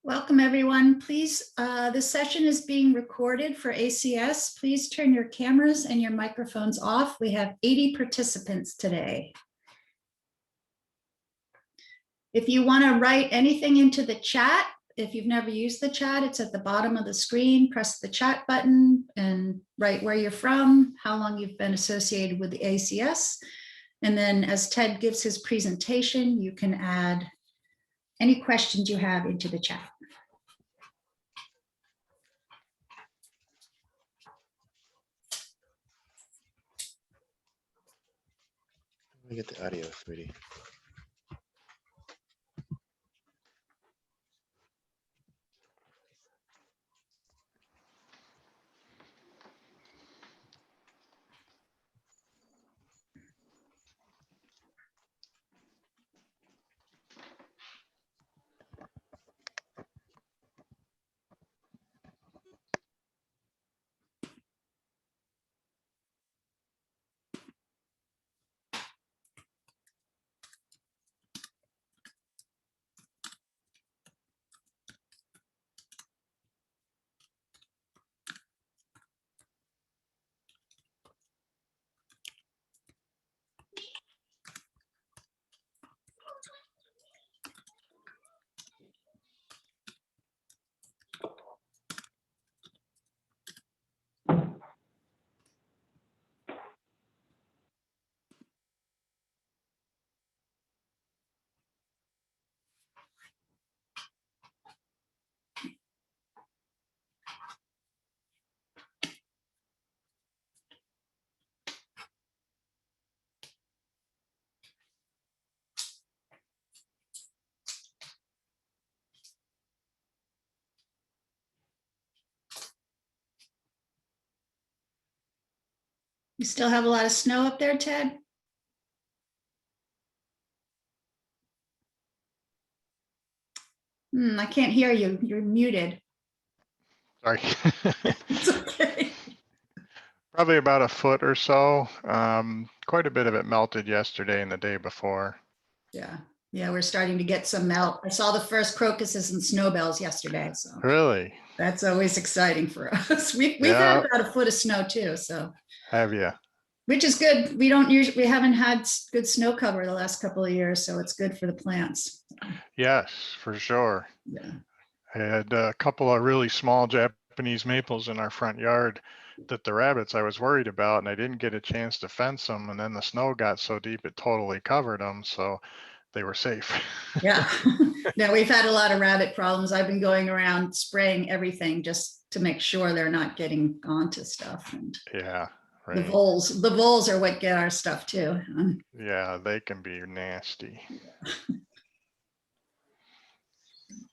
Welcome, everyone. Please, this session is being recorded for ACS. Please turn your cameras and your microphones off. We have 80 participants today. If you want to write anything into the chat, if you've never used the chat, it's at the bottom of the screen. Press the chat button and write where you're from, how long you've been associated with the ACS. And then as Ted gives his presentation, you can add any questions you have into the chat. Let me get the audio, sweetie. You still have a lot of snow up there, Ted? I can't hear you. You're muted. Sorry. It's okay. Probably about a foot or so. Quite a bit of it melted yesterday and the day before. Yeah, we're starting to get some melt. I saw the first crocuses and snowbells yesterday, so Really? that's always exciting for us. We've had about a foot of snow too, so. Have you? Which is good. We haven't had good snow cover the last couple of years, so it's good for the plants. Yes, for sure. Yeah. I had a couple of really small Japanese maples in our front yard that the rabbits I was worried about, and I didn't get a chance to fence them. And then the snow got so deep it totally covered them, so they were safe. Yeah. Now we've had a lot of rabbit problems. I've been going around spraying everything just to make sure they're not getting onto stuff. And Yeah. Right. The voles are what get our stuff too. Yeah, they can be nasty. Yeah.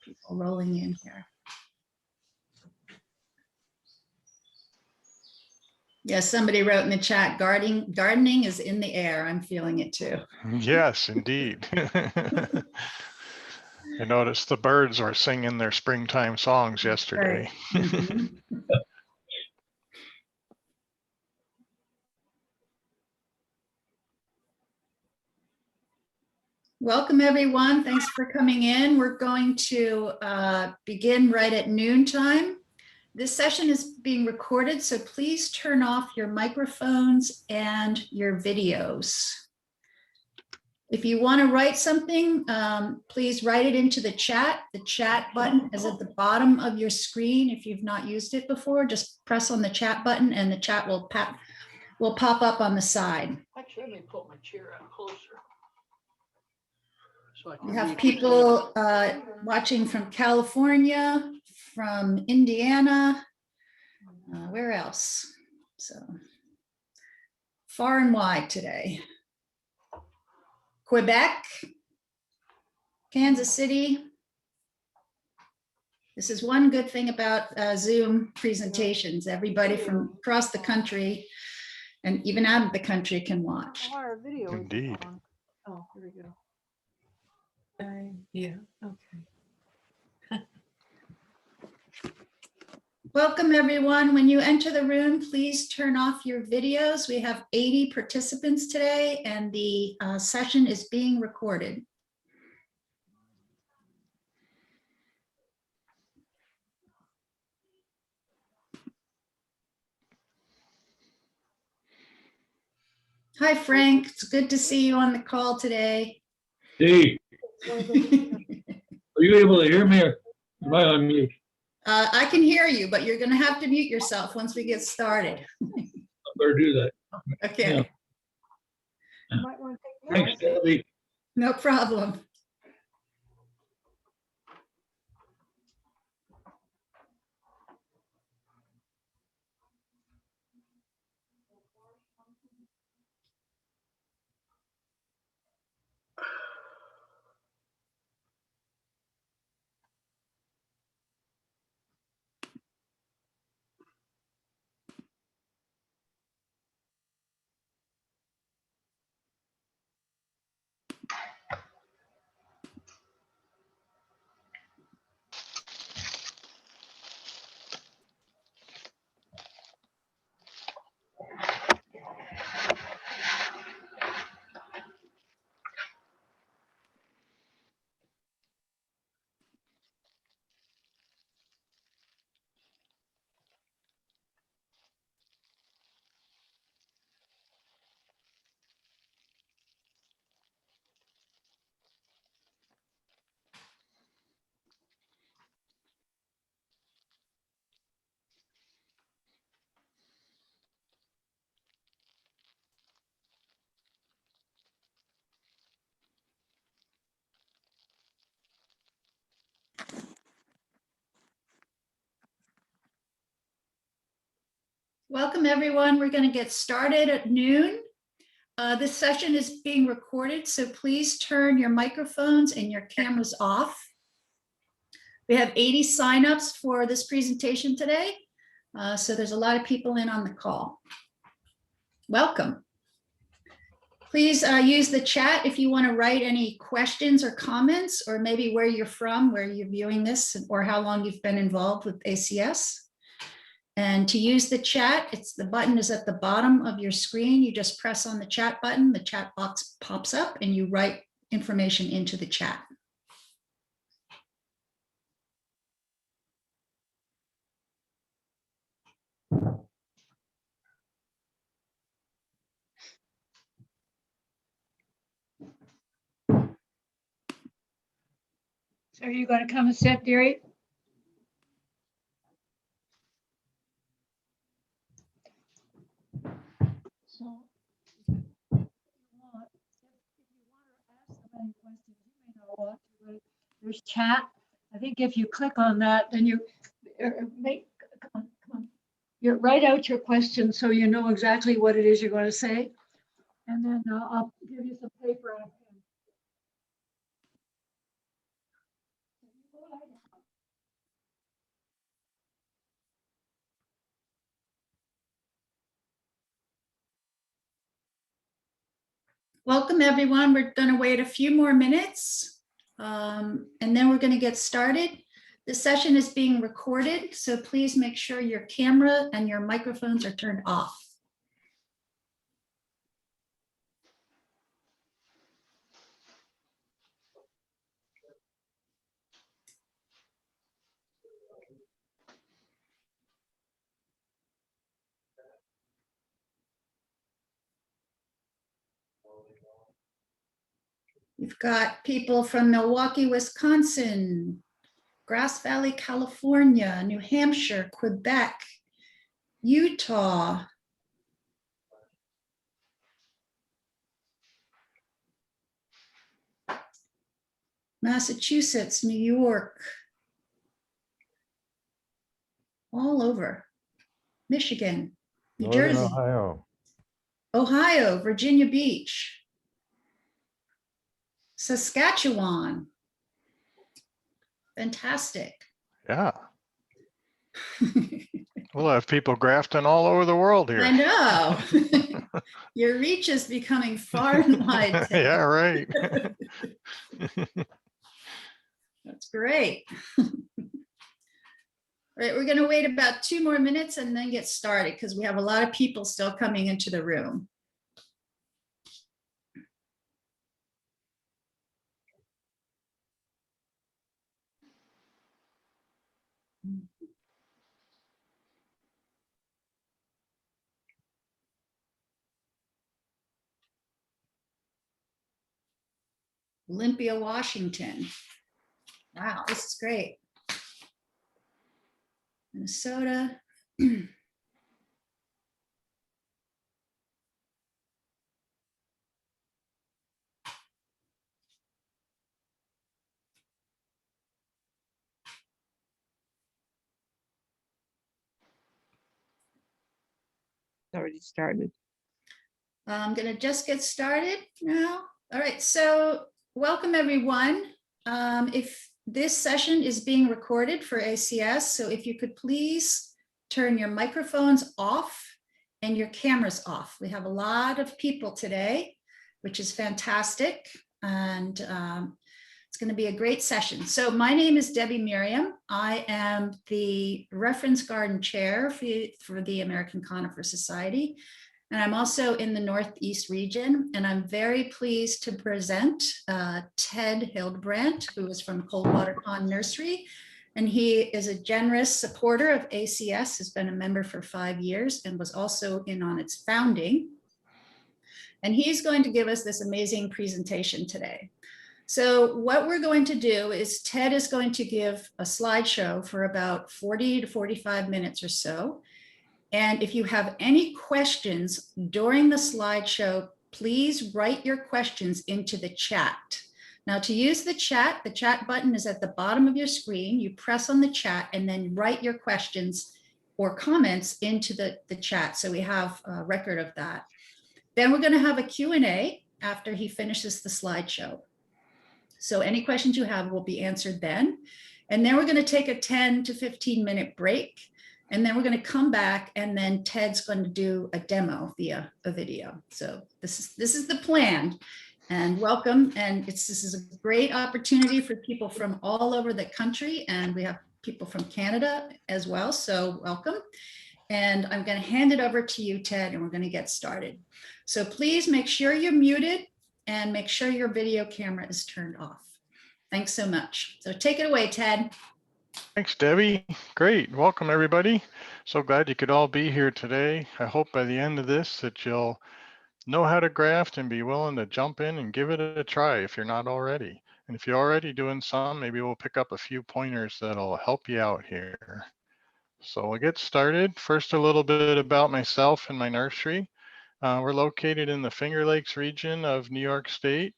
People rolling in here. Yeah, somebody wrote in the chat, gardening is in the air. I'm feeling it too. Yes, indeed. I noticed the birds were singing their springtime songs yesterday. Right. Mm-hmm. Welcome, everyone. Thanks for coming in. We're going to begin right at noontime. This session is being recorded, so please turn off your microphones and your videos. If you want to write something, please write it into the chat. The chat button is at the bottom of your screen. If you've not used it before, just press on the chat button and the chat will will pop up on the side. Actually, let me put my chair up closer. So I can We have reach people watching from California, from Indiana, where else? So far and wide today. Quebec, Kansas City. This is one good thing about Zoom presentations. Everybody from across the country and even out of the country can watch. Our video is Indeed. on. Oh, here we go. Yeah, okay. Welcome, everyone. When you enter the room, please turn off your videos. We have 80 participants today, and the session is being recorded. Hi, Frank. It's good to see you on the call today. Hey, are you able to hear me or am I on mute? I can hear you, but you're going to have to mute yourself once we get started. I better do that. Okay, You might want to take Thanks, Debbie. no problem. Welcome, everyone. We're going to get started at noon. This session is being recorded, so please turn your microphones and your cameras off. We have 80 signups for this presentation today, so there's a lot of people in on the call. Welcome. Please use the chat if you want to write any questions or comments, or maybe where you're from, where you're viewing this, or how long you've been involved with ACS. And to use the chat, the button is at the bottom of your screen. You just press on the chat button, the chat box pops up, and you write information into the chat. So are you going to come and sit, dearie? So if you want to ask them any questions, you may not want to, but there's chat. I think if you click on that, then you come on. You write out your question so you know exactly what it is you're going to say. And then I'll give you some paper and a pen. Welcome, everyone. We're going to wait a few more minutes, and then we're going to get started. The session is being recorded, so please make sure your camera and your microphones are turned off. We've got people from Milwaukee, Wisconsin, Grass Valley, California, New Hampshire, Quebec, Utah, Massachusetts, New York, all over, Michigan, New Northern Jersey, Ohio. Ohio, Virginia Beach, Saskatchewan. Fantastic. Yeah, we'll have people grafting all over the world I here. know. Your reach is becoming far and wide, Ted. Yeah, right. That's great. All right, we're going to wait about 2 more minutes and then get started because we have a lot of people still coming into the room. Olympia, Washington. Wow, this is great. Minnesota. Already started. I'm going to just get started now. All right, so welcome everyone. If this session is being recorded for ACS, so if you could please turn your microphones off and your cameras off. We have a lot of people today, which is fantastic. And it's going to be a great session. So my name is Debbie Miriam. I am the Reference Garden Chair for the American Conifer Society. And I'm also in the Northeast region, and I'm very pleased to present Ted Hildebrant, who is from Coldwater Pond Nursery. And he is a generous supporter of ACS, has been a member for 5 years and was also in on its founding. And he's going to give us this amazing presentation today. So what we're going to do is Ted is going to give a slideshow for about 40 to 45 minutes or so. And if you have any questions during the slideshow, please write your questions into the chat. Now to use the chat button is at the bottom of your screen. You press on the chat and then write your questions or comments into the chat. So we have a record of that. Then we're going to have a Q&A after he finishes the slideshow. So any questions you have will be answered then. And then we're going to take a 10 to 15 minute break. And then we're going to come back and then Ted's going to do a demo via a video. So this is the plan. And welcome. And this is a great opportunity for people from all over the country. And we have people from Canada as well. So welcome. And I'm going to hand it over to you, Ted, and we're going to get started. So please make sure you're muted and make sure your video camera is turned off. Thanks so much. So take it away, Ted. Thanks, Debbie. Great. Welcome, everybody. So glad you could all be here today. I hope by the end of this that you'll know how to graft and be willing to jump in and give it a try if you're not already. And if you're already doing some, maybe we'll pick up a few pointers that'll help you out here. So we'll get started. First, a little bit about myself and my nursery. We're located in the Finger Lakes region of New York State.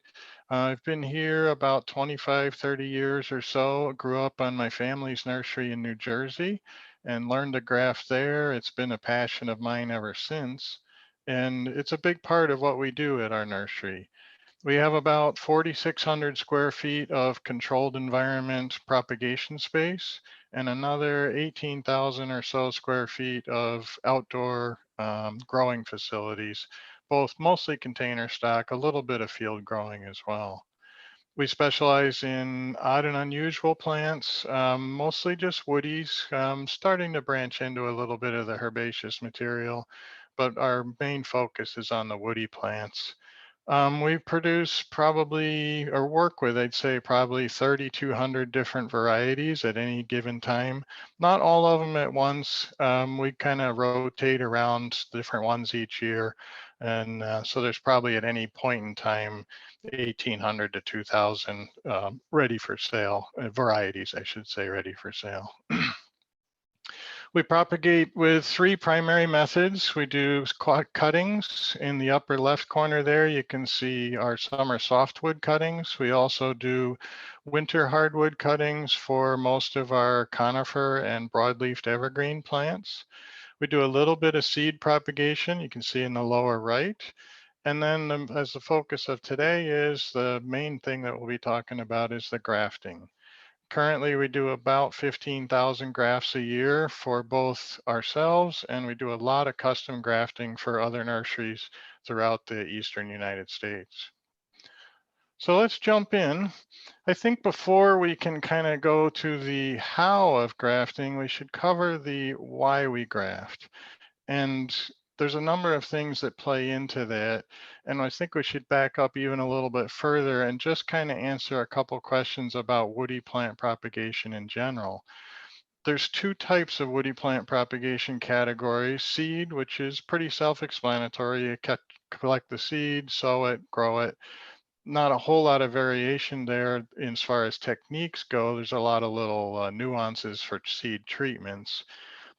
I've been here about 25, 30 years or so. Grew up on my family's nursery in New Jersey and learned to graft there. It's been a passion of mine ever since. And it's a big part of what we do at our nursery. We have about 4,600 square feet of controlled environment propagation space and another 18,000 or so square feet of outdoor growing facilities, both mostly container stock, a little bit of field growing as well. We specialize in odd and unusual plants, mostly just woodies, starting to branch into a little bit of the herbaceous material, but our main focus is on the woody plants. We produce probably, or work with, I'd say probably 3,200 different varieties at any given time. Not all of them at once. We kind of rotate around different ones each year. And so there's probably at any point in time, 1,800 to 2,000 ready for sale, varieties, I should say, ready for sale. We propagate with 3 primary methods. We do cuttings. In the upper left corner there, you can see our summer softwood cuttings. We also do winter hardwood cuttings for most of our conifer and broadleafed evergreen plants. We do a little bit of seed propagation, you can see in the lower right. And then as the focus of today is, the main thing that we'll be talking about is the grafting. Currently, we do about 15,000 grafts a year for both ourselves, and we do a lot of custom grafting for other nurseries throughout the eastern United States. So let's jump in. I think before we can kind of go to the how of grafting, we should cover the why we graft. And there's a number of things that play into that. And I think we should back up even a little bit further and just kind of answer a couple questions about woody plant propagation in general. There's 2 types of woody plant propagation categories: seed, which is pretty self-explanatory. You collect the seed, sow it, grow it. Not a whole lot of variation there as far as techniques go. There's a lot of little nuances for seed treatments.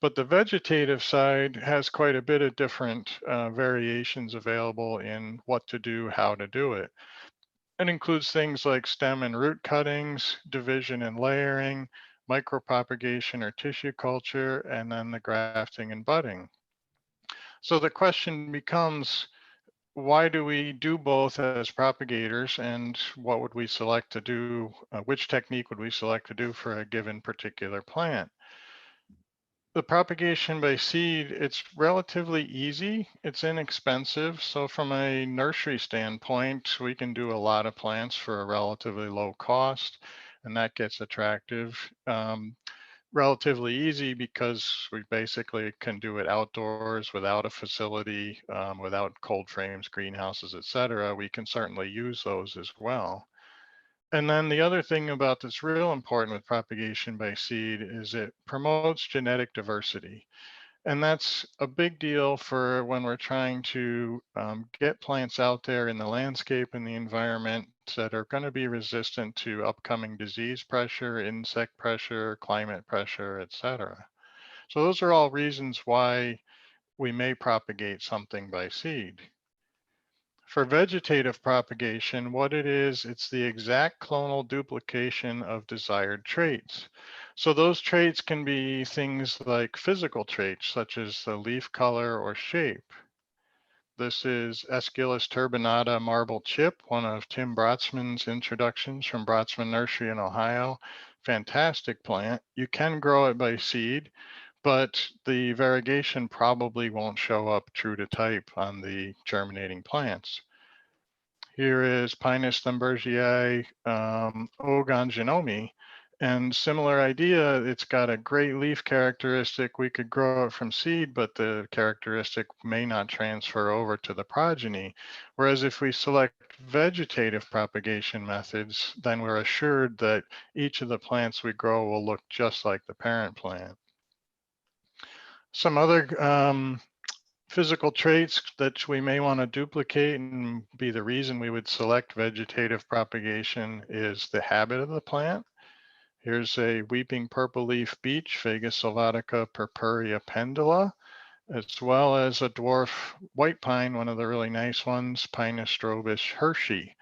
But the vegetative side has quite a bit of different variations available in what to do, how to do it. It includes things like stem and root cuttings, division and layering, micropropagation or tissue culture, and then the grafting and budding. So the question becomes, why do we do both as propagators, and what would we select to do? Which technique would we select to do for a given particular plant? The propagation by seed, it's relatively easy, it's inexpensive. So from a nursery standpoint, we can do a lot of plants for a relatively low cost, and that gets attractive. Relatively easy because we basically can do it outdoors without a facility, without cold frames, greenhouses, etc. We can certainly use those as well. And then the other thing about that's real important with propagation by seed is it promotes genetic diversity. And that's a big deal for when we're trying to get plants out there in the landscape and the environment that are going to be resistant to upcoming disease pressure, insect pressure, climate pressure, etc. So those are all reasons why we may propagate something by seed. For vegetative propagation, what it is, it's the exact clonal duplication of desired traits. So those traits can be things like physical traits, such as the leaf color or shape. This is Aesculus turbinata marble chip, one of Tim Brotzman's introductions from Brotzman Nursery in Ohio. Fantastic plant. You can grow it by seed, but the variegation probably won't show up true to type on the germinating plants. Here is Pinus thunbergii Ogon genomi, and similar idea, it's got a great leaf characteristic. We could grow it from seed, but the characteristic may not transfer over to the progeny. Whereas if we select vegetative propagation methods, then we're assured that each of the plants we grow will look just like the parent plant. Some other physical traits that we may want to duplicate and be the reason we would select vegetative propagation is the habit of the plant. Here's a weeping purple leaf beech, Fagus sylvatica purpurea pendula, as well as a dwarf white pine, one of the really nice ones, Pinus strobus hershey.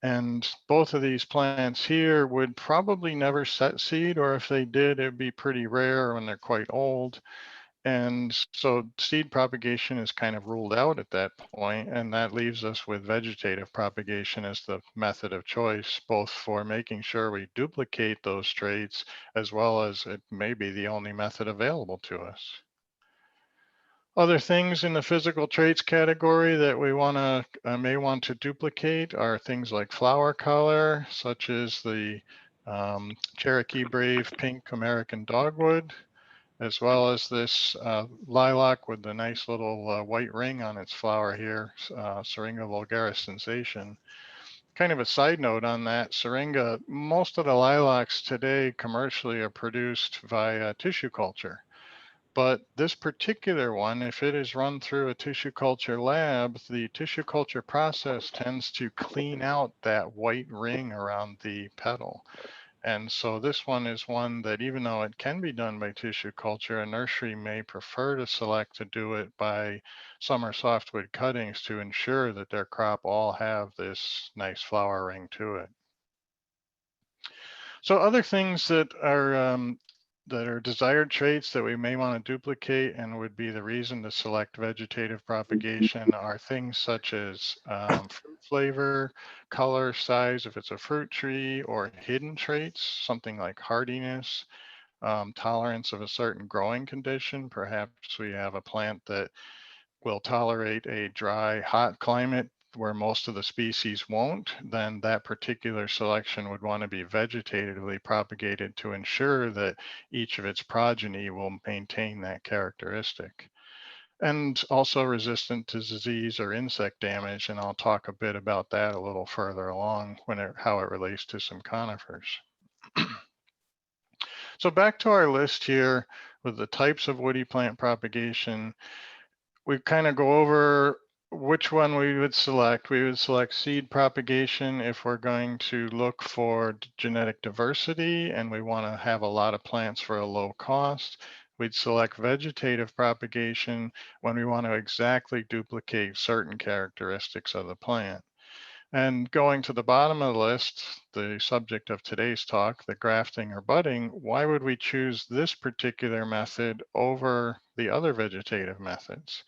And both of these plants here would probably never set seed, or if they did, it'd be pretty rare when they're quite old. And so seed propagation is kind of ruled out at that point, and that leaves us with vegetative propagation as the method of choice, both for making sure we duplicate those traits, as well as it may be the only method available to us. Other things in the physical traits category that we may want to duplicate are things like flower color, such as the Cherokee Brave Pink American Dogwood, as well as this lilac with the nice little white ring on its flower here, Syringa vulgaris sensation. Kind of a side note on that, Syringa, most of the lilacs today commercially are produced via tissue culture. But this particular one, if it is run through a tissue culture lab, the tissue culture process tends to clean out that white ring around the petal. And so this one is one that, even though it can be done by tissue culture, a nursery may prefer to select to do it by summer softwood cuttings to ensure that their crop all have this nice flowering to it. So other things that are desired traits that we may want to duplicate and would be the reason to select vegetative propagation are things such as fruit flavor, color, size, if it's a fruit tree, or hidden traits, something like hardiness, tolerance of a certain growing condition. Perhaps we have a plant that will tolerate a dry, hot climate where most of the species won't, then that particular selection would want to be vegetatively propagated to ensure that each of its progeny will maintain that characteristic. And also resistant to disease or insect damage, and I'll talk a bit about that a little further along how it relates to some conifers. So back to our list here with the types of woody plant propagation. We kind of go over which one we would select. We would select seed propagation if we're going to look for genetic diversity and we want to have a lot of plants for a low cost. We'd select vegetative propagation when we want to exactly duplicate certain characteristics of the plant. And going to the bottom of the list, the subject of today's talk, the grafting or budding, why would we choose this particular method over the other vegetative methods?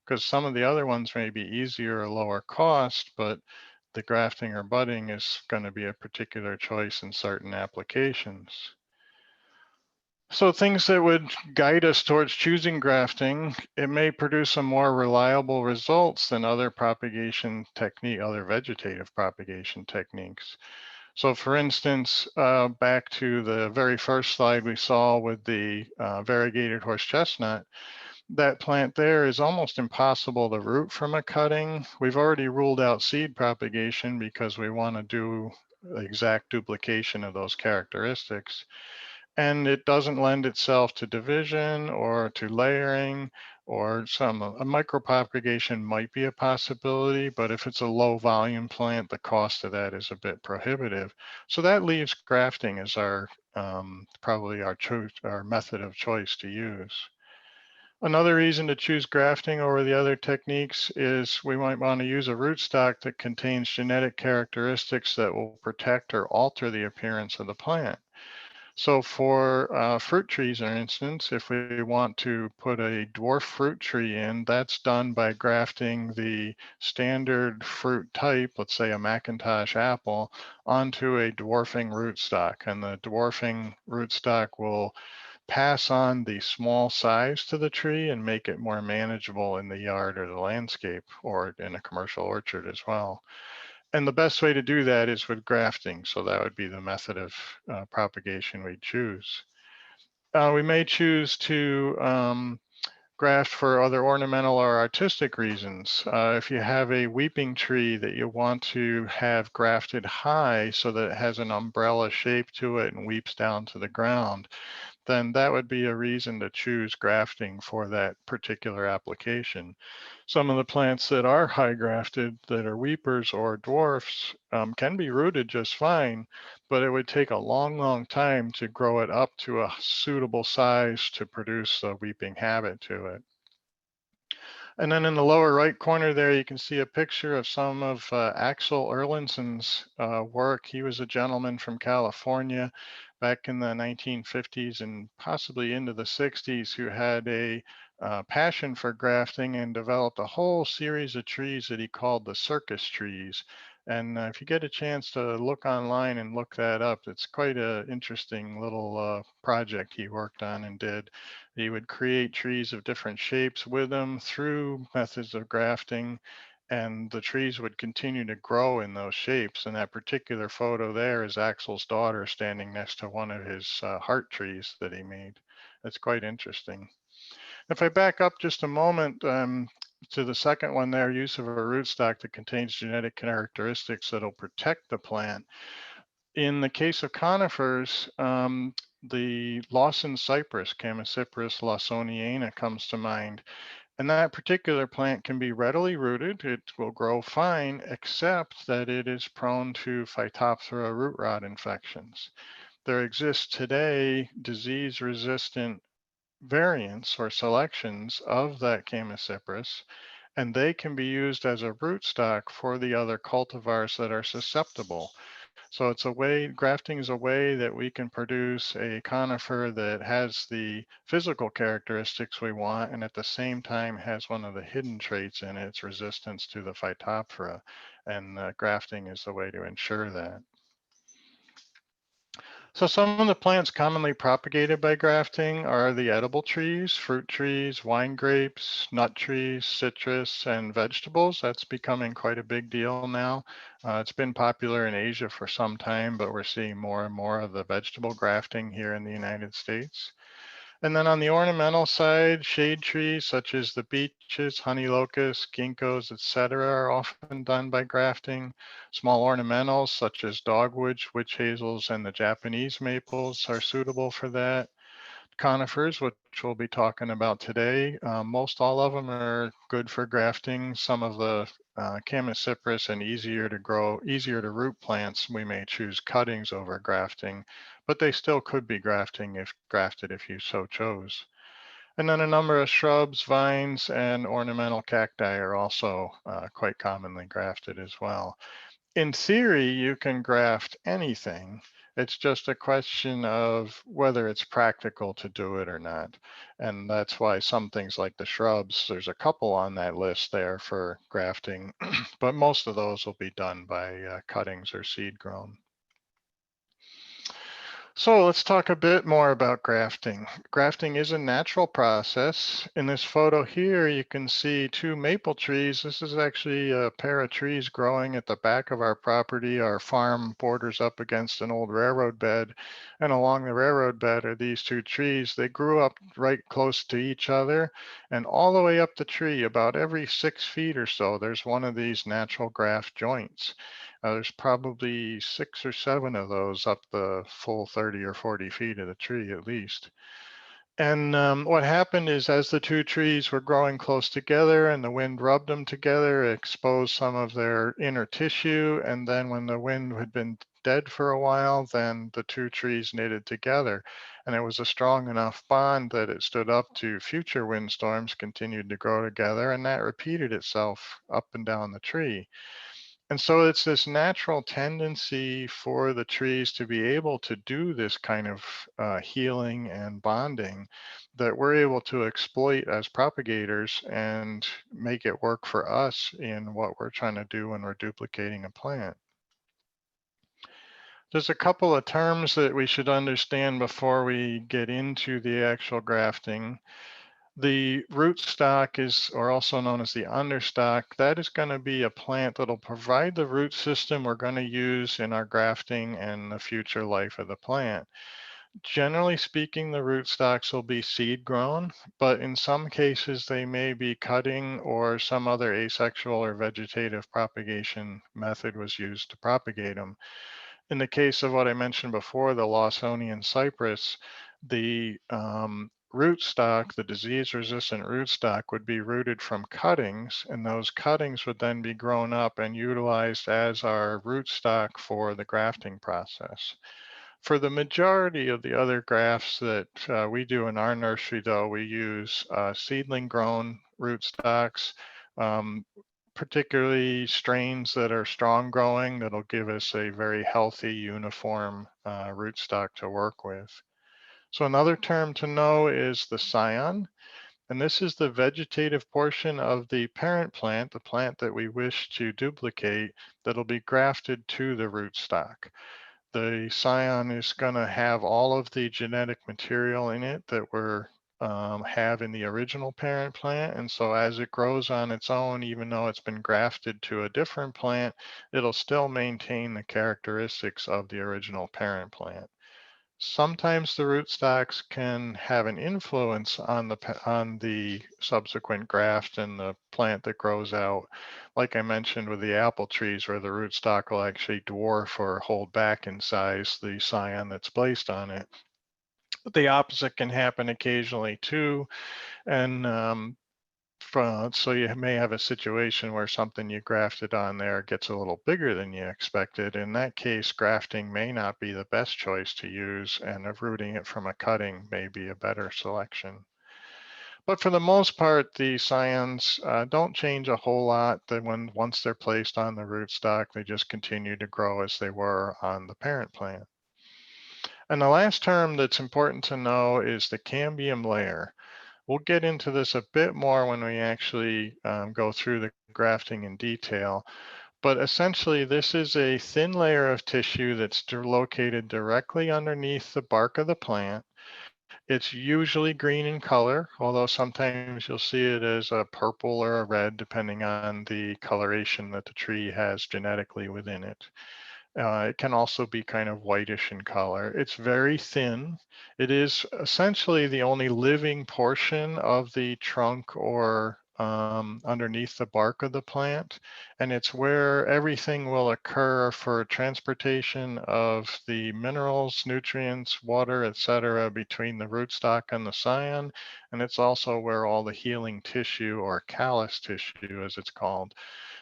Because some of the other ones may be easier or lower cost, but the grafting or budding is going to be a particular choice in certain applications. So things that would guide us towards choosing grafting, it may produce a more reliable results than other other vegetative propagation techniques. So for instance, back to the very first slide we saw with the variegated horse chestnut, that plant there is almost impossible to root from a cutting. We've already ruled out seed propagation because we want to do exact duplication of those characteristics. And it doesn't lend itself to division or to layering, or a micropropagation might be a possibility, but if it's a low volume plant, the cost of that is a bit prohibitive. So that leaves grafting as probably our method of choice to use. Another reason to choose grafting over the other techniques is we might want to use a rootstock that contains genetic characteristics that will protect or alter the appearance of the plant. So for fruit trees, for instance, if we want to put a dwarf fruit tree in, that's done by grafting the standard fruit type, let's say a Macintosh apple, onto a dwarfing rootstock. And the dwarfing rootstock will pass on the small size to the tree and make it more manageable in the yard or the landscape or in a commercial orchard as well. And the best way to do that is with grafting. So that would be the method of propagation we choose. We may choose to graft for other ornamental or artistic reasons. If you have a weeping tree that you want to have grafted high so that it has an umbrella shape to it and weeps down to the ground, then that would be a reason to choose grafting for that particular application. Some of the plants that are high grafted, that are weepers or dwarfs, can be rooted just fine, but it would take a long, long time to grow it up to a suitable size to produce a weeping habit to it. And then in the lower right corner there, you can see a picture of some of Axel Erlandsen's work. He was a gentleman from California back in the 1950s and possibly into the 60s who had a passion for grafting and developed a whole series of trees that he called the circus trees. And if you get a chance to look online and look that up, it's quite an interesting little project he worked on and did. He would create trees of different shapes with them through methods of grafting, and the trees would continue to grow in those shapes. And that particular photo there is Axel's daughter standing next to one of his heart trees that he made. That's quite interesting. If I back up just a moment to the second one there, use of a rootstock that contains genetic characteristics that'll protect the plant. In the case of conifers, the Lawson cypress, Chamaecyparis lawsoniana, comes to mind. And that particular plant can be readily rooted. It will grow fine, except that it is prone to Phytophthora root rot infections. there exists today disease-resistant variants or selections of that Chamaecyparis, and they can be used as a rootstock for the other cultivars that are susceptible. So it's a way, grafting is a way that we can produce a conifer that has the physical characteristics we want, and at the same time has one of the hidden traits in its resistance to the Phytophthora. And grafting is the way to ensure that. So some of the plants commonly propagated by grafting are the edible trees, fruit trees, wine grapes, nut trees, citrus, and vegetables. That's becoming quite a big deal now. It's been popular in Asia for some time, but we're seeing more and more of the vegetable grafting here in the United States. And then on the ornamental side, shade trees such as the beeches, honey locusts, ginkgos, etc., are often done by grafting. Small ornamentals such as dogwoods, witch hazels, and the Japanese maples are suitable for that. Conifers, which we'll be talking about today, most all of them are good for grafting. Some of the Chamaecyparis and easier to grow, easier to root plants, we may choose cuttings over grafting, but they still could be grafted if you so chose. And then a number of shrubs, vines, and ornamental cacti are also quite commonly grafted as well. In theory, you can graft anything. It's just a question of whether it's practical to do it or not. And that's why some things like the shrubs, there's a couple on that list there for grafting, but most of those will be done by cuttings or seed grown. So let's talk a bit more about grafting. Grafting is a natural process. In this photo here, you can see two maple trees. This is actually a pair of trees growing at the back of our property. Our farm borders up against an old railroad bed, and along the railroad bed are these two trees. They grew up right close to each other, and all the way up the tree, about every 6 feet or so, there's one of these natural graft joints. There's probably 6 or 7 of those up the full 30 or 40 feet of the tree at least. And what happened is as the two trees were growing close together and the wind rubbed them together, it exposed some of their inner tissue. And then when the wind had been dead for a while, then the two trees knitted together. And it was a strong enough bond that it stood up to future windstorms, continued to grow together, and that repeated itself up and down the tree. And so it's this natural tendency for the trees to be able to do this kind of healing and bonding that we're able to exploit as propagators and make it work for us in what we're trying to do when we're duplicating a plant. There's a couple of terms that we should understand before we get into the actual grafting. The rootstock is, or also known as the understock, that is going to be a plant that'll provide the root system we're going to use in our grafting and the future life of the plant. Generally speaking, the rootstocks will be seed grown, but in some cases they may be cutting or some other asexual or vegetative propagation method was used to propagate them. In the case of what I mentioned before, the Lawsonian cypress, the rootstock, the disease-resistant rootstock, would be rooted from cuttings, and those cuttings would then be grown up and utilized as our rootstock for the grafting process. For the majority of the other grafts that we do in our nursery, though, we use seedling-grown rootstocks, particularly strains that are strong growing that'll give us a very healthy, uniform rootstock to work with. So another term to know is the scion, and this is the vegetative portion of the parent plant, the plant that we wish to duplicate, that'll be grafted to the rootstock. The scion is going to have all of the genetic material in it that we're have in the original parent plant. And so as it grows on its own, even though it's been grafted to a different plant, it'll still maintain the characteristics of the original parent plant. Sometimes the rootstocks can have an influence on the subsequent graft and the plant that grows out. Like I mentioned with the apple trees, where the rootstock will actually dwarf or hold back in size the scion that's placed on it. The opposite can happen occasionally too, and so you may have a situation where something you grafted on there gets a little bigger than you expected. In that case, grafting may not be the best choice to use, and uprooting it from a cutting may be a better selection. But for the most part, the scions don't change a whole lot. Once they're placed on the rootstock, they just continue to grow as they were on the parent plant. And the last term that's important to know is the cambium layer. We'll get into this a bit more when we actually go through the grafting in detail. But essentially, this is a thin layer of tissue that's located directly underneath the bark of the plant. It's usually green in color, although sometimes you'll see it as a purple or a red, depending on the coloration that the tree has genetically within it. It can also be kind of whitish in color. It's very thin. It is essentially the only living portion of the trunk or underneath the bark of the plant. And it's where everything will occur for transportation of the minerals, nutrients, water, etc., between the rootstock and the scion. And it's also where all the healing tissue, or callus tissue as it's called,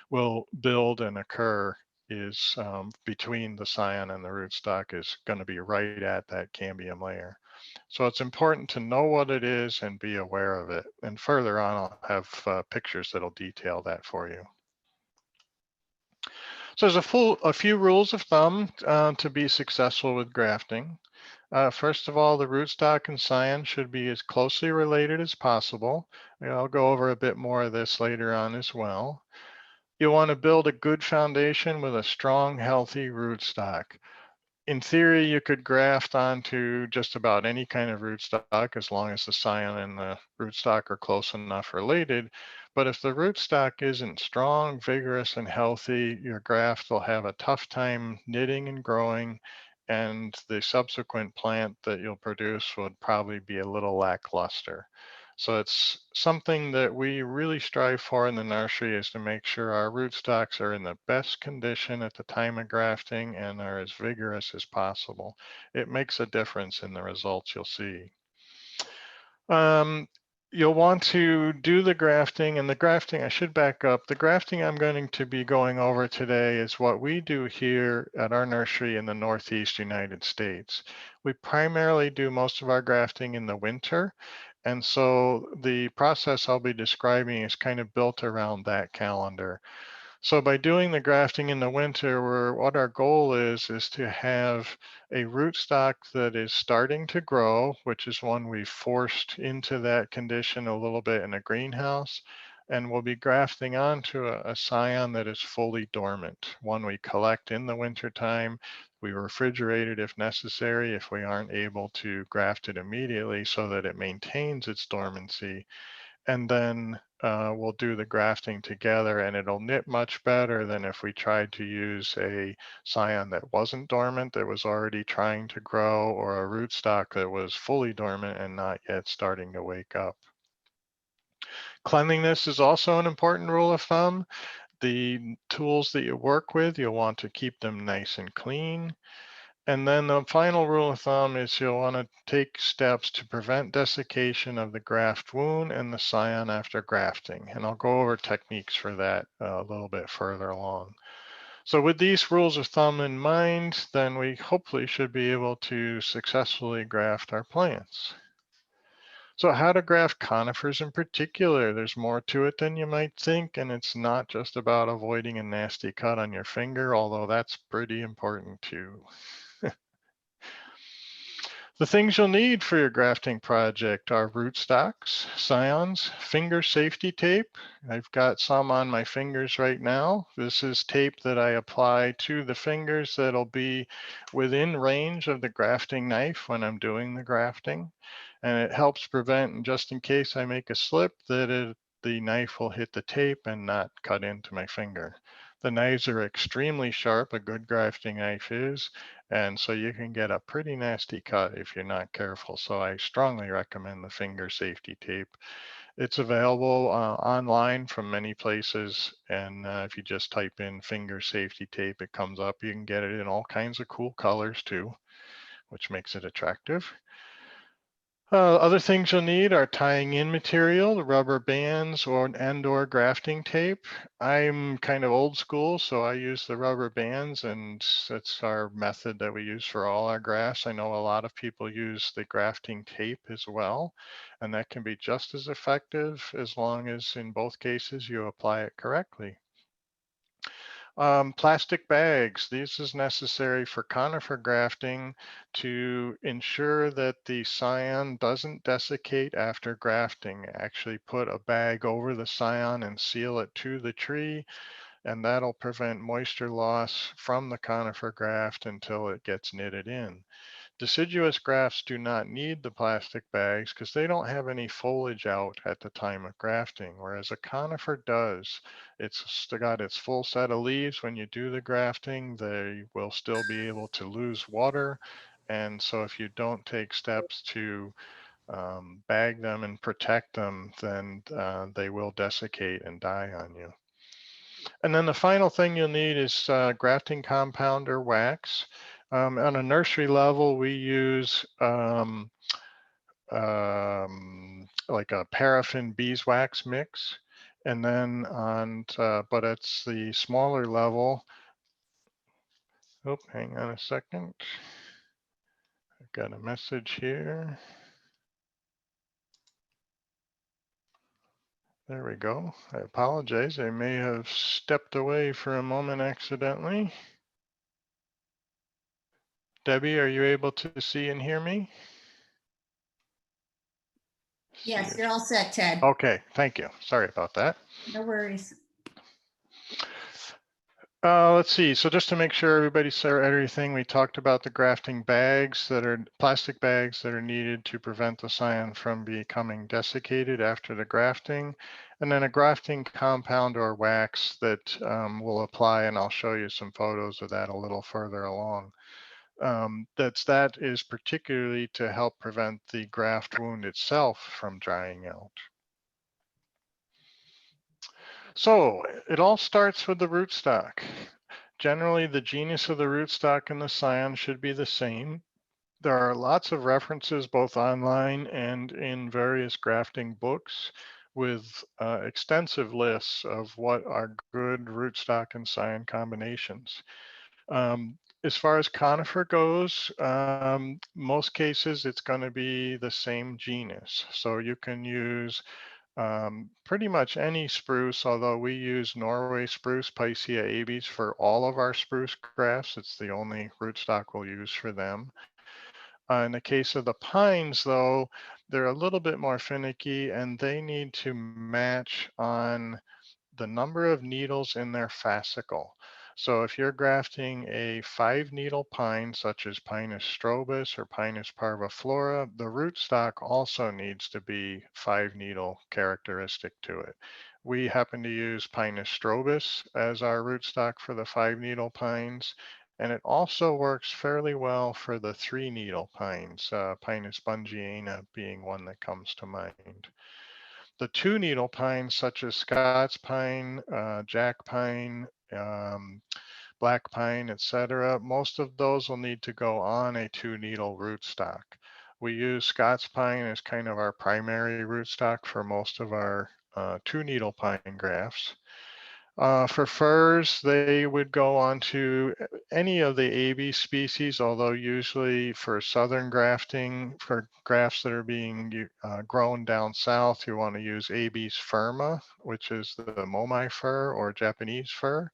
will build and occur. Is between the scion and the rootstock is going to be right at that cambium layer. So it's important to know what it is and be aware of it. And further on, I'll have pictures that'll detail that for you. So there's a few rules of thumb to be successful with grafting. First of all, the rootstock and scion should be as closely related as possible. And I'll go over a bit more of this later on as well. You'll want to build a good foundation with a strong, healthy rootstock. In theory, you could graft onto just about any kind of rootstock as long as the scion and the rootstock are close enough related. But if the rootstock isn't strong, vigorous, and healthy, your graft will have a tough time knitting and growing, and the subsequent plant that you'll produce would probably be a little lackluster. So it's something that we really strive for in the nursery, is to make sure our rootstocks are in the best condition at the time of grafting and are as vigorous as possible. It makes a difference in the results you'll see. You'll want to do the grafting, and the grafting, I should back up. The grafting I'm going to be going over today is what we do here at our nursery in the Northeast United States. We primarily do most of our grafting in the winter. And so the process I'll be describing is kind of built around that calendar. So by doing the grafting in the winter, what our goal is to have a rootstock that is starting to grow, which is one we forced into that condition a little bit in a greenhouse. And we'll be grafting onto a scion that is fully dormant, one we collect in the wintertime. We refrigerate it if necessary, if we aren't able to graft it immediately, so that it maintains its dormancy. And then we'll do the grafting together, and it'll knit much better than if we tried to use a scion that wasn't dormant, that was already trying to grow, or a rootstock that was fully dormant and not yet starting to wake up. Cleanliness is also an important rule of thumb. The tools that you work with, you'll want to keep them nice and clean. And then the final rule of thumb is you'll want to take steps to prevent desiccation of the graft wound and the scion after grafting. And I'll go over techniques for that a little bit further along. So with these rules of thumb in mind, then we hopefully should be able to successfully graft our plants. So how to graft conifers in particular? There's more to it than you might think, and it's not just about avoiding a nasty cut on your finger, although that's pretty important too. The things you'll need for your grafting project are rootstocks, scions, finger safety tape. I've got some on my fingers right now. This is tape that I apply to the fingers that'll be within range of the grafting knife when I'm doing the grafting. And it helps prevent, just in case I make a slip, that the knife will hit the tape and not cut into my finger. The knives are extremely sharp, a good grafting knife is, and so you can get a pretty nasty cut if you're not careful. So I strongly recommend the finger safety tape. It's available online from many places, and if you just type in finger safety tape, it comes up. You can get it in all kinds of cool colors too, which makes it attractive. Other things you'll need are tying in material, the rubber bands or grafting tape. I'm kind of old school, so I use the rubber bands, and that's our method that we use for all our grafts. I know a lot of people use the grafting tape as well, and that can be just as effective as long as in both cases you apply it correctly. Plastic bags. This is necessary for conifer grafting to ensure that the scion doesn't desiccate after grafting. Actually put a bag over the scion and seal it to the tree, and that'll prevent moisture loss from the conifer graft until it gets knitted in. Deciduous grafts do not need the plastic bags because they don't have any foliage out at the time of grafting, whereas a conifer does. It's got its full set of leaves when you do the grafting. They will still be able to lose water. And so if you don't take steps to bag them and protect them, then they will desiccate and die on you. And then the final thing you'll need is grafting compound or wax. On a nursery level, we use like a paraffin beeswax mix. And then but it's the smaller level. Oh, hang on a second. I've got a message here. There we go. I apologize. I may have stepped away for a moment accidentally. Debbie, are you able to see and hear me? Yes, you're all set, Ted. Okay, thank you. Sorry about that. No worries. Let's see. So just to make sure everybody saw everything, we talked about the grafting bags that are plastic bags that are needed to prevent the scion from becoming desiccated after the grafting, and then a grafting compound or wax that will apply, and I'll show you some photos of that a little further along. That is particularly to help prevent the graft wound itself from drying out. So it all starts with the rootstock. Generally, the genus of the rootstock and the scion should be the same. There are lots of references both online and in various grafting books with extensive lists of what are good rootstock and scion combinations. As far as conifer goes, most cases it's going to be the same genus. So you can use pretty much any spruce, although we use Norway spruce, Picea abies, for all of our spruce grafts. It's the only rootstock we'll use for them. In the case of the pines, though, they're a little bit more finicky and they need to match on the number of needles in their fascicle. So if you're grafting a 5-needle pine, such as Pinus strobus or Pinus parviflora, the rootstock also needs to be 5-needle characteristic to it. We happen to use Pinus strobus as our rootstock for the 5-needle pines, and it also works fairly well for the 3-needle pines, Pinus bungiana being one that comes to mind. The 2-needle pines, such as Scots pine, jack pine, black pine, etc., most of those will need to go on a 2-needle rootstock. We use Scots pine as kind of our primary rootstock for most of our 2-needle pine grafts. For firs, they would go on to any of the AB species, although usually for southern grafting, for grafts that are being grown down south, you want to use Abies firma, which is the Momai fir or Japanese fir.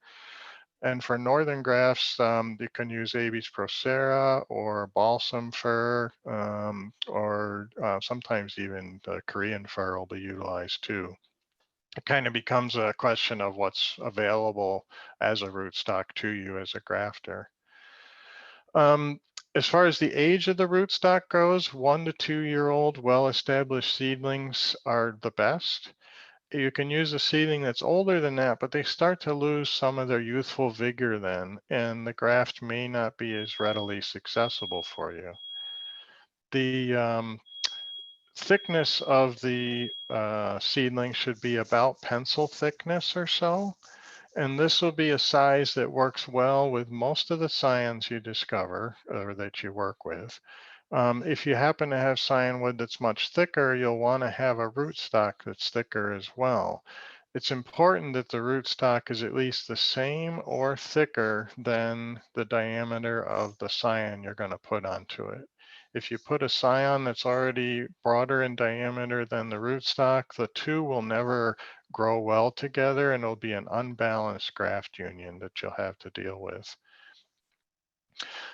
And for northern grafts, you can use Abies procera or balsam fir, or sometimes even the Korean fir will be utilized too. It kind of becomes a question of what's available as a rootstock to you as a grafter. As far as the age of the rootstock goes, 1 to 2-year-old well-established seedlings are the best. You can use a seedling that's older than that, but they start to lose some of their youthful vigor then, and the graft may not be as readily accessible for you. The thickness of the seedling should be about pencil thickness or so. And this will be a size that works well with most of the scions you discover or that you work with. If you happen to have cyanwood that's much thicker, you'll want to have a rootstock that's thicker as well. It's important that the rootstock is at least the same or thicker than the diameter of the scion you're going to put onto it. If you put a scion that's already broader in diameter than the rootstock, the two will never grow well together, and it'll be an unbalanced graft union that you'll have to deal with.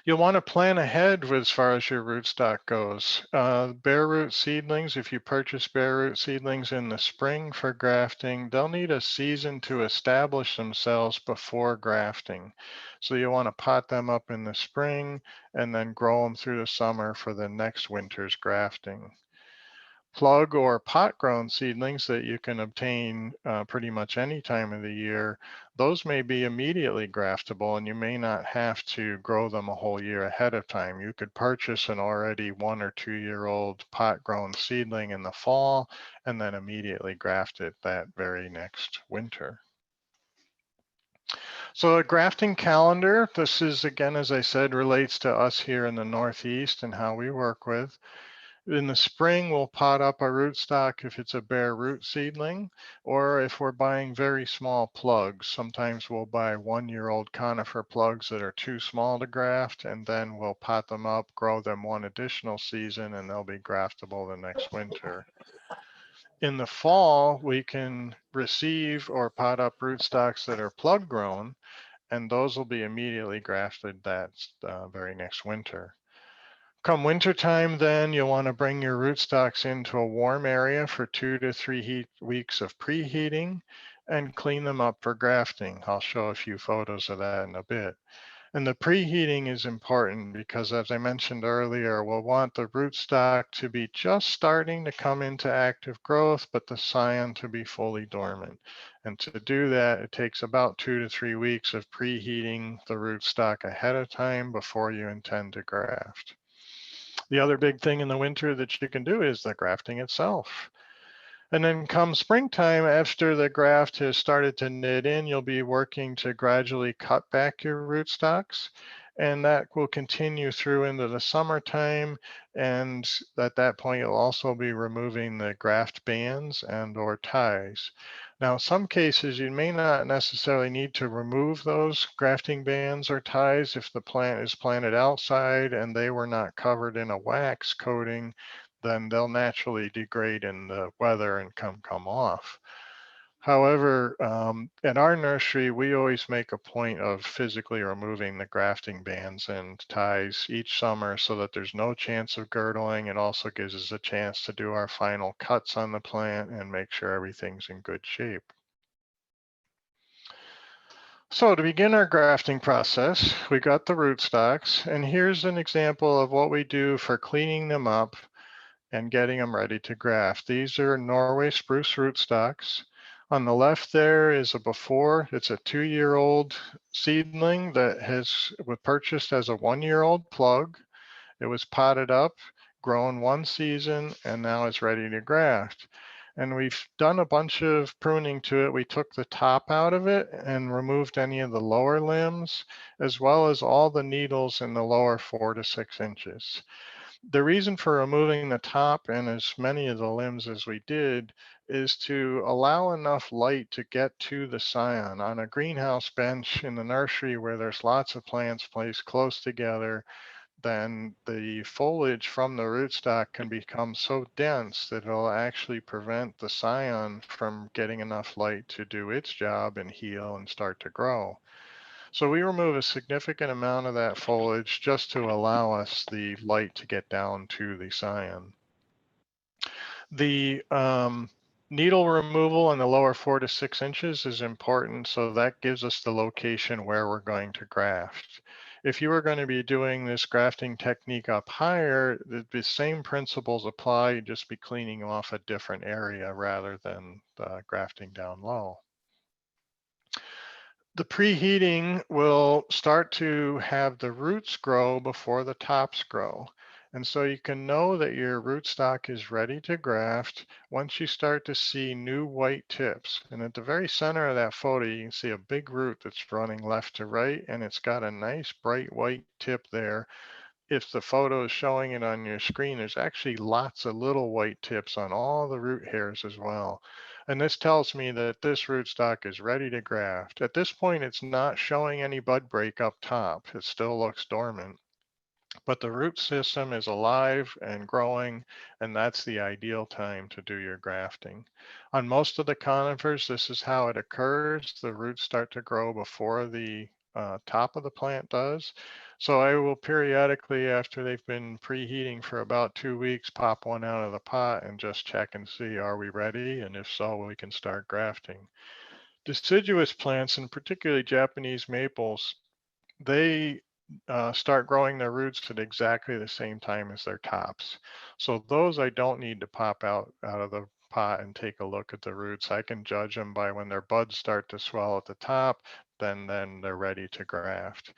You'll want to plan ahead as far as your rootstock goes. Bare root seedlings, if you purchase bare root seedlings in the spring for grafting, they'll need a season to establish themselves before grafting. So you want to pot them up in the spring and then grow them through the summer for the next winter's grafting. Plug or pot grown seedlings that you can obtain pretty much any time of the year, those may be immediately graftable, and you may not have to grow them a whole year ahead of time. You could purchase an already 1 or 2 year old pot grown seedling in the fall and then immediately graft it that very next winter. So a grafting calendar, this is, again, as I said, relates to us here in the Northeast and how we work with. In the spring, we'll pot up a rootstock if it's a bare root seedling, or if we're buying very small plugs. Sometimes we'll buy 1 year old conifer plugs that are too small to graft, and then we'll pot them up, grow them one additional season, and they'll be graftable the next winter. In the fall, we can receive or pot up rootstocks that are plug grown, and those will be immediately grafted that very next winter. Come wintertime, then you'll want to bring your rootstocks into a warm area for 2 to 3 weeks of preheating and clean them up for grafting. I'll show a few photos of that in a bit. And the preheating is important because, as I mentioned earlier, we'll want the rootstock to be just starting to come into active growth, but the scion to be fully dormant. And to do that, it takes about 2 to 3 weeks of preheating the rootstock ahead of time before you intend to graft. The other big thing in the winter that you can do is the grafting itself. And then come springtime, after the graft has started to knit in, you'll be working to gradually cut back your rootstocks. And that will continue through into the summertime. And at that point, you'll also be removing the graft bands and or ties. Now, in some cases, you may not necessarily need to remove those grafting bands or ties if the plant is planted outside and they were not covered in a wax coating, then they'll naturally degrade in the weather and come off. However, at our nursery, we always make a point of physically removing the grafting bands and ties each summer so that there's no chance of girdling. It also gives us a chance to do our final cuts on the plant and make sure everything's in good shape. So to begin our grafting process, we got the rootstocks, and here's an example of what we do for cleaning them up and getting them ready to graft. These are Norway spruce rootstocks. On the left there is a before. It's a 2 year old seedling that was purchased as a 1 year old plug. It was potted up, grown one season, and now it's ready to graft. And we've done a bunch of pruning to it. We took the top out of it and removed any of the lower limbs, as well as all the needles in the lower 4 to 6 inches. The reason for removing the top and as many of the limbs as we did is to allow enough light to get to the scion. On a greenhouse bench in the nursery where there's lots of plants placed close together, then the foliage from the rootstock can become so dense that it'll actually prevent the scion from getting enough light to do its job and heal and start to grow. So we remove a significant amount of that foliage just to allow us the light to get down to the scion. The needle removal in the lower 4 to 6 inches is important, so that gives us the location where we're going to graft. If you were going to be doing this grafting technique up higher, the same principles apply. You'd just be cleaning off a different area rather than grafting down low. The preheating will start to have the roots grow before the tops grow. And so you can know that your rootstock is ready to graft once you start to see new white tips. And at the very center of that photo, you can see a big root that's running left to right, and it's got a nice bright white tip there. if the photo is showing it on your screen, there's actually lots of little white tips on all the root hairs as well. And this tells me that this rootstock is ready to graft. At this point, it's not showing any bud break up top. It still looks dormant. But the root system is alive and growing, and that's the ideal time to do your grafting. On most of the conifers, this is how it occurs. The roots start to grow before the top of the plant does. So I will periodically, after they've been preheating for about 2 weeks, pop one out of the pot and just check and see, are we ready? And if so, we can start grafting. Deciduous plants, and particularly Japanese maples, they start growing their roots at exactly the same time as their tops. So those I don't need to pop out of the pot and take a look at the roots. I can judge them by when their buds start to swell at the top, then they're ready to graft.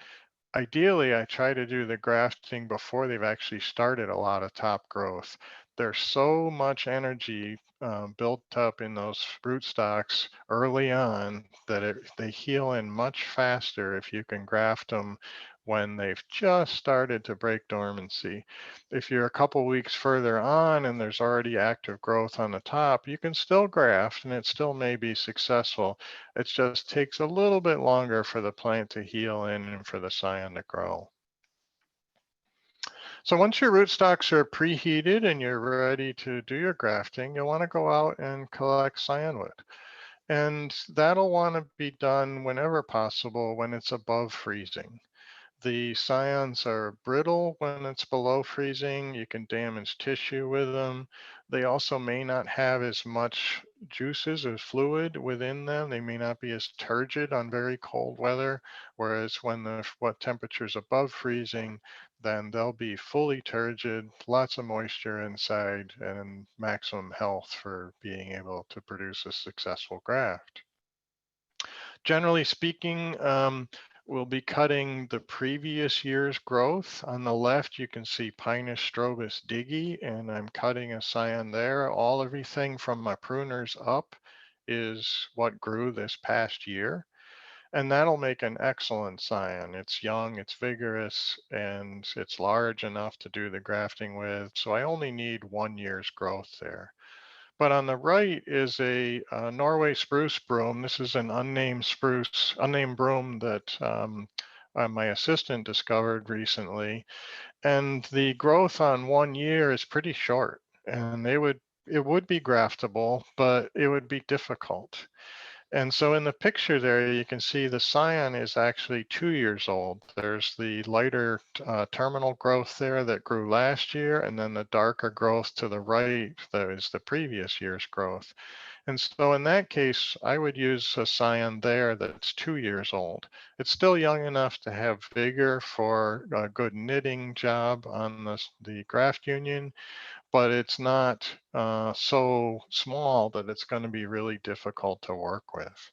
Ideally, I try to do the grafting before they've actually started a lot of top growth. There's so much energy built up in those rootstocks early on that they heal in much faster if you can graft them when they've just started to break dormancy. If you're a couple weeks further on and there's already active growth on the top, you can still graft and it still may be successful. It just takes a little bit longer for the plant to heal in and for the scion to grow. So once your rootstocks are preheated and you're ready to do your grafting, you'll want to go out and collect cyanwood. And that'll want to be done whenever possible when it's above freezing. The scions are brittle when it's below freezing. You can damage tissue with them. They also may not have as much juices or fluid within them. They may not be as turgid on very cold weather, whereas when the temperature is above freezing, then they'll be fully turgid, lots of moisture inside, and maximum health for being able to produce a successful graft. Generally speaking, we'll be cutting the previous year's growth. On the left, you can see Pinus strobus diggy, and I'm cutting a scion there. Everything from my pruners up is what grew this past year. And that'll make an excellent scion. It's young, it's vigorous, and it's large enough to do the grafting with. So I only need 1 year's growth there. But on the right is a Norway spruce broom. This is an unnamed broom that my assistant discovered recently. And the growth on 1 year is pretty short. And it would be graftable, but it would be difficult. And so in the picture there, you can see the scion is actually 2 years old. There's the lighter terminal growth there that grew last year, and then the darker growth to the right that is the previous year's growth. And so in that case, I would use a scion there that's 2 years old. It's still young enough to have vigor for a good knitting job on the graft union, but it's not so small that it's going to be really difficult to work with.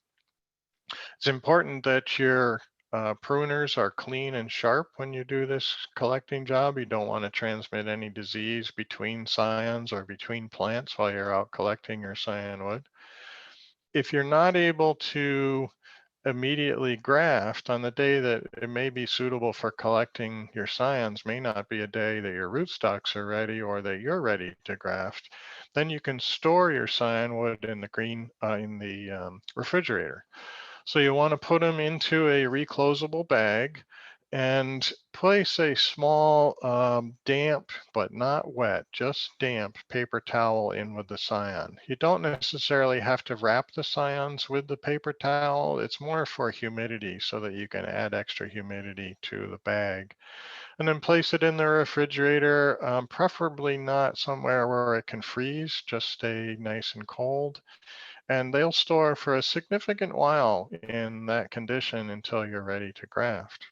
It's important that your pruners are clean and sharp when you do this collecting job. You don't want to transmit any disease between scions or between plants while you're out collecting your cyanwood. If you're not able to immediately graft on the day that it may be suitable for collecting your scions, may not be a day that your rootstocks are ready or that you're ready to graft, then you can store your cyanwood in the refrigerator. So you want to put them into a reclosable bag and place a small damp but not wet, just damp paper towel in with the scion. You don't necessarily have to wrap the scions with the paper towel. It's more for humidity so that you can add extra humidity to the bag. And then place it in the refrigerator, preferably not somewhere where it can freeze, just stay nice and cold. And they'll store for a significant while in that condition until you're ready to graft.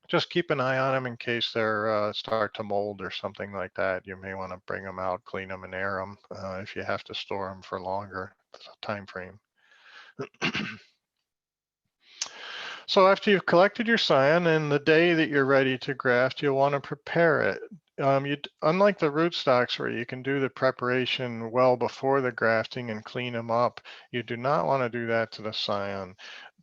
Just keep an eye on them in case they're start to mold or something like that. You may want to bring them out, clean them, and air them if you have to store them for longer time frame. So after you've collected your scion and the day that you're ready to graft, you'll want to prepare it. Unlike the rootstocks where you can do the preparation well before the grafting and clean them up, you do not want to do that to the scion.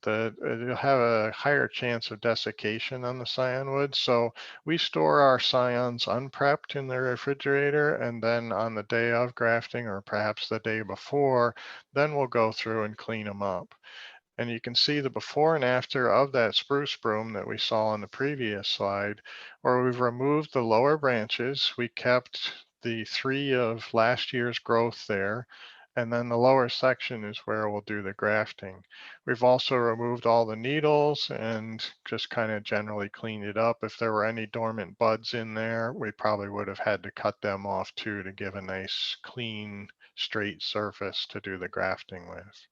that it'll have a higher chance of desiccation on the cyanwood. So we store our scions unprepped in the refrigerator, and then on the day of grafting, or perhaps the day before, then we'll go through and clean them up. And you can see the before and after of that spruce broom that we saw on the previous slide, where we've removed the lower branches. We kept the 3 of last year's growth there. And then the lower section is where we'll do the grafting. We've also removed all the needles and just kind of generally cleaned it up. If there were any dormant buds in there, we probably would have had to cut them off too to give a nice, clean, straight surface to do the grafting with.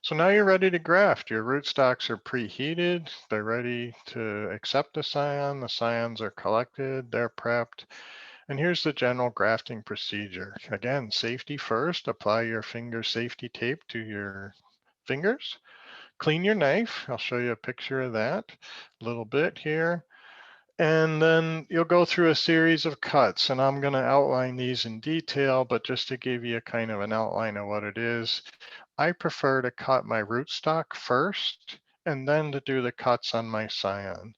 So now you're ready to graft. Your rootstocks are preheated. They're ready to accept the scion. The scions are collected. They're prepped. And here's the general grafting procedure. Again, safety first. Apply your finger safety tape to your fingers. Clean your knife. I'll show you a picture of that a little bit here. And then you'll go through a series of cuts, and I'm going to outline these in detail, but just to give you a kind of an outline of what it is, I prefer to cut my rootstock first and then to do the cuts on my scion.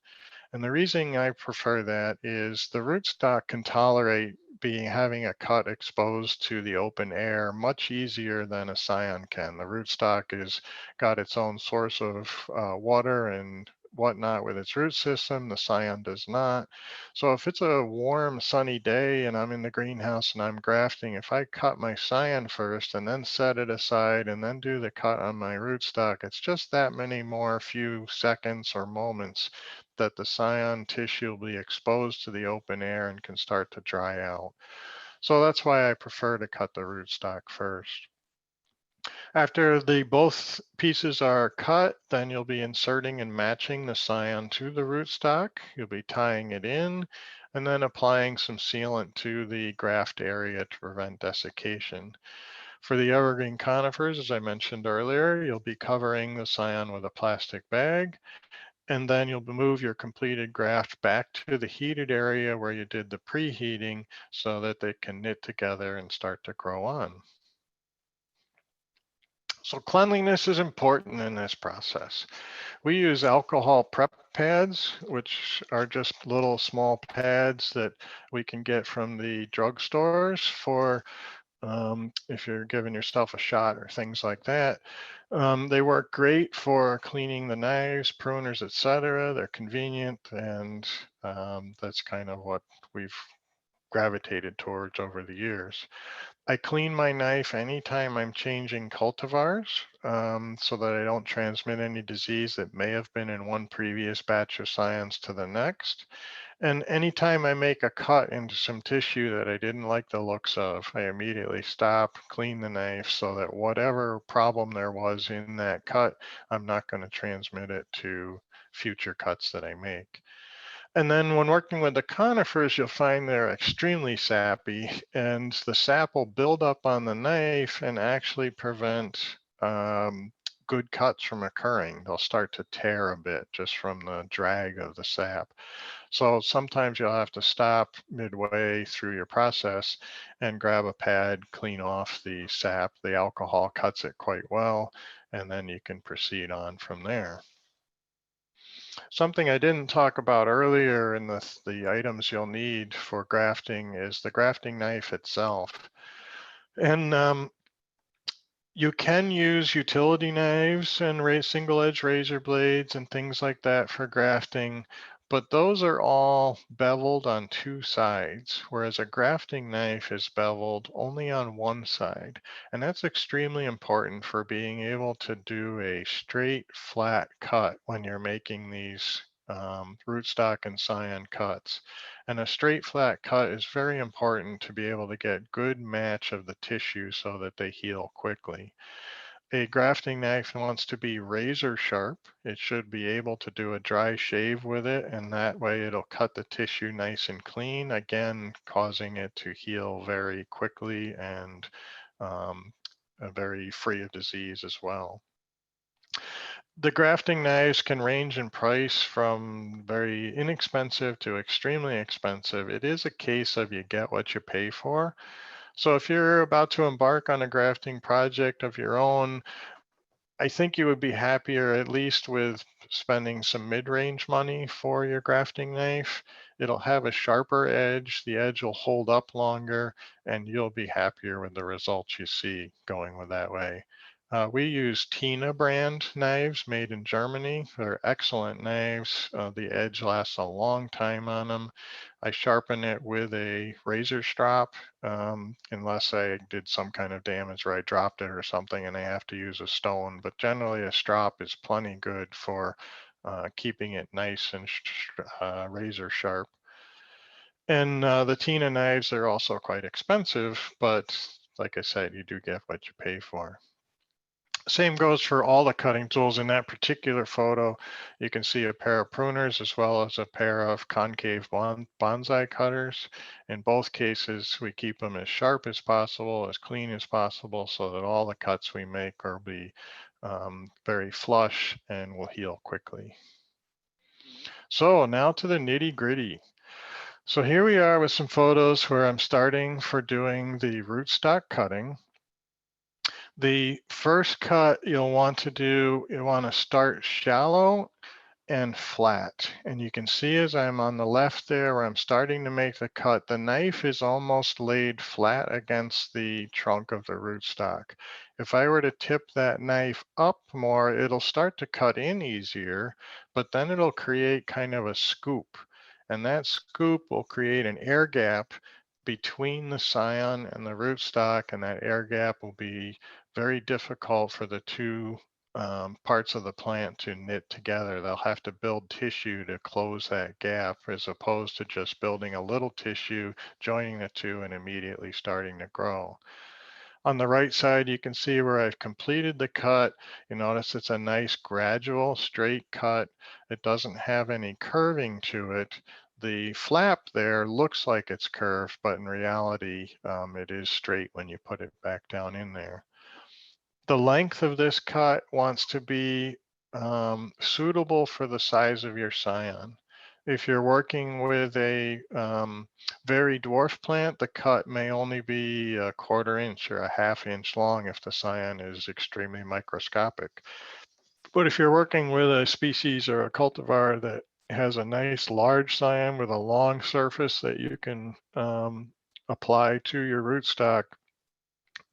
And the reason I prefer that is the rootstock can tolerate having a cut exposed to the open air much easier than a scion can. The rootstock has got its own source of water and whatnot with its root system. The scion does not. So if it's a warm, sunny day and I'm in the greenhouse and I'm grafting, if I cut my scion first and then set it aside and then do the cut on my rootstock, it's just that many more few seconds or moments that the scion tissue will be exposed to the open air and can start to dry out. So that's why I prefer to cut the rootstock first. After both pieces are cut, then you'll be inserting and matching the scion to the rootstock. You'll be tying it in and then applying some sealant to the graft area to prevent desiccation. For the evergreen conifers, as I mentioned earlier, you'll be covering the scion with a plastic bag, and then you'll move your completed graft back to the heated area where you did the preheating so that they can knit together and start to grow on. So cleanliness is important in this process. We use alcohol prep pads, which are just little small pads that we can get from the drugstores for if you're giving yourself a shot or things like that. They work great for cleaning the knives, pruners, etc. They're convenient, and that's kind of what we've gravitated towards over the years. I clean my knife anytime I'm changing cultivars so that I don't transmit any disease that may have been in one previous batch of scions to the next. And anytime I make a cut into some tissue that I didn't like the looks of, I immediately stop, clean the knife so that whatever problem there was in that cut, I'm not going to transmit it to future cuts that I make. And then when working with the conifers, you'll find they're extremely sappy, and the sap will build up on the knife and actually prevent good cuts from occurring. They'll start to tear a bit just from the drag of the sap. So sometimes you'll have to stop midway through your process and grab a pad, clean off the sap. The alcohol cuts it quite well, and then you can proceed on from there. Something I didn't talk about earlier in the items you'll need for grafting is the grafting knife itself. And you can use utility knives and single edge razor blades and things like that for grafting, but those are all beveled on 2 sides, whereas a grafting knife is beveled only on 1 side. And that's extremely important for being able to do a straight, flat cut when you're making these rootstock and scion cuts. And a straight, flat cut is very important to be able to get good match of the tissue so that they heal quickly. A grafting knife wants to be razor sharp. It should be able to do a dry shave with it, and that way it'll cut the tissue nice and clean, again, causing it to heal very quickly and very free of disease as well. The grafting knives can range in price from very inexpensive to extremely expensive. It is a case of you get what you pay for. So if you're about to embark on a grafting project of your own, I think you would be happier at least with spending some mid-range money for your grafting knife. It'll have a sharper edge, the edge will hold up longer, and you'll be happier with the results you see going with that way. We use Tina brand knives made in Germany. They're excellent knives. The edge lasts a long time on them. I sharpen it with a razor strop, unless I did some kind of damage where I dropped it or something and I have to use a stone. But generally a strop is plenty good for keeping it nice and razor sharp. And the Tina knives are also quite expensive, but like I said, you do get what you pay for. Same goes for all the cutting tools. In that particular photo, you can see a pair of pruners as well as a pair of concave bonsai cutters. In both cases, we keep them as sharp as possible, as clean as possible, so that all the cuts we make will be very flush and will heal quickly. So now to the nitty gritty. So here we are with some photos where I'm starting for doing the rootstock cutting. The first cut you'll want to do, you want to start shallow and flat. And you can see as I'm on the left there where I'm starting to make the cut, the knife is almost laid flat against the trunk of the rootstock. If I were to tip that knife up more, it'll start to cut in easier, but then it'll create kind of a scoop. And that scoop will create an air gap between the scion and the rootstock, and that air gap will be very difficult for the two parts of the plant to knit together. They'll have to build tissue to close that gap as opposed to just building a little tissue, joining the two and immediately starting to grow. On the right side, you can see where I've completed the cut. You notice it's a nice gradual straight cut. It doesn't have any curving to it. The flap there looks like it's curved, but in reality, it is straight when you put it back down in there. The length of this cut wants to be suitable for the size of your scion. If you're working with a very dwarf plant, the cut may only be a 1/4 inch or a 1/2 inch long if the scion is extremely microscopic. But if you're working with a species or a cultivar that has a nice large scion with a long surface that you can apply to your rootstock,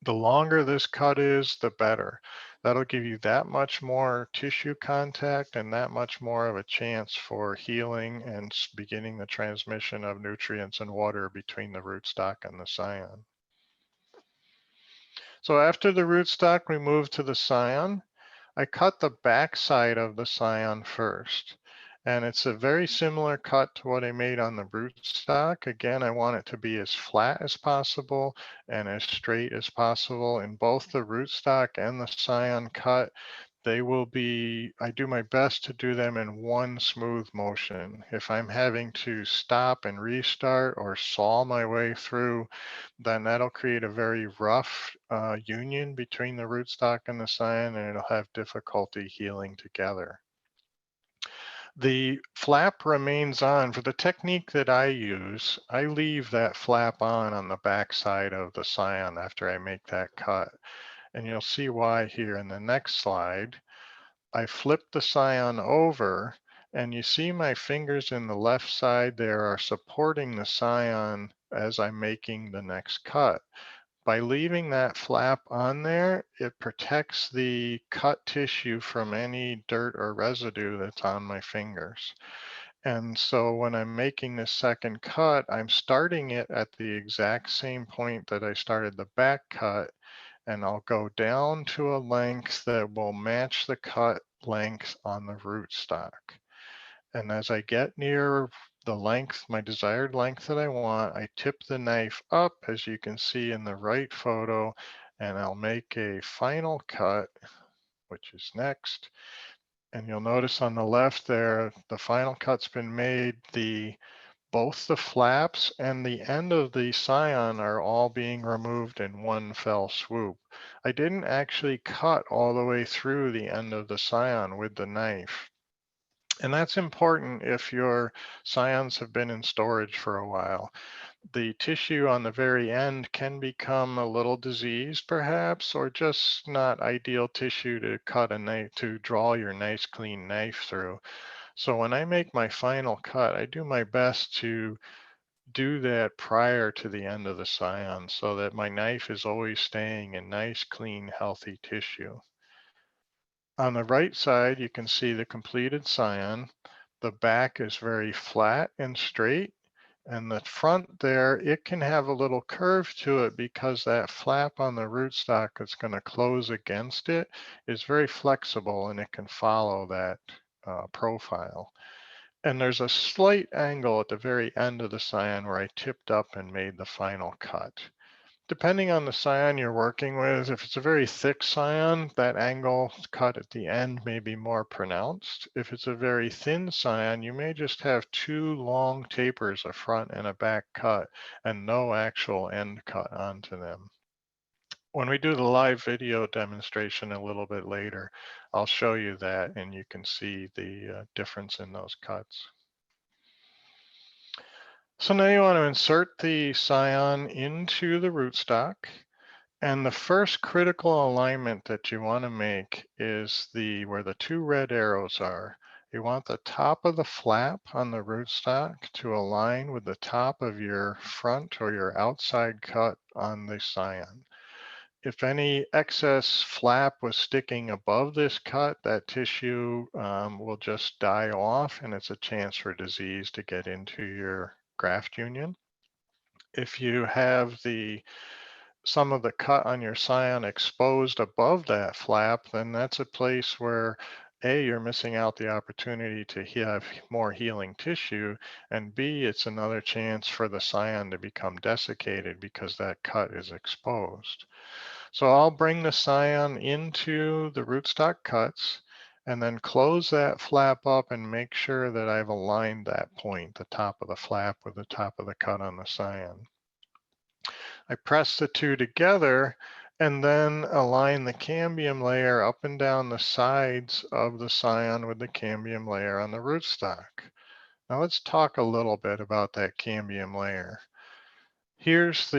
the longer this cut is, the better. That'll give you that much more tissue contact and that much more of a chance for healing and beginning the transmission of nutrients and water between the rootstock and the scion. So after the rootstock, we move to the scion. I cut the back side of the scion first. And it's a very similar cut to what I made on the rootstock. Again, I want it to be as flat as possible and as straight as possible. In both the rootstock and the scion cut, they will be, I do my best to do them in one smooth motion. If I'm having to stop and restart or saw my way through, then that'll create a very rough union between the rootstock and the scion, and it'll have difficulty healing together. The flap remains on. For the technique that I use, I leave that flap on the back side of the scion after I make that cut. And you'll see why here in the next slide. I flip the scion over and you see my fingers in the left side there are supporting the scion as I'm making the next cut. By leaving that flap on there, it protects the cut tissue from any dirt or residue that's on my fingers. And so when I'm making this second cut, I'm starting it at the exact same point that I started the back cut, and I'll go down to a length that will match the cut length on the rootstock. And as I get near the length, my desired length that I want, I tip the knife up, as you can see in the right photo, and I'll make a final cut, which is next. And you'll notice on the left there, the final cut's been made. Both the flaps and the end of the scion are all being removed in one fell swoop. I didn't actually cut all the way through the end of the scion with the knife. And that's important if your scions have been in storage for a while. the tissue on the very end can become a little diseased perhaps, or just not ideal tissue to cut a knife, to draw your nice clean knife through. So when I make my final cut, I do my best to do that prior to the end of the scion so that my knife is always staying in nice, clean, healthy tissue. On the right side, you can see the completed scion. The back is very flat and straight, and the front there, it can have a little curve to it because that flap on the rootstock that's going to close against it is very flexible and it can follow that profile. And there's a slight angle at the very end of the scion where I tipped up and made the final cut. Depending on the scion you're working with, if it's a very thick scion, that angle cut at the end may be more pronounced. If it's a very thin scion, you may just have two long tapers, a front and a back cut, and no actual end cut onto them. When we do the live video demonstration a little bit later, I'll show you that and you can see the difference in those cuts. So now you want to insert the scion into the rootstock. And the first critical alignment that you want to make is where the two red arrows are. You want the top of the flap on the rootstock to align with the top of your front or your outside cut on the scion. If any excess flap was sticking above this cut, that tissue will just die off and it's a chance for disease to get into your graft union. If you have some of the cut on your scion exposed above that flap, then that's a place where A, you're missing out the opportunity to have more healing tissue, and B, it's another chance for the scion to become desiccated because that cut is exposed. So I'll bring the scion into the rootstock cuts and then close that flap up and make sure that I've aligned that point, the top of the flap with the top of the cut on the scion. I press the two together and then align the cambium layer up and down the sides of the scion with the cambium layer on the rootstock. Now let's talk a little bit about that cambium layer. Here's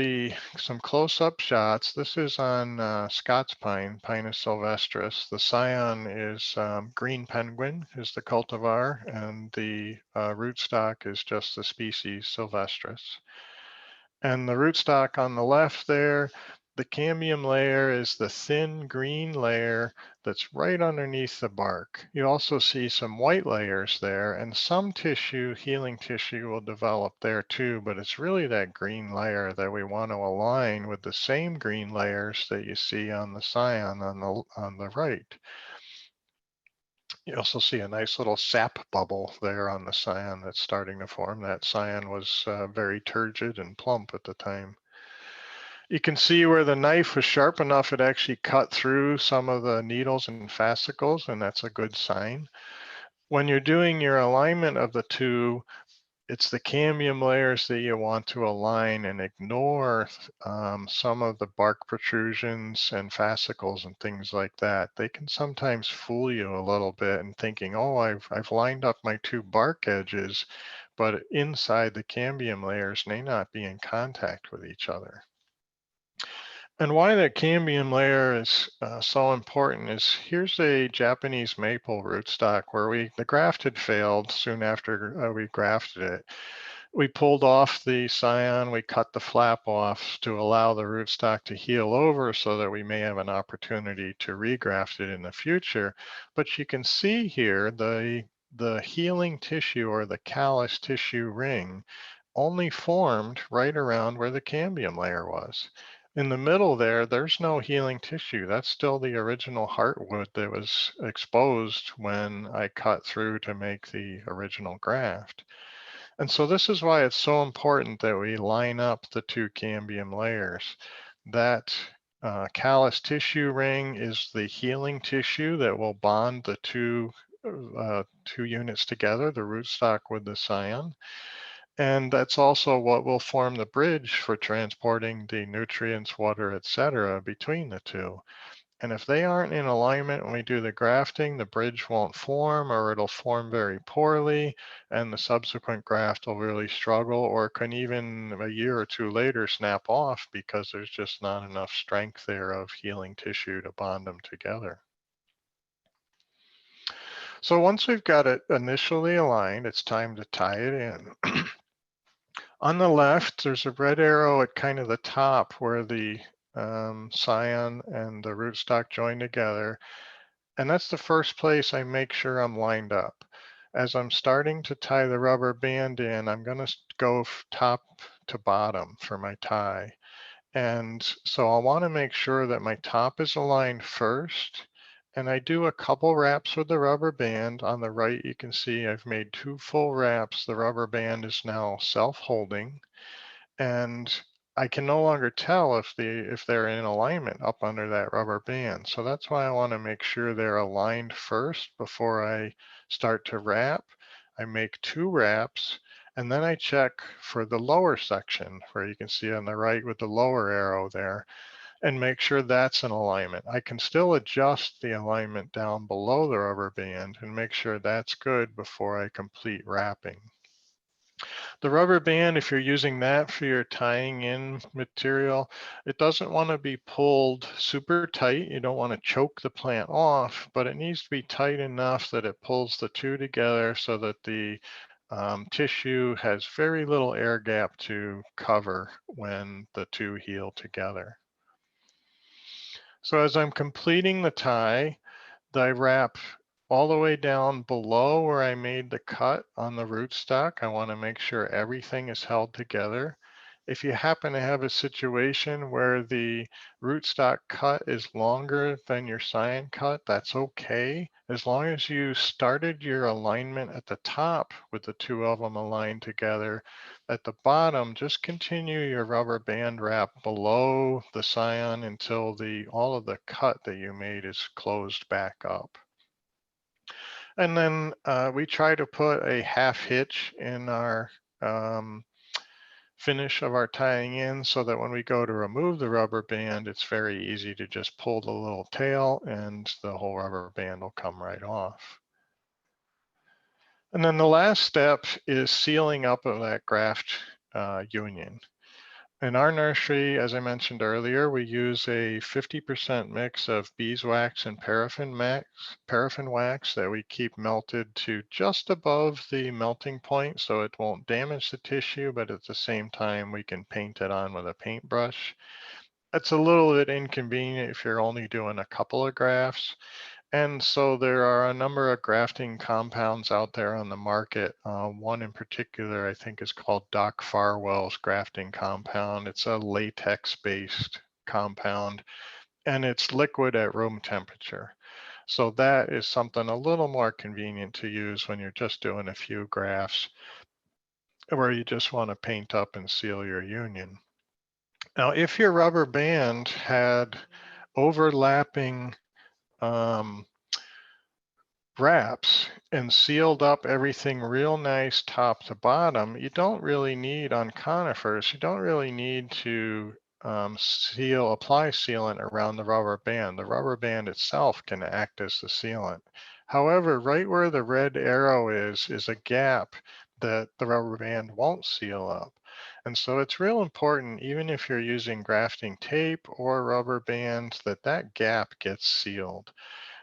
some close-up shots. This is on Scots pine, Pinus sylvestris. The scion is green penguin is the cultivar, and the rootstock is just the species sylvestris. And the rootstock on the left there, the cambium layer is the thin green layer that's right underneath the bark. You also see some white layers there, and some tissue, healing tissue, will develop there too, but it's really that green layer that we want to align with the same green layers that you see on the scion on the right. You also see a nice little sap bubble there on the scion that's starting to form. That scion was very turgid and plump at the time. You can see where the knife was sharp enough, it actually cut through some of the needles and fascicles, and that's a good sign. When you're doing your alignment of the two, it's the cambium layers that you want to align and ignore some of the bark protrusions and fascicles and things like that. They can sometimes fool you a little bit in thinking, oh, I've lined up my two bark edges, but inside the cambium layers may not be in contact with each other. And why that cambium layer is so important is here's a Japanese maple rootstock where the graft had failed soon after we grafted it. We pulled off the scion, we cut the flap off to allow the rootstock to heal over so that we may have an opportunity to regraft it in the future. But you can see here the healing tissue or the callus tissue ring only formed right around where the cambium layer was. In the middle there's no healing tissue. That's still the original heartwood that was exposed when I cut through to make the original graft. And so this is why it's so important that we line up the two cambium layers. That callus tissue ring is the healing tissue that will bond the two units together, the rootstock with the scion. And that's also what will form the bridge for transporting the nutrients, water, etc. between the two. And if they aren't in alignment when we do the grafting, the bridge won't form, or it'll form very poorly, and the subsequent graft will really struggle, or can even a year or two later snap off because there's just not enough strength there of healing tissue to bond them together. So once we've got it initially aligned, it's time to tie it in. On the left, there's a red arrow at kind of the top where the scion and the rootstock join together. And that's the first place I make sure I'm lined up. As I'm starting to tie the rubber band in, I'm going to go top to bottom for my tie. And so I want to make sure that my top is aligned first. And I do a couple wraps with the rubber band. On the right, you can see I've made 2 full wraps. The rubber band is now self-holding. And I can no longer tell if they're in alignment up under that rubber band. So that's why I want to make sure they're aligned first before I start to wrap. I make 2 wraps, and then I check for the lower section where you can see on the right with the lower arrow there, and make sure that's in alignment. I can still adjust the alignment down below the rubber band and make sure that's good before I complete wrapping. The rubber band, if you're using that for your tying in material, it doesn't want to be pulled super tight. You don't want to choke the plant off, but it needs to be tight enough that it pulls the 2 together so that the tissue has very little air gap to cover when the 2 heal together. So as I'm completing the tie, I wrap all the way down below where I made the cut on the rootstock. I want to make sure everything is held together. If you happen to have a situation where the rootstock cut is longer than your scion cut, that's okay. As long as you started your alignment at the top with the 2 of them aligned together, at the bottom, just continue your rubber band wrap below the scion until all of the cut that you made is closed back up. And then we try to put a half hitch in our finish of our tying in so that when we go to remove the rubber band, it's very easy to just pull the little tail and the whole rubber band will come right off. And then the last step is sealing up of that graft union. In our nursery, as I mentioned earlier, we use a 50% mix of beeswax and paraffin wax that we keep melted to just above the melting point so it won't damage the tissue, but at the same time we can paint it on with a paintbrush. It's a little bit inconvenient if you're only doing a couple of grafts. And so there are a number of grafting compounds out there on the market. One in particular, I think, is called Doc Farwell's grafting compound. It's a latex-based compound, and it's liquid at room temperature. So that is something a little more convenient to use when you're just doing a few grafts, where you just want to paint up and seal your union. Now, if your rubber band had overlapping wraps and sealed up everything real nice top to bottom, you don't really need on conifers, you don't really need to apply sealant around the rubber band. The rubber band itself can act as the sealant. However, right where the red arrow is a gap that the rubber band won't seal up. And so it's real important, even if you're using grafting tape or rubber bands, that gap gets sealed.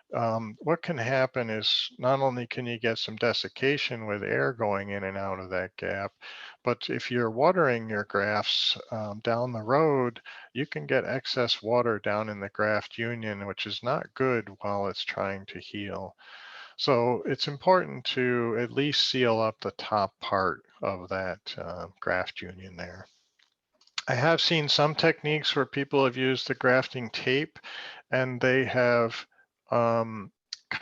What can happen is not only can you get some desiccation with air going in and out of that gap, but if you're watering your grafts down the road, you can get excess water down in the graft union, which is not good while it's trying to heal. So it's important to at least seal up the top part of that graft union there. I have seen some techniques where people have used the grafting tape and they have kind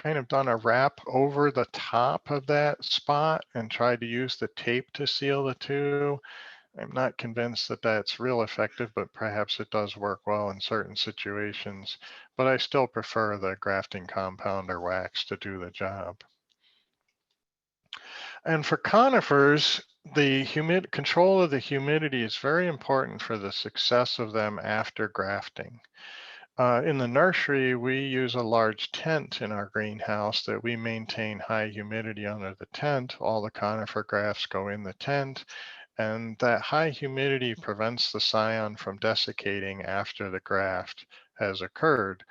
of done a wrap over the top of that spot and tried to use the tape to seal the 2. I'm not convinced that that's real effective, but perhaps it does work well in certain situations. But I still prefer the grafting compound or wax to do the job. And for conifers, the control of the humidity is very important for the success of them after grafting. In the nursery, we use a large tent in our greenhouse that we maintain high humidity under the tent. All the conifer grafts go in the tent, and that high humidity prevents the scion from desiccating after the graft has occurred.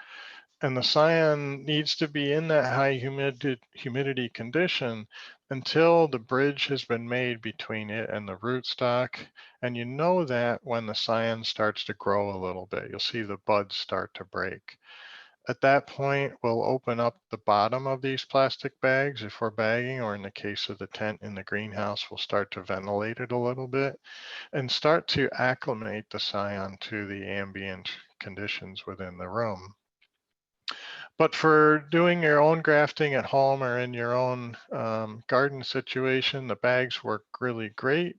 And the scion needs to be in that high humidity condition until the bridge has been made between it and the rootstock. And you know that when the scion starts to grow a little bit, you'll see the buds start to break. At that point, we'll open up the bottom of these plastic bags if we're bagging, or in the case of the tent in the greenhouse, we'll start to ventilate it a little bit and start to acclimate the scion to the ambient conditions within the room. But for doing your own grafting at home or in your own garden situation, the bags work really great.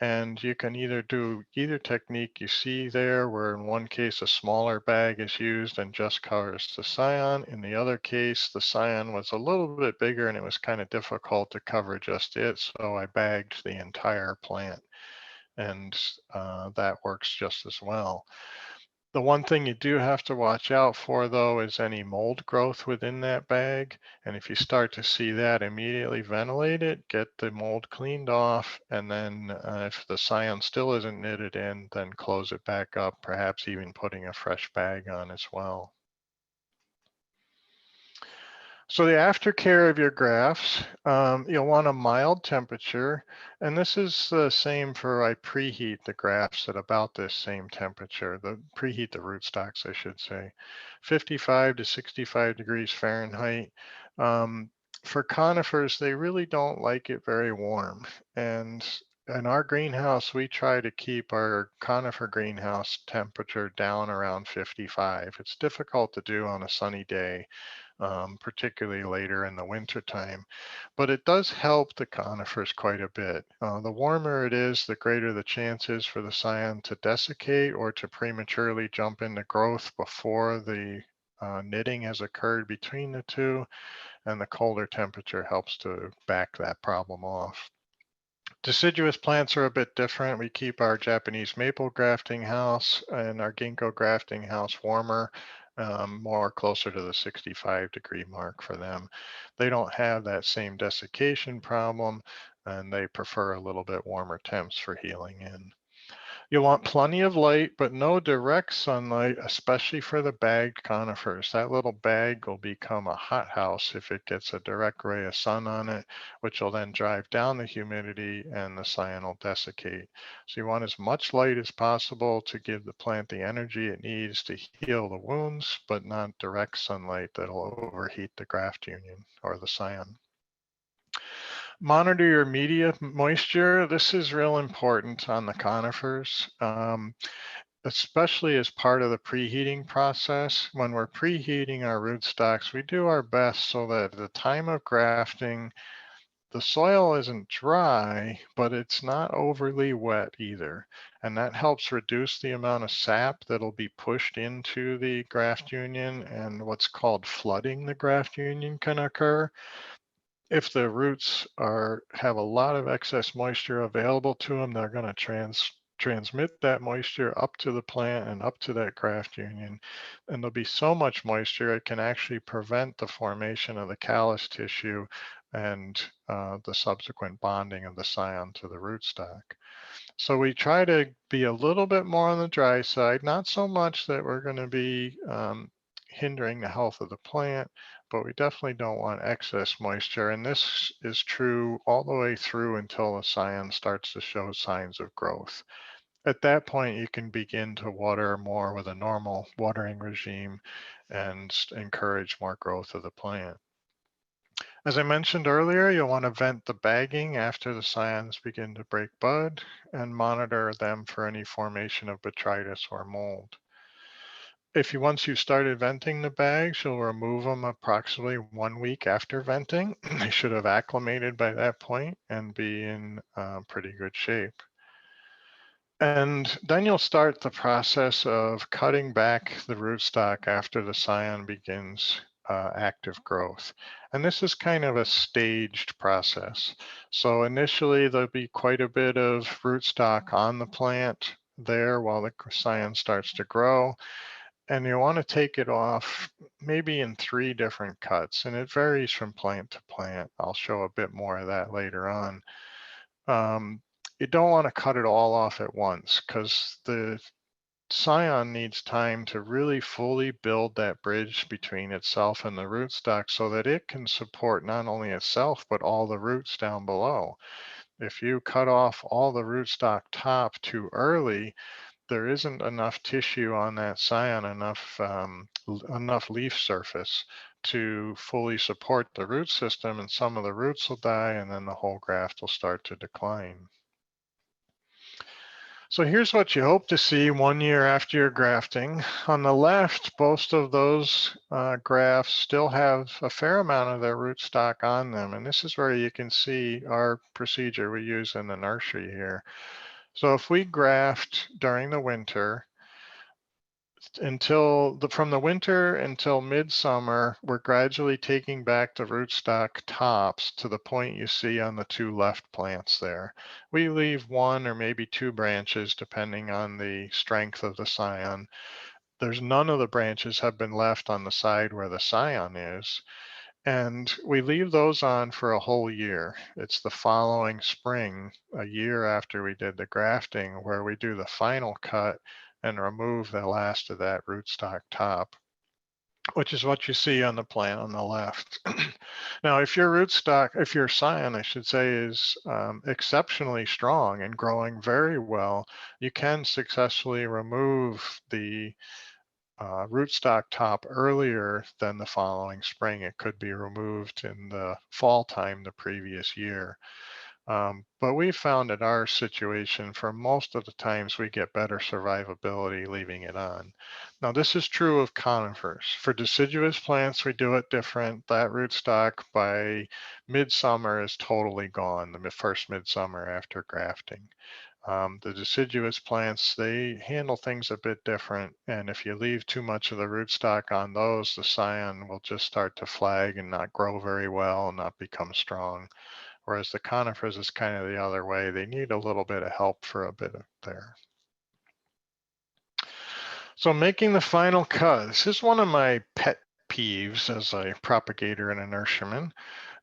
And you can either do either technique you see there, where in one case a smaller bag is used and just covers the scion. In the other case, the scion was a little bit bigger and it was kind of difficult to cover just it. So I bagged the entire plant, and that works just as well. The one thing you do have to watch out for, though, is any mold growth within that bag. And if you start to see that, immediately ventilate it, get the mold cleaned off, and then if the scion still isn't knitted in, then close it back up, perhaps even putting a fresh bag on as well. So the aftercare of your grafts, you'll want a mild temperature, and this is the same for I preheat the grafts at about this same temperature, preheat the rootstocks, I should say, 55 to 65 degrees Fahrenheit. For conifers, they really don't like it very warm, and in our greenhouse, we try to keep our conifer greenhouse temperature down around 55. It's difficult to do on a sunny day, particularly later in the winter time, but it does help the conifers quite a bit. The warmer it is, the greater the chances for the scion to desiccate or to prematurely jump into growth before the knitting has occurred between the two, and the colder temperature helps to back that problem off. Deciduous plants are a bit different. We keep our Japanese maple grafting house and our ginkgo grafting house warmer, more closer to the 65-degree mark for them. They don't have that same desiccation problem, and they prefer a little bit warmer temps for healing in. You want plenty of light, but no direct sunlight, especially for the bagged conifers. That little bag will become a hothouse if it gets a direct ray of sun on it, which will then drive down the humidity and the scion will desiccate. So you want as much light as possible to give the plant the energy it needs to heal the wounds, but not direct sunlight that'll overheat the graft union or the scion. Monitor your media moisture. This is real important on the conifers, especially as part of the preheating process. When we're preheating our rootstocks, we do our best so that at the time of grafting, the soil isn't dry, but it's not overly wet either. And that helps reduce the amount of sap that'll be pushed into the graft union, and what's called flooding the graft union can occur. If the roots have a lot of excess moisture available to them, they're going to transmit that moisture up to the plant and up to that graft union. And there'll be so much moisture, it can actually prevent the formation of the callus tissue and the subsequent bonding of the scion to the rootstock. So we try to be a little bit more on the dry side, not so much that we're going to be hindering the health of the plant, but we definitely don't want excess moisture. And this is true all the way through until the scion starts to show signs of growth. At that point, you can begin to water more with a normal watering regime and encourage more growth of the plant. As I mentioned earlier, you'll want to vent the bagging after the scions begin to break bud and monitor them for any formation of botrytis or mold. Once you've started venting the bags, you'll remove them approximately 1 week after venting. They should have acclimated by that point and be in pretty good shape. And then you'll start the process of cutting back the rootstock after the scion begins active growth. And this is kind of a staged process. So initially there'll be quite a bit of rootstock on the plant there while the scion starts to grow. And you want to take it off maybe in 3 different cuts, and it varies from plant to plant. I'll show a bit more of that later on. You don't want to cut it all off at once because the scion needs time to really fully build that bridge between itself and the rootstock so that it can support not only itself, but all the roots down below. If you cut off all the rootstock top too early, there isn't enough tissue on that scion, enough leaf surface to fully support the root system, and some of the roots will die and then the whole graft will start to decline. So here's what you hope to see 1 year after your grafting. On the left, most of those grafts still have a fair amount of their rootstock on them. And this is where you can see our procedure we use in the nursery here. So if we graft during the winter, from the winter until midsummer, we're gradually taking back the rootstock tops to the point you see on the 2 left plants there. We leave 1 or maybe 2 branches depending on the strength of the scion. There's none of the branches have been left on the side where the scion is. And we leave those on for a whole year. It's the following spring, a year after we did the grafting, where we do the final cut and remove the last of that rootstock top, which is what you see on the plant on the left. Now, if your scion, I should say, is exceptionally strong and growing very well, you can successfully remove the rootstock top earlier than the following spring. It could be removed in the fall time the previous year. But we found in our situation, for most of the times, we get better survivability leaving it on. Now, this is true of conifers. For deciduous plants, we do it different. That rootstock by midsummer is totally gone, the first midsummer after grafting. The deciduous plants, they handle things a bit different. And if you leave too much of the rootstock on those, the scion will just start to flag and not grow very well and not become strong. Whereas the conifers is kind of the other way. They need a little bit of help for a bit there. So making the final cut. This is one of my pet peeves as a propagator and a nurseryman.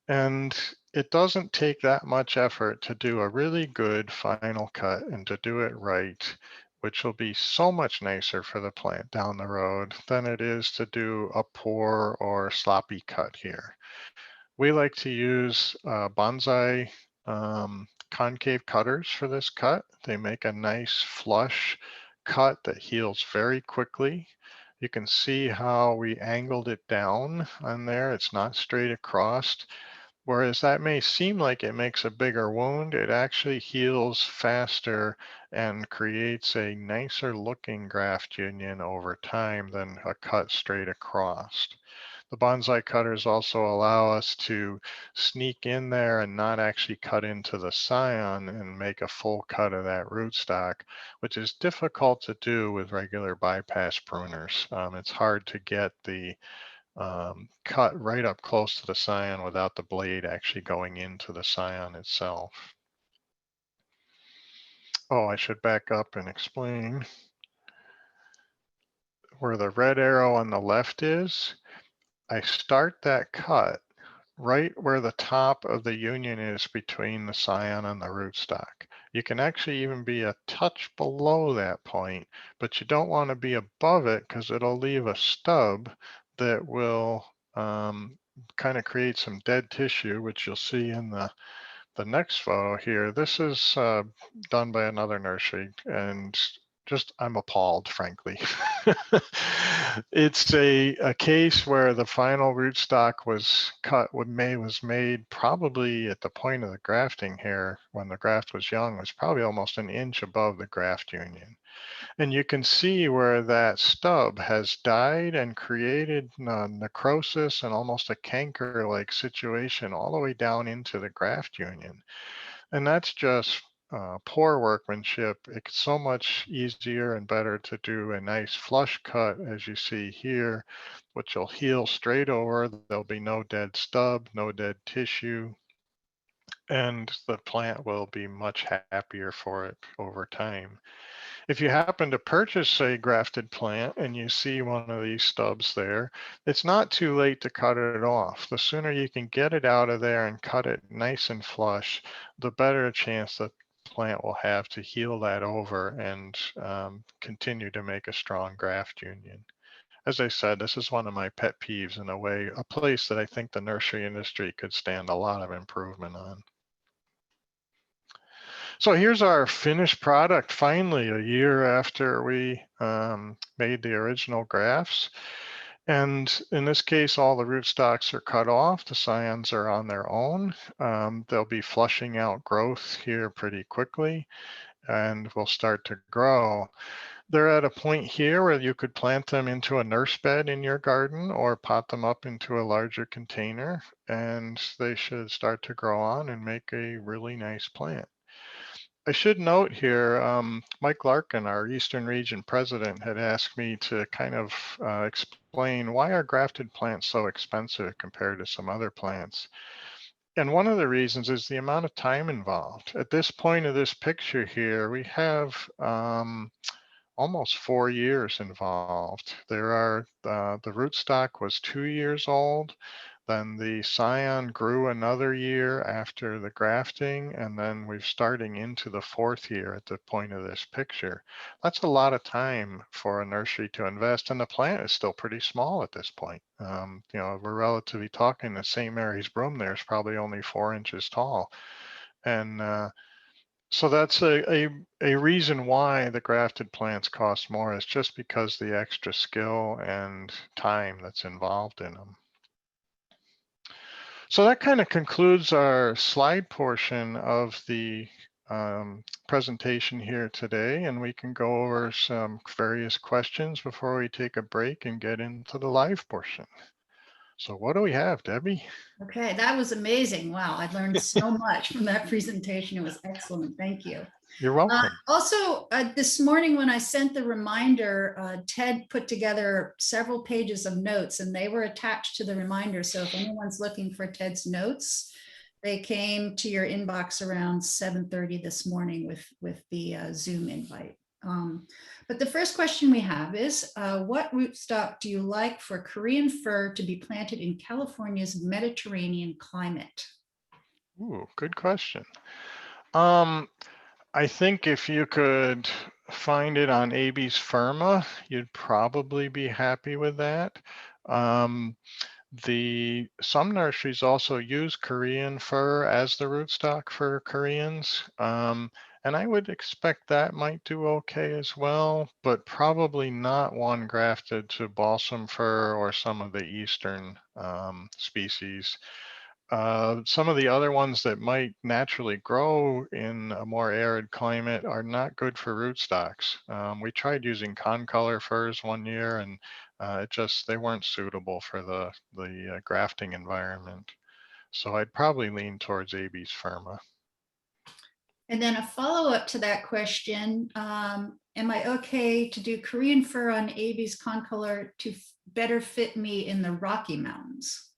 And it doesn't take that much effort to do a really good final cut and to do it right, which will be so much nicer for the plant down the road than it is to do a poor or sloppy cut here. We like to use bonsai concave cutters for this cut. They make a nice flush cut that heals very quickly. You can see how we angled it down on there. It's not straight across. Whereas that may seem like it makes a bigger wound, it actually heals faster and creates a nicer looking graft union over time than a cut straight across. The bonsai cutters also allow us to sneak in there and not actually cut into the scion and make a full cut of that rootstock, which is difficult to do with regular bypass pruners. It's hard to get the cut right up close to the scion without the blade actually going into the scion itself. Oh, I should back up and explain where the red arrow on the left is. I start that cut right where the top of the union is between the scion and the rootstock. You can actually even be a touch below that point, but you don't want to be above it because it'll leave a stub that will kind of create some dead tissue, which you'll see in the next photo here. This is done by another nursery, and just I'm appalled, frankly. It's a case where the final rootstock was made probably at the point of the grafting here, when the graft was young, was probably almost an inch above the graft union. And you can see where that stub has died and created necrosis and almost a canker-like situation all the way down into the graft union. And that's just poor workmanship. It's so much easier and better to do a nice flush cut, as you see here, which will heal straight over. There'll be no dead stub, no dead tissue, and the plant will be much happier for it over time. If you happen to purchase a grafted plant and you see one of these stubs there, it's not too late to cut it off. The sooner you can get it out of there and cut it nice and flush, the better chance the plant will have to heal that over and continue to make a strong graft union. As I said, this is one of my pet peeves in a way, a place that I think the nursery industry could stand a lot of improvement on. So here's our finished product, finally, a year after we made the original grafts. And in this case, all the rootstocks are cut off. The scions are on their own. They'll be flushing out growth here pretty quickly and will start to grow. They're at a point here where you could plant them into a nurse bed in your garden or pot them up into a larger container, and they should start to grow on and make a really nice plant. I should note here, Mike Larkin, our Eastern Region president, had asked me to kind of explain why are grafted plants so expensive compared to some other plants. And one of the reasons is the amount of time involved. At this point of this picture here, we have almost 4 years involved. There are, the rootstock was 2 years old. Then the scion grew another year after the grafting, and then we're starting into the 4th year at the point of this picture. That's a lot of time for a nursery to invest, and the plant is still pretty small at this point. You know, we're relatively talking the St. Mary's broom there is probably only 4 inches tall. And so that's a reason why the grafted plants cost more, is just because the extra skill and time that's involved in them. So that kind of concludes our slide portion of the presentation here today, and we can go over some various questions before we take a break and get into the live portion. So what do we have, Debbie? Okay, that was amazing. Wow, I learned so much from that presentation. It was excellent. Thank you. You're welcome. Also, this morning when I sent the reminder, Ted put together several pages of notes and they were attached to the reminder. So if anyone's looking for Ted's notes, they came to your inbox around 7:30 this morning with the Zoom invite. But the first question we have is, what rootstock do you like for Korean fir to be planted in California's Mediterranean climate? Ooh, good question. I think if you could find it on Abies firma, you'd probably be happy with that. Some nurseries also use Korean fir as the rootstock for Koreans. And I would expect that might do okay as well, but probably not one grafted to balsam fir or some of the Eastern species. Some of the other ones that might naturally grow in a more arid climate are not good for rootstocks. We tried using concolor firs one year, and they weren't suitable for the grafting environment. So I'd probably lean towards Abies firma. And then a follow-up to that question, am I okay to do Korean fir on Abies concolor to better fit me in the Rocky Mountains?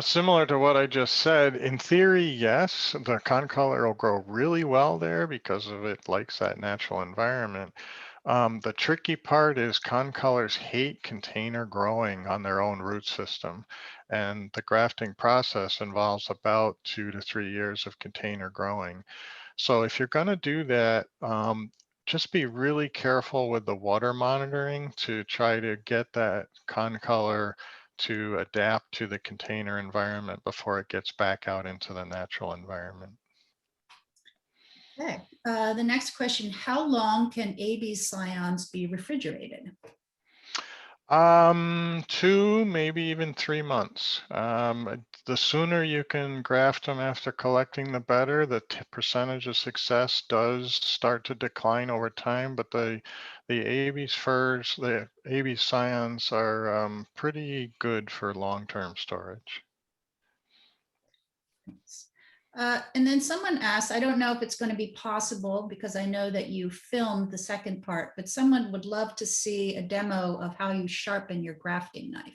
Similar to what I just said, in theory, yes, the concolor will grow really well there because of it likes that natural environment. The tricky part is concolors hate container growing on their own root system, and the grafting process involves about 2 to 3 years of container growing. So if you're going to do that, just be really careful with the water monitoring to try to get that concolor to adapt to the container environment before it gets back out into the natural environment. Okay, the next question, how long can Abies scions be refrigerated? 2, maybe even 3 months. The sooner you can graft them after collecting, the better. The percentage of success does start to decline over time, but the Abies firs, the Abies scions are pretty good for long-term storage. Thanks. And then someone asked, I don't know if it's going to be possible because I know that you filmed the second part, but someone would love to see a demo of how you sharpen your grafting knife.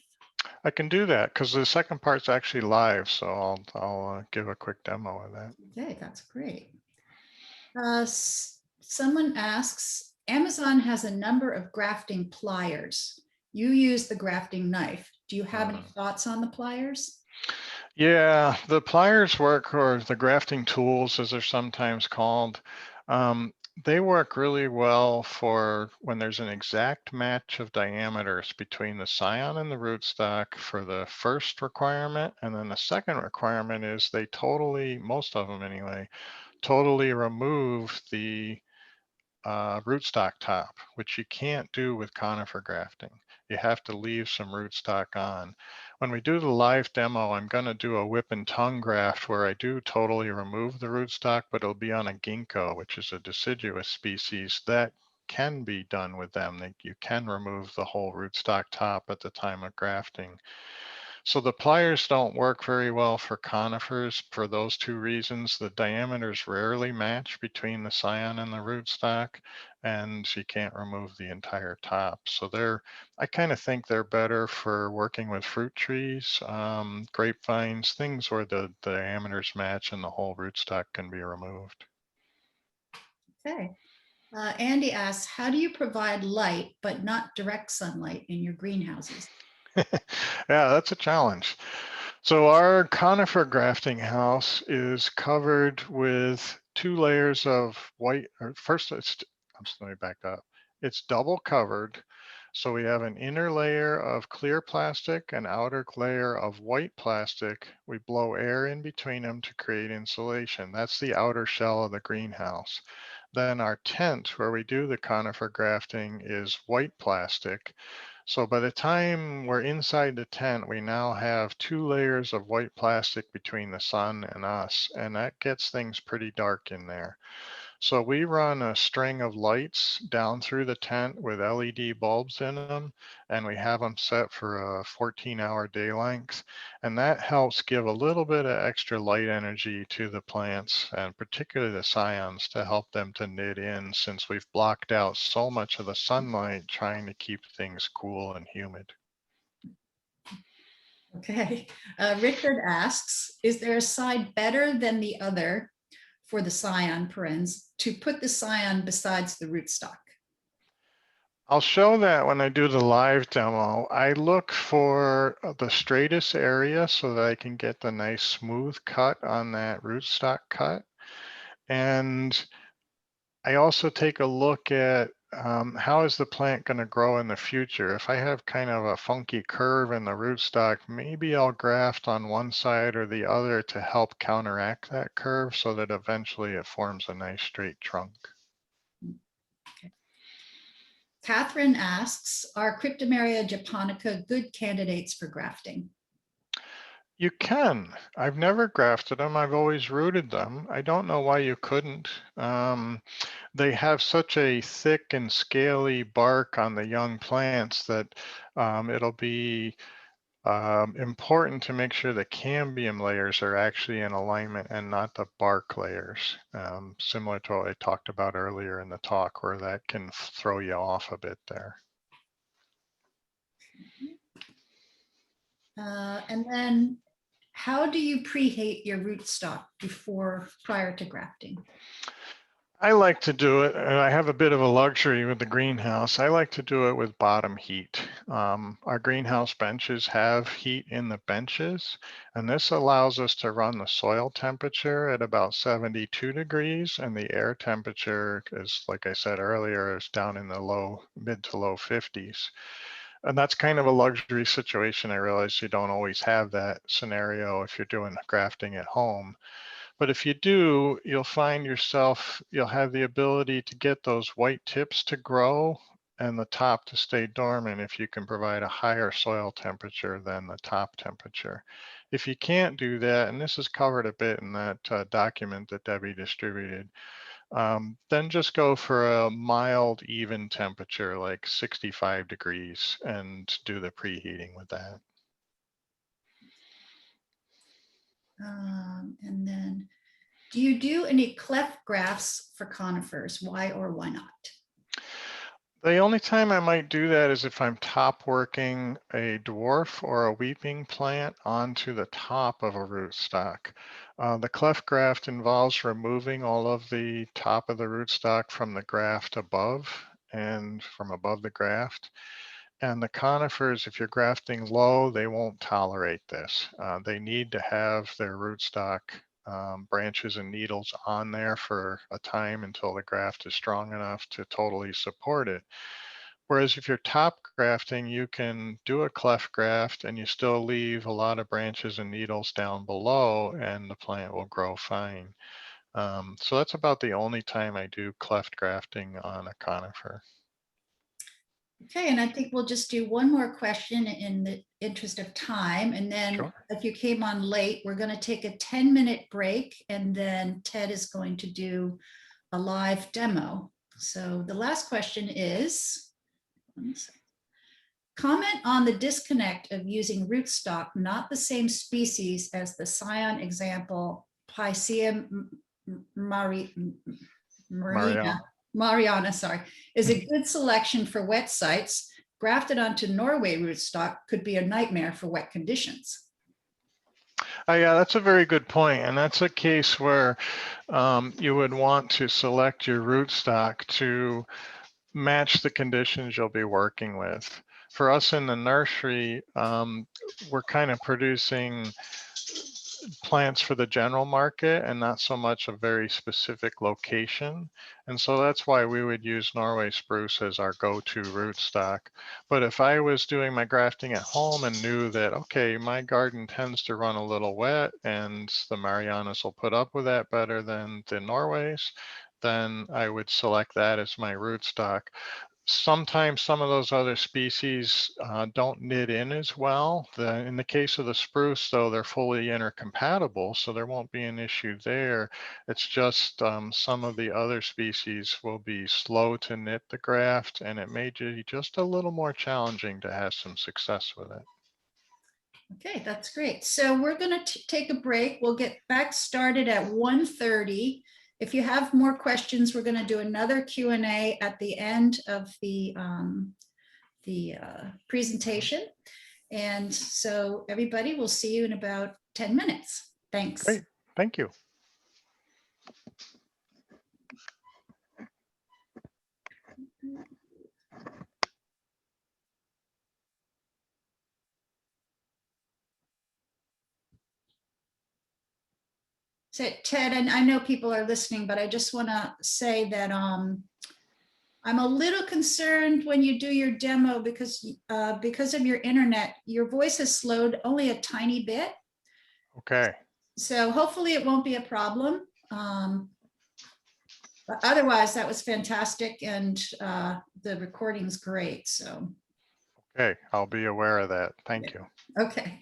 I can do that because the second part's actually live, so I'll give a quick demo of that. Okay, that's great. Someone asks, Amazon has a number of grafting pliers. You use the grafting knife. Do you have any thoughts on the pliers? Yeah, the pliers work, or the grafting tools, as they're sometimes called. They work really well for when there's an exact match of diameters between the scion and the rootstock for the first requirement. And then the second requirement is they totally, most of them anyway, totally remove the rootstock top, which you can't do with conifer grafting. You have to leave some rootstock on. When we do the live demo, I'm going to do a whip and tongue graft where I do totally remove the rootstock, but it'll be on a ginkgo, which is a deciduous species that can be done with them. You can remove the whole rootstock top at the time of grafting. So the pliers don't work very well for conifers for those two reasons. The diameters rarely match between the scion and the rootstock, and you can't remove the entire top. So I kind of think they're better for working with fruit trees, grapevines, things where the diameters match and the whole rootstock can be removed. Okay. Andy asks, how do you provide light but not direct sunlight in your greenhouses? Yeah, that's a challenge. So our conifer grafting house is covered with 2 layers of white, or first, let me back up. It's double covered. So we have an inner layer of clear plastic, an outer layer of white plastic. We blow air in between them to create insulation. That's the outer shell of the greenhouse. Then our tent where we do the conifer grafting is white plastic. So by the time we're inside the tent, we now have 2 layers of white plastic between the sun and us, and that gets things pretty dark in there. So we run a string of lights down through the tent with LED bulbs in them, and we have them set for a 14-hour day length. And that helps give a little bit of extra light energy to the plants, and particularly the scions, to help them to knit in, since we've blocked out so much of the sunlight trying to keep things cool and humid. Okay. Richard asks, is there a side better than the other for the scion parens to put the scion besides the rootstock? I'll show that when I do the live demo. I look for the straightest area so that I can get the nice smooth cut on that rootstock cut. And I also take a look at how is the plant going to grow in the future. If I have kind of a funky curve in the rootstock, maybe I'll graft on one side or the other to help counteract that curve so that eventually it forms a nice straight trunk. Okay. Catherine asks, are Cryptomeria japonica good candidates for grafting? You can. I've never grafted them. I've always rooted them. I don't know why you couldn't. They have such a thick and scaly bark on the young plants that it'll be important to make sure the cambium layers are actually in alignment and not the bark layers, similar to what I talked about earlier in the talk, where that can throw you off a bit there. And then how do you preheat your rootstock prior to grafting? I like to do it, and I have a bit of a luxury with the greenhouse. I like to do it with bottom heat. Our greenhouse benches have heat in the benches, and this allows us to run the soil temperature at about 72 degrees, and the air temperature is, like I said earlier, is down in the mid to low 50s. And that's kind of a luxury situation. I realize you don't always have that scenario if you're doing grafting at home. But if you do, you'll find you'll have the ability to get those white tips to grow and the top to stay dormant if you can provide a higher soil temperature than the top temperature. If you can't do that, and this is covered a bit in that document that Debbie distributed, then just go for a mild, even temperature, like 65 degrees, and do the preheating with that. And then, do you do any cleft grafts for conifers? Why or why not? The only time I might do that is if I'm top working a dwarf or a weeping plant onto the top of a rootstock. The cleft graft involves removing all of the top of the rootstock from the graft above, and from above the graft. And the conifers, if you're grafting low, they won't tolerate this. They need to have their rootstock branches and needles on there for a time until the graft is strong enough to totally support it. Whereas if you're top grafting, you can do a cleft graft and you still leave a lot of branches and needles down below and the plant will grow fine. So that's about the only time I do cleft grafting on a conifer. Okay, and I think we'll just do one more question in the interest of time. And then Sure. if you came on late, we're going to take a 10-minute break and then Ted is going to do a live demo. So the last question is, comment on the disconnect of using rootstock, not the same species as the scion example, Picea Mariana, sorry, is a good selection for wet sites. Grafted onto Norway rootstock could be a nightmare for wet conditions. Yeah, that's a very good point. And that's a case where you would want to select your rootstock to match the conditions you'll be working with. For us in the nursery, we're kind of producing plants for the general market and not so much a very specific location. And so that's why we would use Norway spruce as our go-to rootstock. But if I was doing my grafting at home and knew that, okay, my garden tends to run a little wet and the Marianas will put up with that better than the Norways, then I would select that as my rootstock. Sometimes some of those other species don't knit in as well. In the case of the spruce, though, they're fully intercompatible, so there won't be an issue there. It's just some of the other species will be slow to knit the graft, and it may be just a little more challenging to have some success with it. Okay, that's great. So we're going to take a break. We'll get back started at 1:30. If you have more questions, we're going to do another Q&A at the end of the presentation. And so everybody, we'll see you in about 10 minutes. Thanks. Great, thank you. So Ted, and I know people are listening, but I just want to say that I'm a little concerned when you do your demo because of your internet, your voice has slowed only a tiny bit. Okay. So hopefully it won't be a problem. But otherwise, that was fantastic, and the recording's great. So. Okay, I'll be aware of that. Thank you. Okay.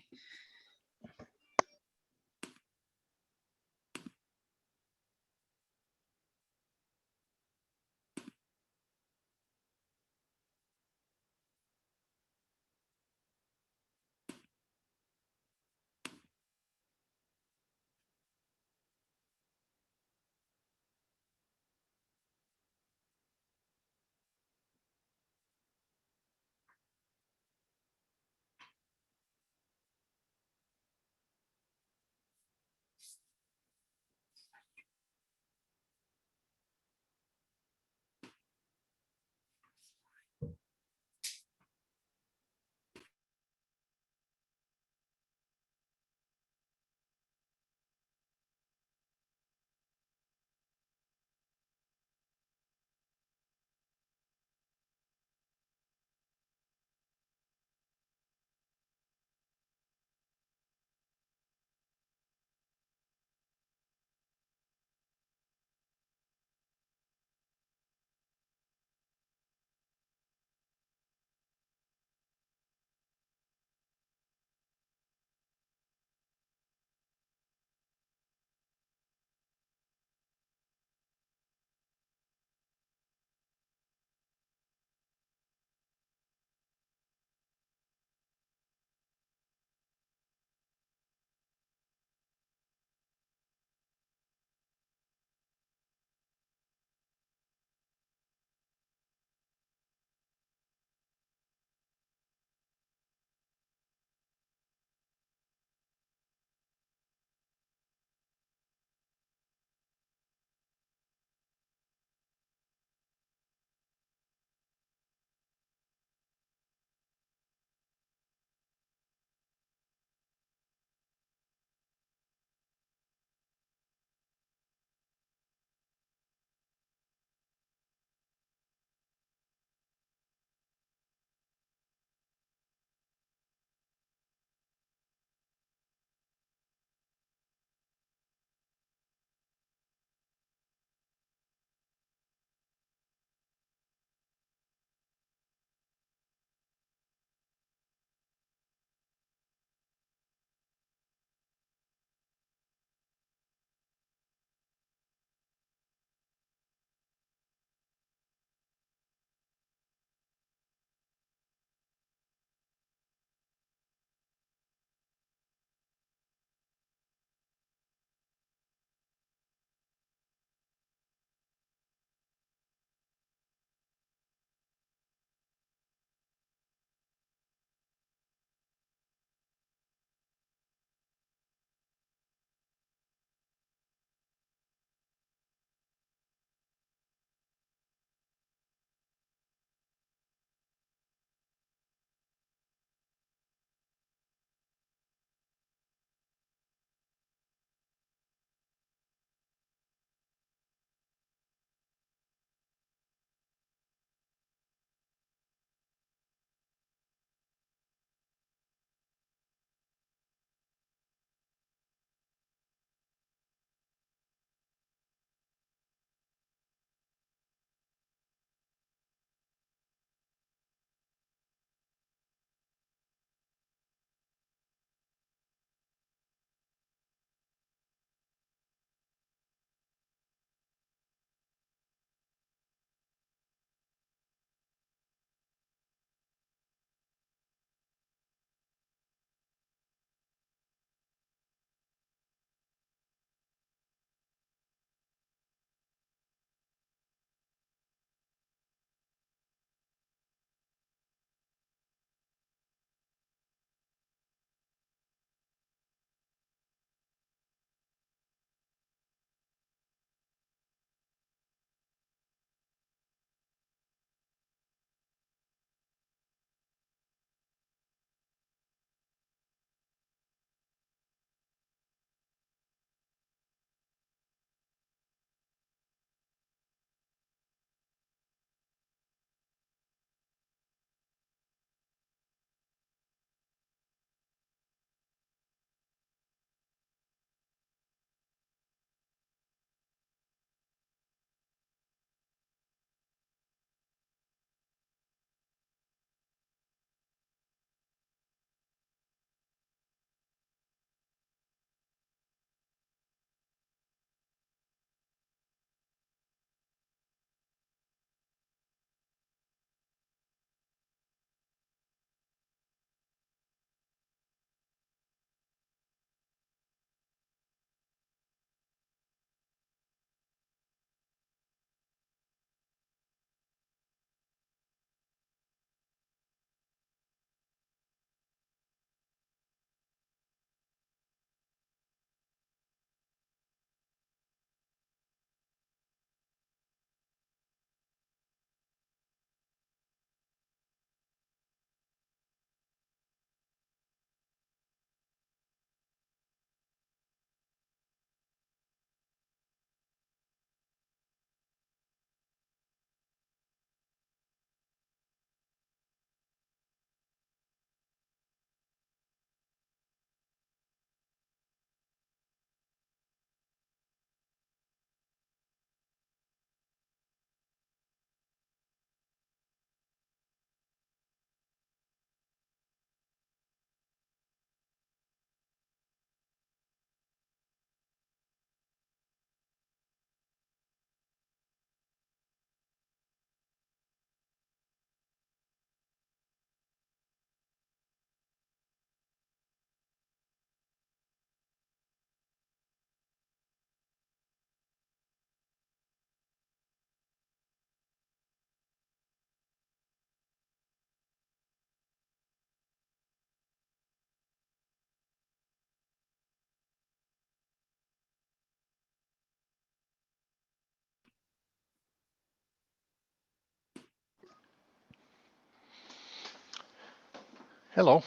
Hello.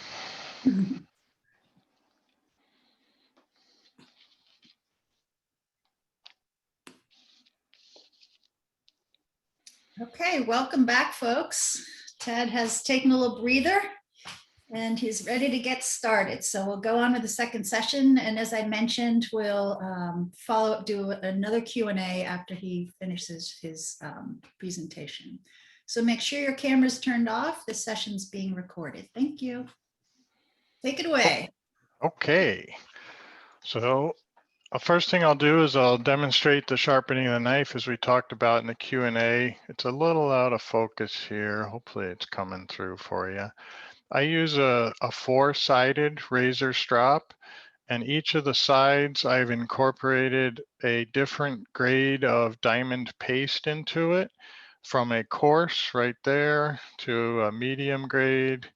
Okay, welcome back, folks. Ted has taken a little breather and he's ready to get started. So we'll go on with the second session. And as I mentioned, we'll do another Q&A after he finishes his presentation. So make sure your camera's turned off. This session's being recorded. Thank you. Take it away. Okay. So first thing I'll do is I'll demonstrate the sharpening of the knife as we talked about in the Q&A. It's a little out of focus here. Hopefully it's coming through for you. I use a 4-sided razor strop, and each of the sides I've incorporated a different grade of diamond paste into it, from a coarse right there to a medium grade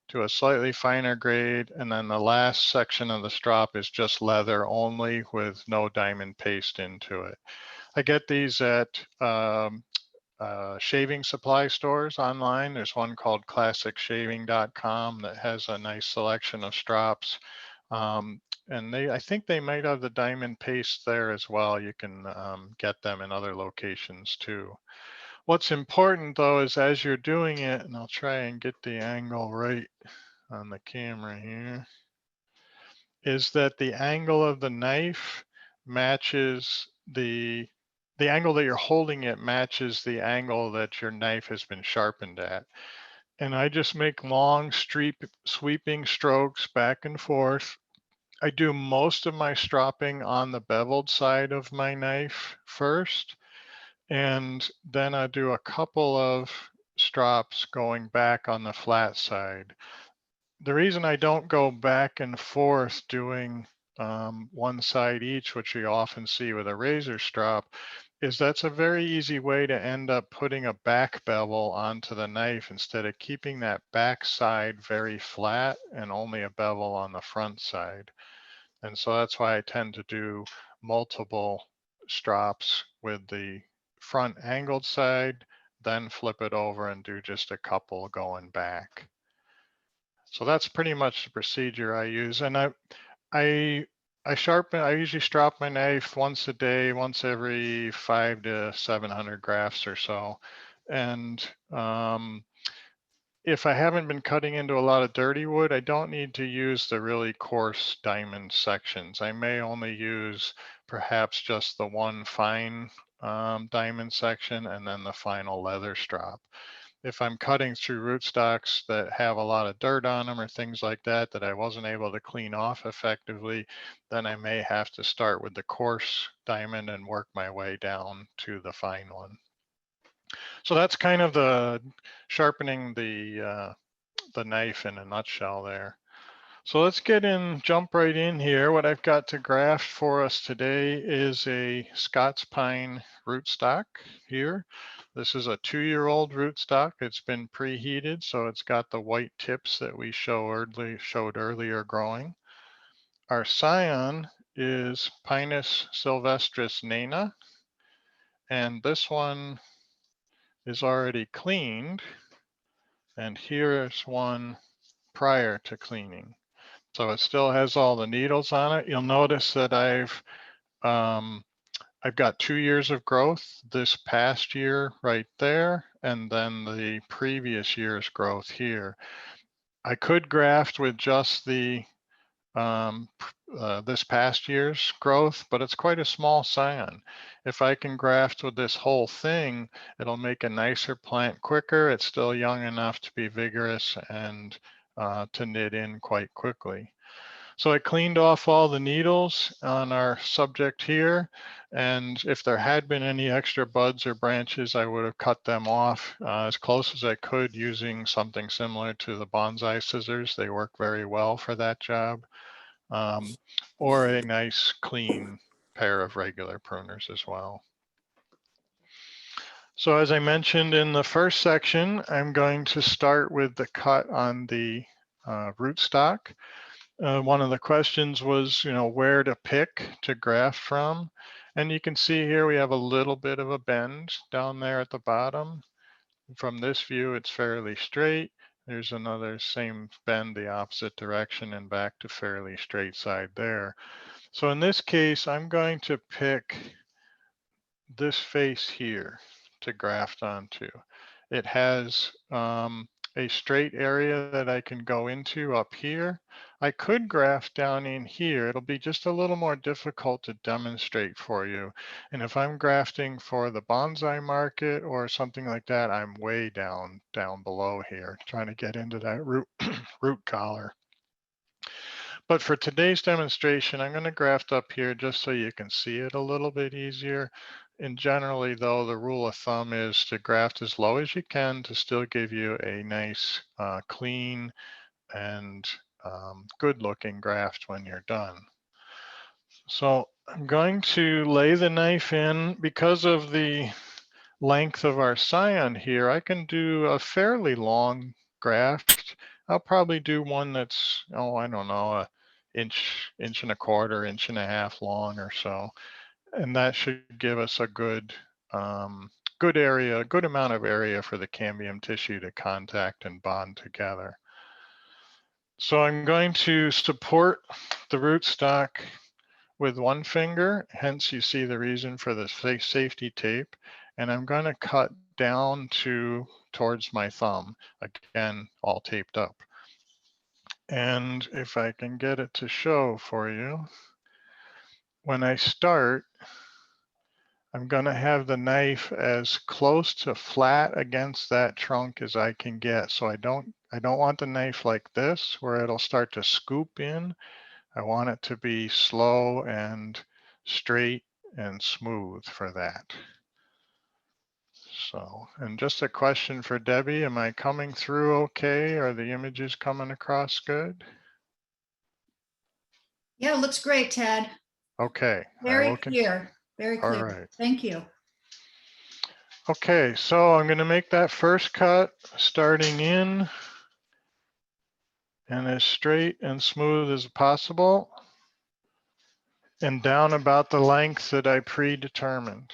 to a slightly finer grade, and then the last section of the strop is just leather only with no diamond paste into it. I get these at shaving supply stores online. There's one called classicshaving.com that has a nice selection of strops. And I think they might have the diamond paste there as well. You can get them in other locations too. What's important though is as you're doing it, and I'll try and get the angle right on the camera here, is that the angle of the knife matches the angle that you're holding it matches the angle that your knife has been sharpened at. And I just make long sweeping strokes back and forth. I do most of my stropping on the beveled side of my knife first, and then I do a couple of strops going back on the flat side. The reason I don't go back and forth doing one side each, which you often see with a razor strop, is that's a very easy way to end up putting a back bevel onto the knife instead of keeping that back side very flat and only a bevel on the front side. And so that's why I tend to do multiple strops with the front angled side, then flip it over and do just a couple going back. So that's pretty much the procedure I use. And I usually strop my knife once a day, once every 500 to 700 grafts or so. And if I haven't been cutting into a lot of dirty wood, I don't need to use the really coarse diamond sections. I may only use perhaps just the one fine diamond section and then the final leather strop. If I'm cutting through rootstocks that have a lot of dirt on them or things like that that I wasn't able to clean off effectively, then I may have to start with the coarse diamond and work my way down to the fine one. So that's kind of the sharpening the knife in a nutshell there. So let's jump right in here. What I've got to graft for us today is a Scots pine rootstock here. This is a 2-year-old rootstock. It's been preheated, so it's got the white tips that we showed earlier growing. Our scion is Pinus sylvestris nana, and this one is already cleaned, and here's one prior to cleaning. So it still has all the needles on it. You'll notice that I've got 2 years of growth, this past year right there, and then the previous year's growth here. I could graft with just the this past year's growth, but it's quite a small scion. If I can graft with this whole thing, it'll make a nicer plant quicker. It's still young enough to be vigorous and to knit in quite quickly. So I cleaned off all the needles on our subject here, and if there had been any extra buds or branches, I would have cut them off as close as I could using something similar to the bonsai scissors. They work very well for that job, or a nice clean pair of regular pruners as well. So as I mentioned in the first section, I'm going to start with the cut on the rootstock. One of the questions was, where to pick to graft from. And you can see here we have a little bit of a bend down there at the bottom. From this view, it's fairly straight. There's another same bend the opposite direction and back to fairly straight side there. So in this case, I'm going to pick this face here to graft onto. It has a straight area that I can go into up here. I could graft down in here. It'll be just a little more difficult to demonstrate for you. And if I'm grafting for the bonsai market or something like that, I'm way down below here, trying to get into that root, root collar. But for today's demonstration, I'm going to graft up here just so you can see it a little bit easier. And generally, though, the rule of thumb is to graft as low as you can to still give you a nice, clean, and good-looking graft when you're done. So I'm going to lay the knife in. Because of the length of our scion here, I can do a fairly long graft. I'll probably do one that's, oh, I don't know, a inch and a quarter, inch and a half long or so. And that should give us a good area, a good amount of area for the cambium tissue to contact and bond together. So I'm going to support the rootstock with one finger, hence you see the reason for the safety tape. And I'm going to cut down towards my thumb, again, all taped up. And if I can get it to show for you, when I start, I'm going to have the knife as close to flat against that trunk as I can get. So I don't want the knife like this where it'll start to scoop in. I want it to be slow and straight and smooth for that. So, and just a question for Debbie, am I coming through okay? Are the images coming across good? Yeah, looks great, Ted. Okay. Very clear, very All clear. right. Thank you. Okay, so I'm going to make that first cut starting in and as straight and smooth as possible and down about the length that I predetermined.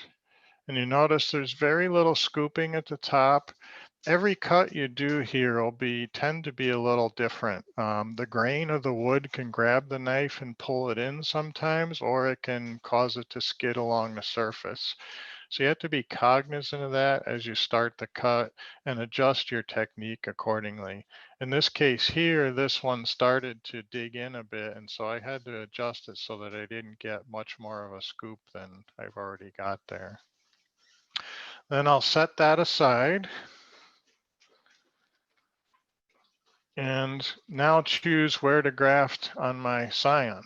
And you notice there's very little scooping at the top. Every cut you do here will tend to be a little different. The grain of the wood can grab the knife and pull it in sometimes, or it can cause it to skid along the surface. So you have to be cognizant of that as you start the cut and adjust your technique accordingly. In this case here, this one started to dig in a bit, and so I had to adjust it so that I didn't get much more of a scoop than I've already got there. Then I'll set that aside. And now choose where to graft on my scion.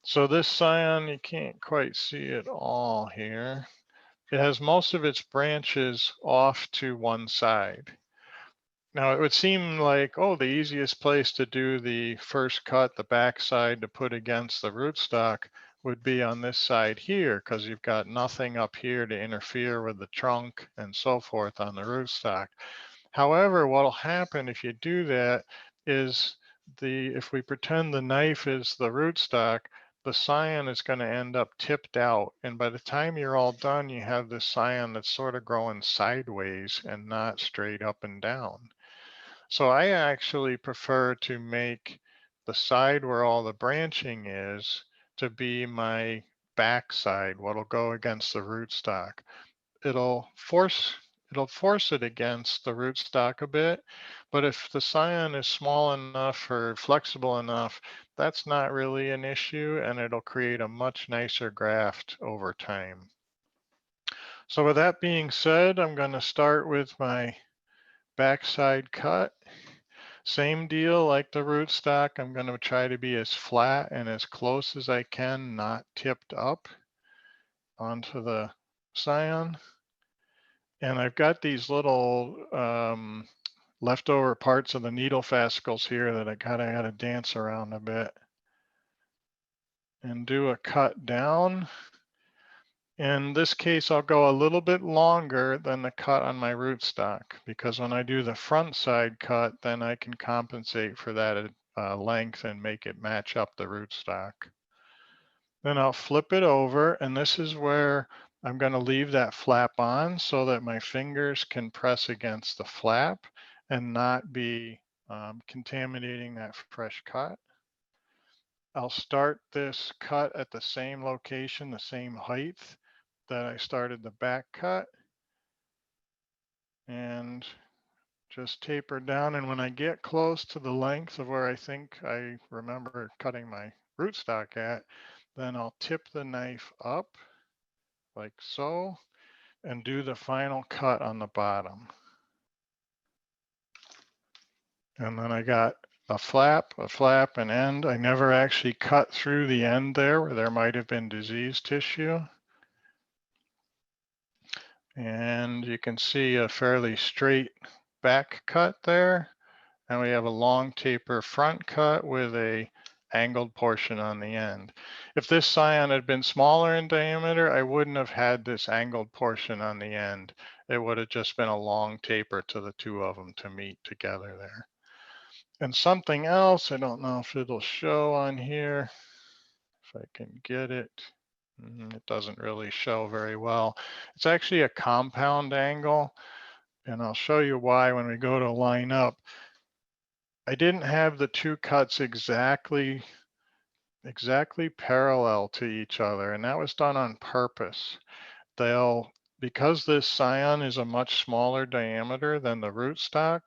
So this scion, you can't quite see it all here. It has most of its branches off to one side. Now it would seem like, oh, the easiest place to do the first cut, the back side to put against the rootstock would be on this side here, because you've got nothing up here to interfere with the trunk and so forth on the rootstock. However, what will happen if you do that is if we pretend the knife is the rootstock, the scion is going to end up tipped out. And by the time you're all done, you have this scion that's sort of growing sideways and not straight up and down. So I actually prefer to make the side where all the branching is to be my back side, what'll go against the rootstock. It'll force it against the rootstock a bit, but if the scion is small enough or flexible enough, that's not really an issue, and it'll create a much nicer graft over time. So with that being said, I'm going to start with my backside cut. Same deal like the rootstock. I'm going to try to be as flat and as close as I can, not tipped up onto the scion. And I've got these little leftover parts of the needle fascicles here that I kind of got to dance around a bit and do a cut down. In this case, I'll go a little bit longer than the cut on my rootstock, because when I do the front side cut, then I can compensate for that length and make it match up the rootstock. Then I'll flip it over, and this is where I'm going to leave that flap on so that my fingers can press against the flap. and not be contaminating that fresh cut. I'll start this cut at the same location, the same height that I started the back cut, and just taper down. And when I get close to the length of where I think I remember cutting my rootstock at, then I'll tip the knife up like so and do the final cut on the bottom. And then I got a flap, an end. I never actually cut through the end there where there might have been diseased tissue. And you can see a fairly straight back cut there. And we have a long taper front cut with a angled portion on the end. If this scion had been smaller in diameter, I wouldn't have had this angled portion on the end. It would have just been a long taper to the two of them to meet together there. And something else, I don't know if it'll show on here, if I can get it. It doesn't really show very well. It's actually a compound angle, and I'll show you why when we go to line up. I didn't have the two cuts exactly parallel to each other, and that was done on purpose. Because this scion is a much smaller diameter than the rootstock,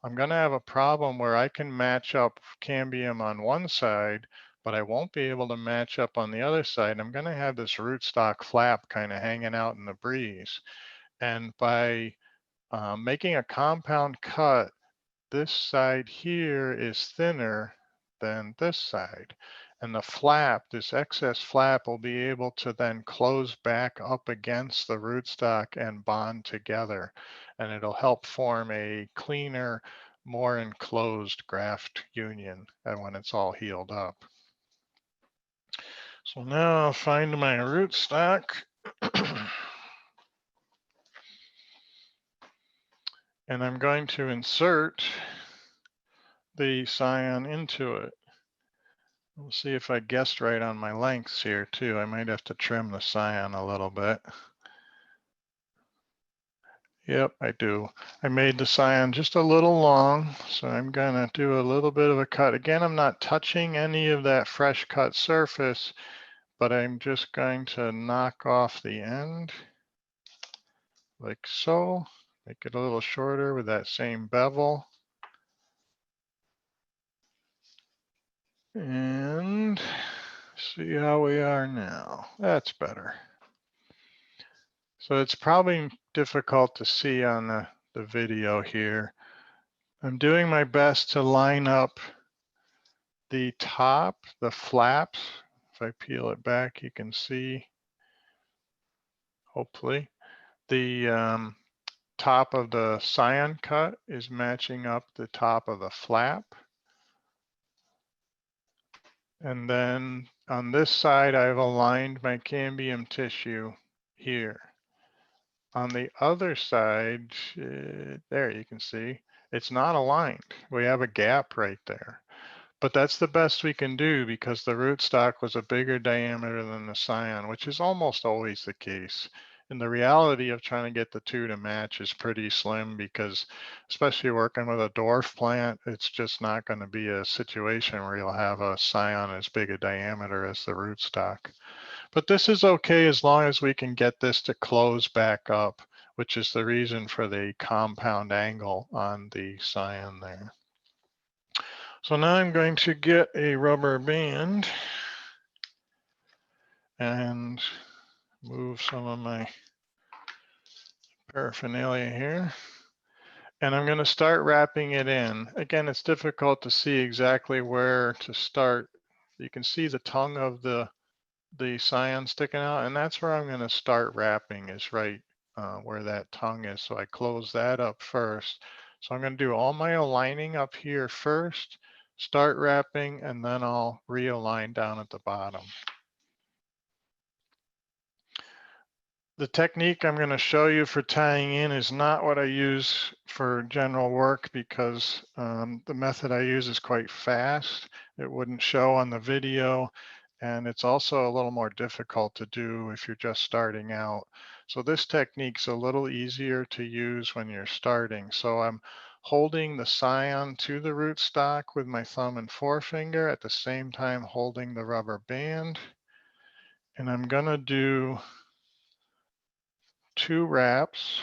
I'm going to have a problem where I can match up cambium on one side, but I won't be able to match up on the other side. I'm going to have this rootstock flap kind of hanging out in the breeze. And by making a compound cut, this side here is thinner than this side. And the flap, this excess flap, will be able to then close back up against the rootstock and bond together. And it'll help form a cleaner, more enclosed graft union when it's all healed up. So now I'll find my rootstock. And I'm going to insert the scion into it. We'll see if I guessed right on my lengths here too. I might have to trim the scion a little bit. Yep, I do. I made the scion just a little long, so I'm gonna do a little bit of a cut. Again, I'm not touching any of that fresh cut surface, but I'm just going to knock off the end like so. Make it a little shorter with that same bevel. And see how we are now. That's better. So it's probably difficult to see on the video here. I'm doing my best to line up the top, the flaps. If I peel it back, you can see, hopefully, the top of the scion cut is matching up the top of the flap. And then on this side, I've aligned my cambium tissue here. On the other side, there you can see, it's not aligned. We have a gap right there. But that's the best we can do because the rootstock was a bigger diameter than the scion, which is almost always the case. And the reality of trying to get the two to match is pretty slim because, especially working with a dwarf plant, it's just not going to be a situation where you'll have a scion as big a diameter as the rootstock. But this is okay as long as we can get this to close back up, which is the reason for the compound angle on the scion there. So now I'm going to get a rubber band and move some of my paraphernalia here. And I'm going to start wrapping it in. Again, it's difficult to see exactly where to start. You can see the tongue of the scion sticking out, and that's where I'm going to start wrapping, is right where that tongue is. So I close that up first. So I'm going to do all my aligning up here first, start wrapping, and then I'll realign down at the bottom. The technique I'm going to show you for tying in is not what I use for general work because the method I use is quite fast. It wouldn't show on the video, and it's also a little more difficult to do if you're just starting out. So this technique's a little easier to use when you're starting. So I'm holding the scion to the rootstock with my thumb and forefinger, at the same time holding the rubber band. And I'm gonna do 2 wraps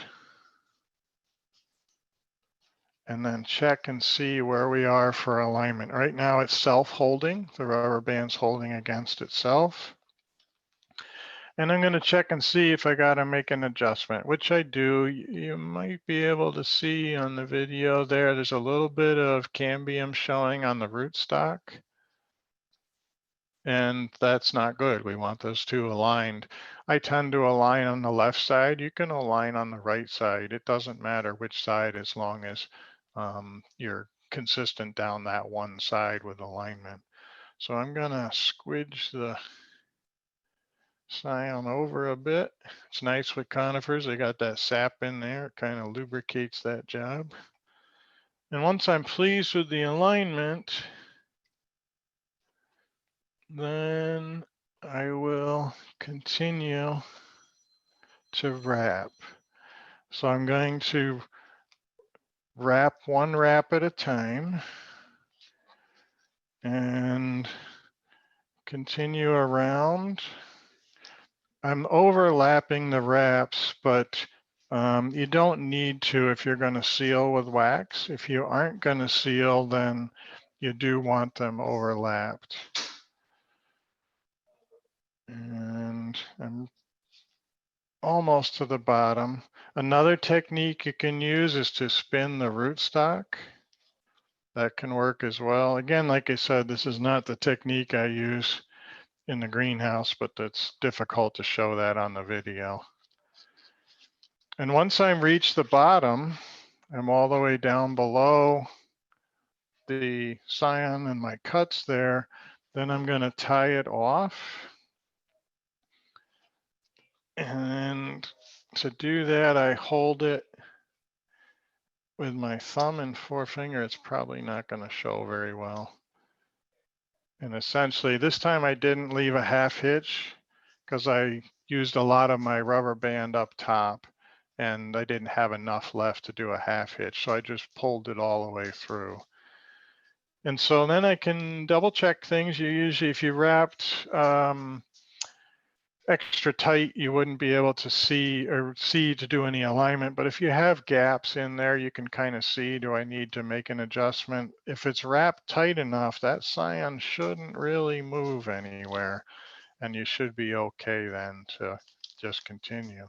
and then check and see where we are for alignment. Right now it's self-holding, the rubber band's holding against itself. And I'm gonna check and see if I gotta make an adjustment, which I do. You might be able to see on the video there, there's a little bit of cambium showing on the rootstock. And that's not good. We want those two aligned. I tend to align on the left side. You can align on the right side. It doesn't matter which side as long as you're consistent down that one side with alignment. So I'm gonna squidge the scion over a bit. It's nice with conifers. They got that sap in there. It kind of lubricates that job. And once I'm pleased with the alignment, then I will continue to wrap. So I'm going to wrap one wrap at a time and continue around. I'm overlapping the wraps, but you don't need to if you're going to seal with wax. If you aren't going to seal, then you do want them overlapped. And I'm almost to the bottom. Another technique you can use is to spin the rootstock. That can work as well. Again, like I said, this is not the technique I use in the greenhouse, but it's difficult to show that on the video. And once I reach the bottom, I'm all the way down below the scion and my cuts there, then I'm going to tie it off. And to do that, I hold it with my thumb and forefinger. It's probably not going to show very well. And essentially, this time I didn't leave a half hitch because I used a lot of my rubber band up top and I didn't have enough left to do a half hitch. So I just pulled it all the way through. And so then I can double check things. You usually, if you wrapped extra tight, you wouldn't be able to see to do any alignment. But if you have gaps in there, you can kind of see, do I need to make an adjustment? If it's wrapped tight enough, that scion shouldn't really move anywhere. And you should be okay then to just continue.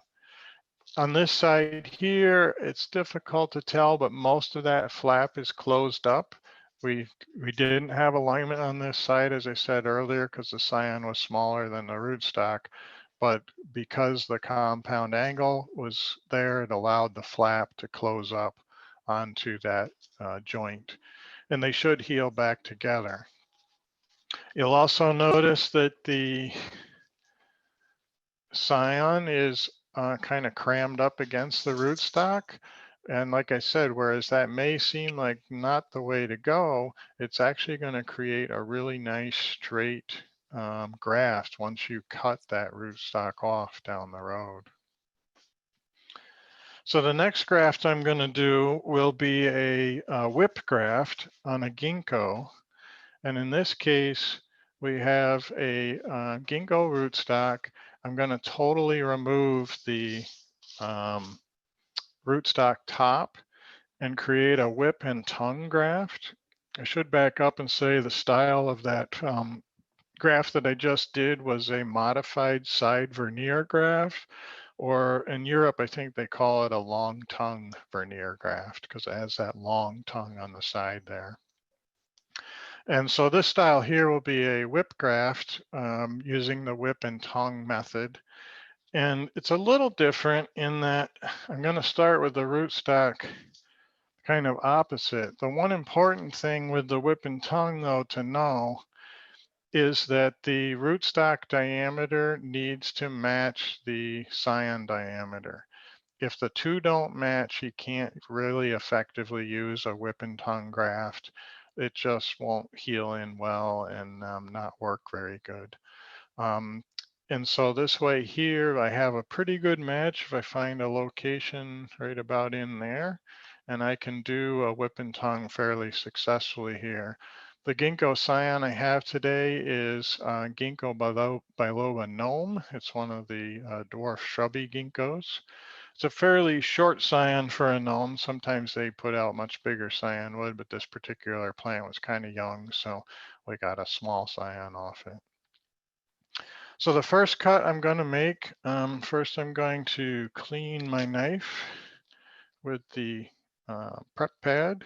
On this side here, it's difficult to tell, but most of that flap is closed up. We didn't have alignment on this side, as I said earlier, because the scion was smaller than the rootstock. But because the compound angle was there, it allowed the flap to close up onto that joint. And they should heal back together. You'll also notice that the scion is kind of crammed up against the rootstock. And like I said, whereas that may seem like not the way to go, it's actually going to create a really nice straight graft once you cut that rootstock off down the road. So the next graft I'm going to do will be a whip graft on a ginkgo. And in this case, we have a ginkgo rootstock. I'm going to totally remove the rootstock top and create a whip and tongue graft. I should back up and say the style of that graft that I just did was a modified side veneer graft, or in Europe, I think they call it a long tongue veneer graft because it has that long tongue on the side there. And so this style here will be a whip graft using the whip and tongue method. And it's a little different in that I'm going to start with the rootstock kind of opposite. The one important thing with the whip and tongue, though, to know is that the rootstock diameter needs to match the scion diameter. If the two don't match, you can't really effectively use a whip and tongue graft. It just won't heal in well and not work very good. And so this way here, I have a pretty good match if I find a location right about in there. and I can do a whip and tongue fairly successfully here. The ginkgo scion I have today is ginkgo biloba gnome. It's one of the dwarf shrubby ginkgos. It's a fairly short scion for a gnome. Sometimes they put out much bigger cyanwood, but this particular plant was kind of young, so we got a small scion off it. So the first cut I'm going to make, first I'm going to clean my knife with the prep pad,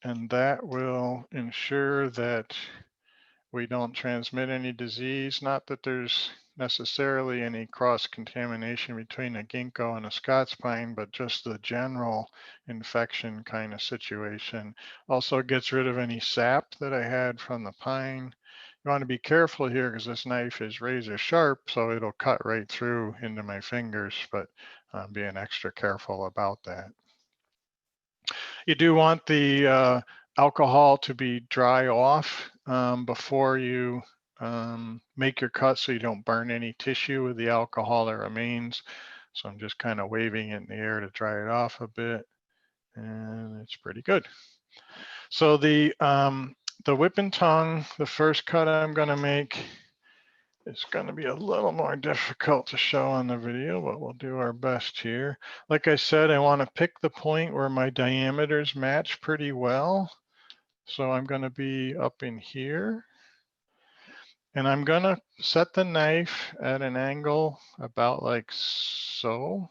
and that will ensure that we don't transmit any disease. Not that there's necessarily any cross-contamination between a ginkgo and a Scots pine, but just the general infection kind of situation. Also gets rid of any sap that I had from the pine. You want to be careful here because this knife is razor sharp, so it'll cut right through into my fingers, but being extra careful about that. You do want the alcohol to be dry off before you make your cut so you don't burn any tissue with the alcohol that remains. So I'm just kind of waving it in the air to dry it off a bit, and it's pretty good. So the whip and tongue, the first cut I'm going to make, it's going to be a little more difficult to show on the video, but we'll do our best here. Like I said, I want to pick the point where my diameters match pretty well. So I'm going to be up in here. And I'm going to set the knife at an angle about like so.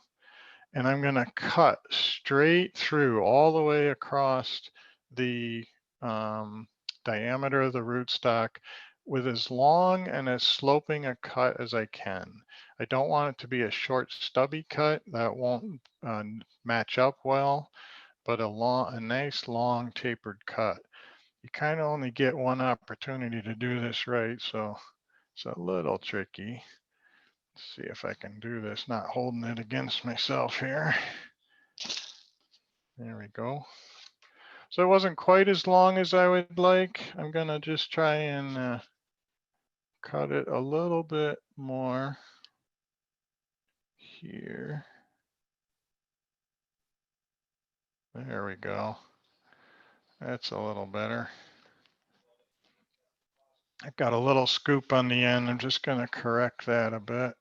And I'm going to cut straight through all the way across the diameter of the rootstock with as long and as sloping a cut as I can. I don't want it to be a short stubby cut that won't match up well, but a nice long tapered cut. You kind of only get one opportunity to do this right, so it's a little tricky. Let's see if I can do this, not holding it against myself here. There we go. So it wasn't quite as long as I would like. I'm gonna just try and cut it a little bit more here. There we go. That's a little better. I've got a little scoop on the end. I'm just gonna correct that a bit.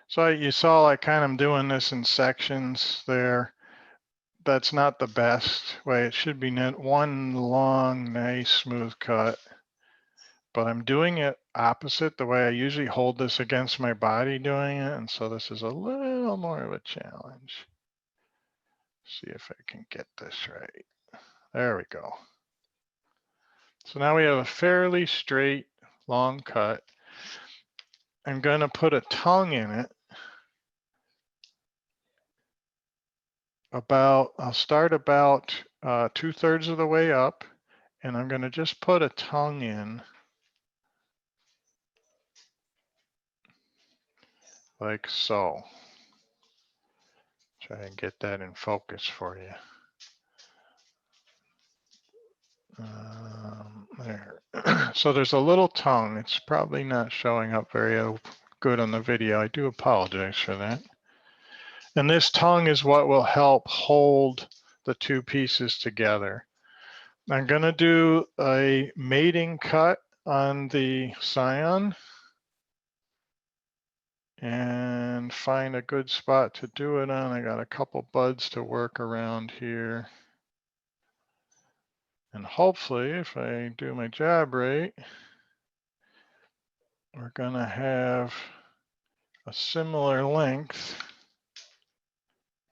So you saw I kind of doing this in sections there. That's not the best way. It should be one long, nice, smooth cut. But I'm doing it opposite the way I usually hold this against my body doing it. And so this is a little more of a challenge. See if I can get this right. There we go. So now we have a fairly straight, long cut. I'm going to put a tongue in it. I'll start about 2/3 of the way up, and I'm going to just put a tongue in like so. Try and get that in focus for you. There. So there's a little tongue. It's probably not showing up very good on the video. I do apologize for that. And this tongue is what will help hold the two pieces together. I'm going to do a mating cut on the scion and find a good spot to do it on. I got a couple buds to work around here. And hopefully, if I do my job right, we're going to have a similar length.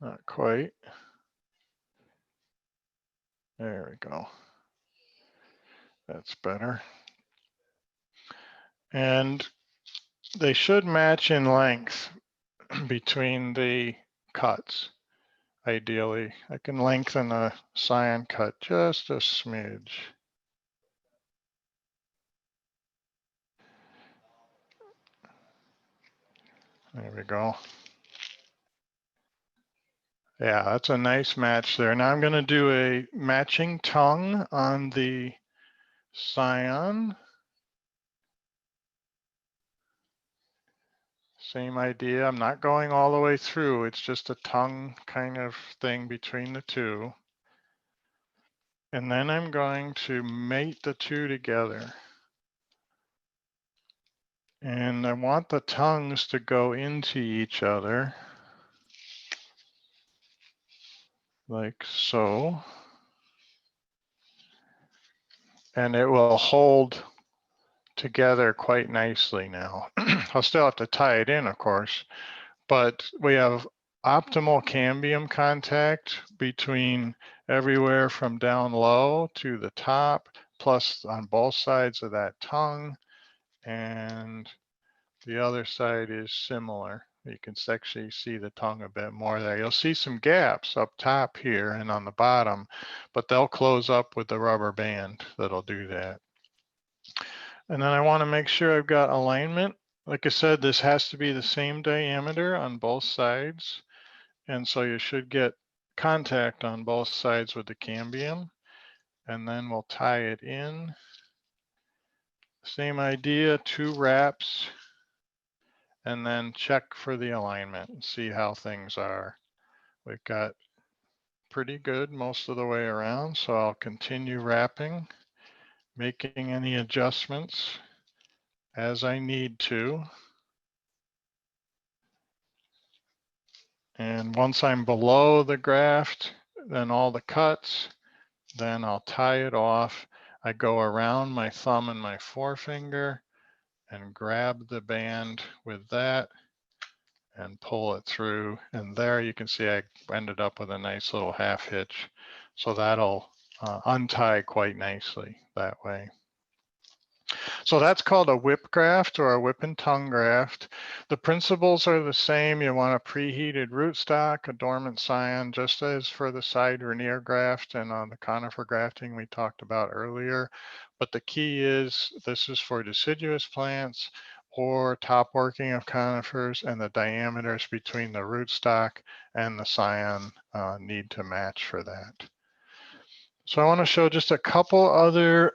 Not quite. There we go. That's better. And they should match in length between the cuts, ideally. I can lengthen a scion cut just a smidge. There we go. Yeah, that's a nice match there. Now I'm going to do a matching tongue on the scion. Same idea. I'm not going all the way through. It's just a tongue kind of thing between the two. And then I'm going to mate the two together. And I want the tongues to go into each other, like so. And it will hold together quite nicely now. I'll still have to tie it in, of course, but we have optimal cambium contact between everywhere from down low to the top, plus on both sides of that tongue, and the other side is similar. You can actually see the tongue a bit more there. You'll see some gaps up top here and on the bottom, but they'll close up with the rubber band that'll do that. And then I want to make sure I've got alignment. Like I said, this has to be the same diameter on both sides. And so you should get contact on both sides with the cambium. And then we'll tie it in. Same idea, 2 wraps. And then check for the alignment and see how things are. We've got pretty good most of the way around. So I'll continue wrapping, making any adjustments as I need to. And once I'm below the graft, then all the cuts, then I'll tie it off. I go around my thumb and my forefinger and grab the band with that and pull it through. And there you can see I ended up with a nice little half hitch. So that'll untie quite nicely that way. So that's called a whip graft or a whip and tongue graft. The principles are the same. You want a preheated rootstock, a dormant scion, just as for the side veneer graft and on the conifer grafting we talked about earlier. But the key is this is for deciduous plants or top working of conifers, and the diameters between the rootstock and the scion need to match for that. So I want to show just a couple other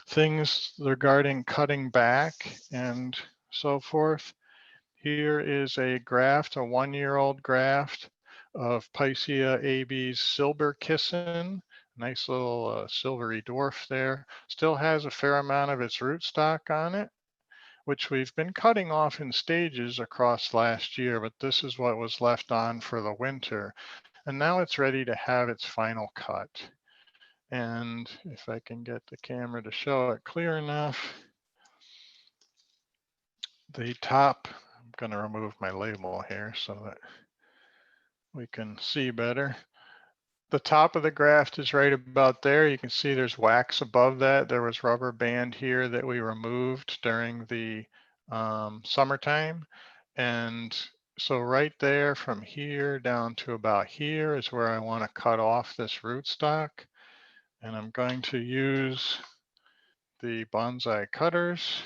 things regarding cutting back and so forth. Here is a graft, a 1-year-old graft of Picea AB's Silberkissen. Nice little silvery dwarf there. Still has a fair amount of its rootstock on it, which we've been cutting off in stages across last year, but this is what was left on for the winter. And now it's ready to have its final cut. And if I can get the camera to show it clear enough, the top, I'm going to remove my label here so that we can see better. The top of the graft is right about there. You can see there's wax above that. There was rubber band here that we removed during the summertime. And so right there from here down to about here is where I want to cut off this rootstock. And I'm going to use the bonsai cutters.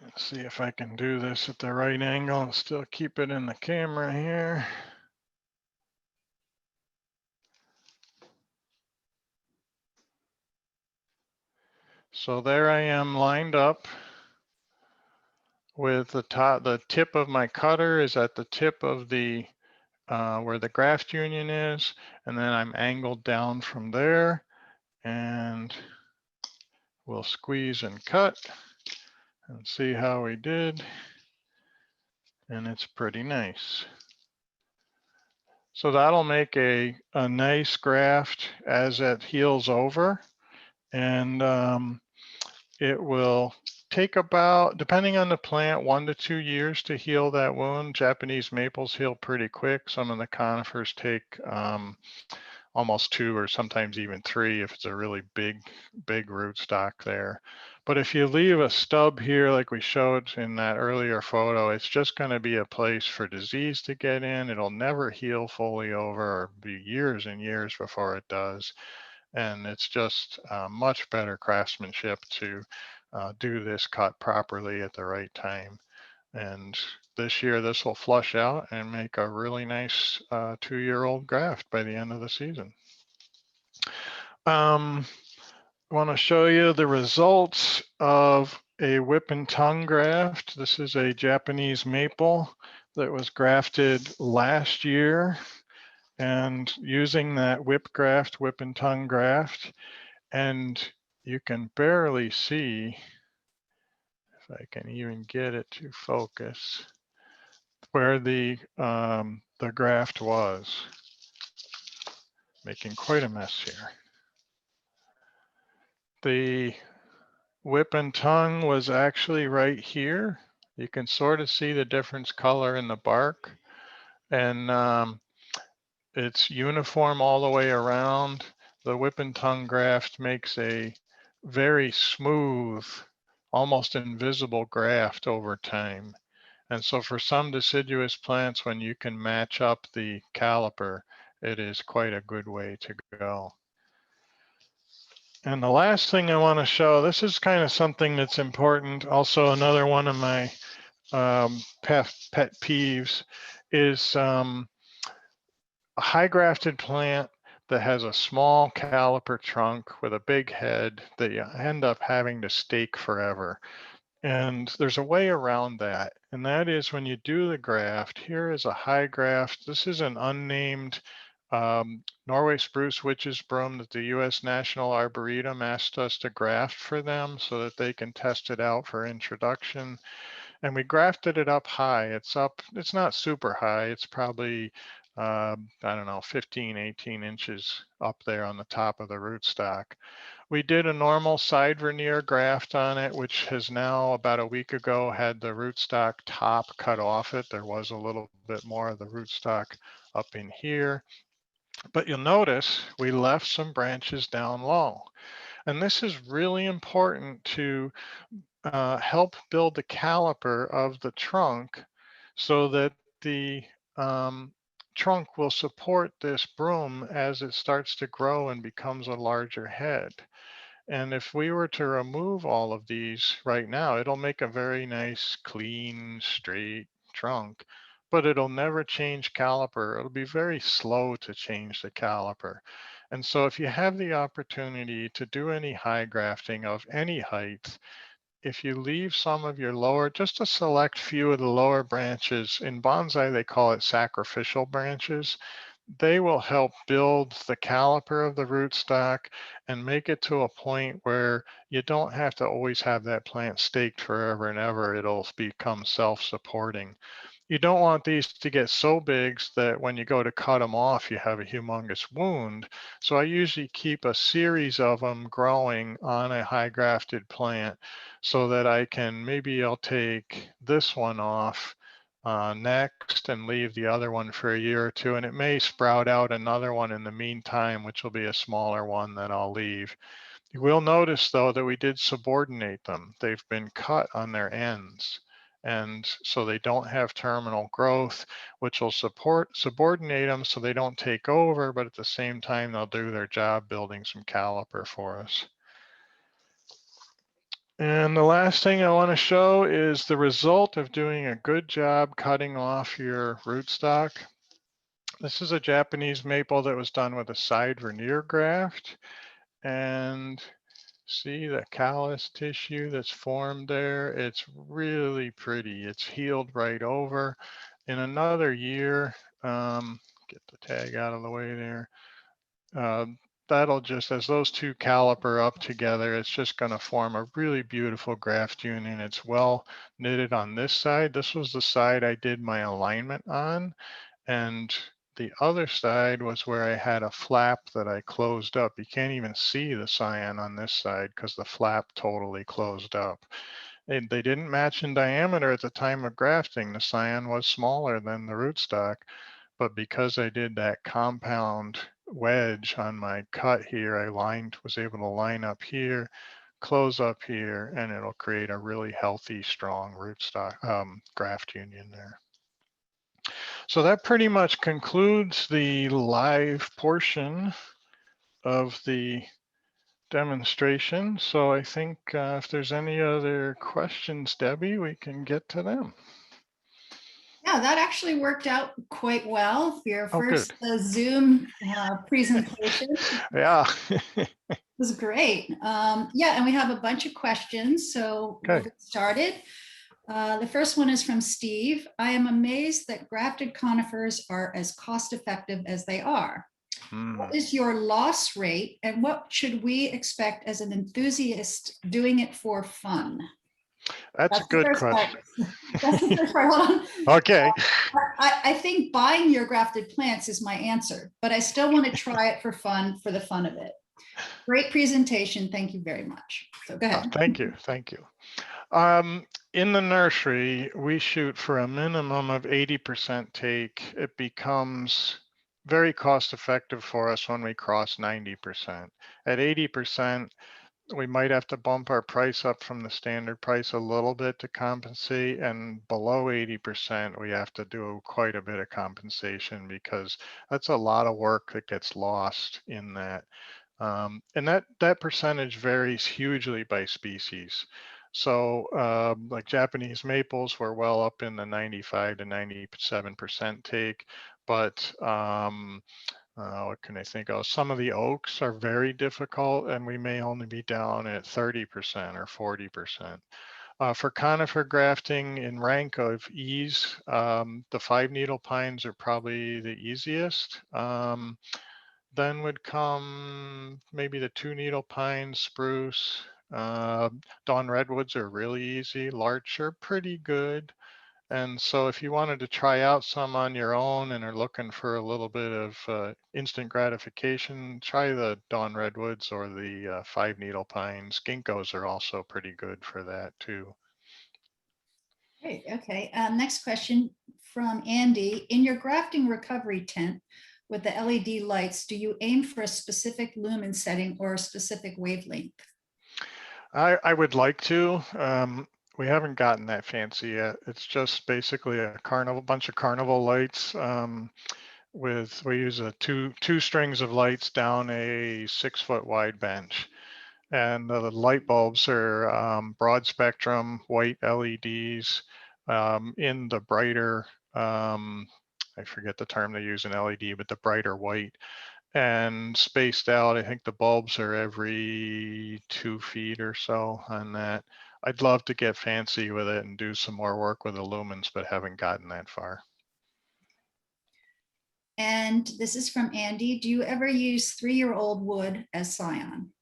Let's see if I can do this at the right angle and still keep it in the camera here. So there I am lined up with the tip of my cutter is at the tip of the where the graft union is, and then I'm angled down from there, and we'll squeeze and cut and see how we did. And it's pretty nice. So that'll make a nice graft as it heals over. And it will take about, depending on the plant, 1 to 2 years to heal that wound. Japanese maples heal pretty quick. Some of the conifers take almost 2 or sometimes even 3 if it's a really big rootstock there. But if you leave a stub here like we showed in that earlier photo, it's just going to be a place for disease to get in. It'll never heal fully over, or be years and years before it does. And it's just much better craftsmanship to do this cut properly at the right time. And this year, this will flush out and make a really nice 2-year-old graft by the end of the season. I want to show you the results of a whip and tongue graft. This is a Japanese maple that was grafted last year, and using that whip and tongue graft, and you can barely see, if I can even get it to focus, where the graft was. Making quite a mess here. The whip and tongue was actually right here. You can sort of see the difference color in the bark, and it's uniform all the way around. The whip and tongue graft makes a very smooth, almost invisible graft over time. And so for some deciduous plants, when you can match up the caliper, it is quite a good way to go. And the last thing I want to show, this is kind of something that's important. Also, another one of my pet peeves is a high grafted plant that has a small caliper trunk with a big head that you end up having to stake forever. And there's a way around that. And that is when you do the graft, here is a high graft. This is an unnamed Norway spruce witch's broom that the U.S. National Arboretum asked us to graft for them so that they can test it out for introduction. And we grafted it up high. It's not super high. It's probably, I don't know, 15, 18 inches up there on the top of the rootstock. We did a normal side veneer graft on it, which has now about a week ago had the rootstock top cut off it. There was a little bit more of the rootstock up in here. But you'll notice we left some branches down low. And this is really important to help build the caliper of the trunk so that the trunk will support this broom as it starts to grow and becomes a larger head. And if we were to remove all of these right now, it'll make a very nice, clean, straight trunk, but it'll never change caliper. It'll be very slow to change the caliper. And so if you have the opportunity to do any high grafting of any height, if you leave some of your lower, just a select few of the lower branches, in bonsai, they call it sacrificial branches, they will help build the caliper of the rootstock and make it to a point where you don't have to always have that plant staked forever and ever. It'll become self-supporting. You don't want these to get so big that when you go to cut them off, you have a humongous wound. So I usually keep a series of them growing on a high grafted plant so that I can, maybe I'll take this one off next and leave the other one for a year or two, and it may sprout out another one in the meantime, which will be a smaller one that I'll leave. You will notice though that we did subordinate them. They've been cut on their ends, and so they don't have terminal growth, which will subordinate them so they don't take over, but at the same time they'll do their job building some caliper for us. And the last thing I want to show is the result of doing a good job cutting off your rootstock. This is a Japanese maple that was done with a side veneer graft. And see the callus tissue that's formed there? It's really pretty. It's healed right over. In another year, get the tag out of the way there. That'll just, as those two caliper up together, it's just going to form a really beautiful graft union. It's well knitted on this side. This was the side I did my alignment on. And the other side was where I had a flap that I closed up. You can't even see the scion on this side because the flap totally closed up. And they didn't match in diameter at the time of grafting. The scion was smaller than the rootstock. But because I did that compound wedge on my cut here, I was able to line up here, close up here, and it'll create a really healthy, strong rootstock graft union there. So that pretty much concludes the live portion of the demonstration. So I think if there's any other questions, Debbie, we can get to them. Yeah, that actually worked out quite well for your Oh, first good. Zoom presentation. Yeah. was great. Yeah, and we have a bunch of questions, so we'll Okay. get started. The first one is from Steve. I am amazed that grafted conifers are as cost effective as they are. Hmm. What is your loss rate and what should we expect as an enthusiast doing it for fun? That's a That's the good first part. question. That's the first part. Hold on. Okay. I think buying your grafted plants is my answer, but I still want to try it for fun, for the fun of it. Great presentation. Thank you very much. So go ahead. Thank you. Thank you. In the nursery, we shoot for a minimum of 80% take. It becomes very cost effective for us when we cross 90%. At 80%, we might have to bump our price up from the standard price a little bit to compensate, and below 80%, we have to do quite a bit of compensation because that's a lot of work that gets lost in that. And that percentage varies hugely by species. So like Japanese maples, we're well up in the 95 to 97% take, but what can I think of? Some of the oaks are very difficult and we may only be down at 30% or 40%. For conifer grafting in rank of ease, the 5-needle pines are probably the easiest. Then would come maybe the 2-needle pine, spruce. Dawn redwoods are really easy. Larch are pretty good. And so if you wanted to try out some on your own and are looking for a little bit of instant gratification, try the dawn redwoods or the 5-needle pines. Ginkgos are also pretty good for that too. Great. Okay. Next question from Andy. In your grafting recovery tent with the LED lights, do you aim for a specific lumen setting or a specific wavelength? I would like to. We haven't gotten that fancy yet. It's just basically a bunch of carnival lights. We use a two strings of lights down a 6-foot wide bench. And the light bulbs are broad spectrum white LEDs in the brighter, I forget the term they use in LED, but the brighter white, and spaced out. I think the bulbs are every 2 feet or so on that. I'd love to get fancy with it and do some more work with the lumens, but haven't gotten that far. And this is from Andy. Do you ever use 3-year-old wood as scion?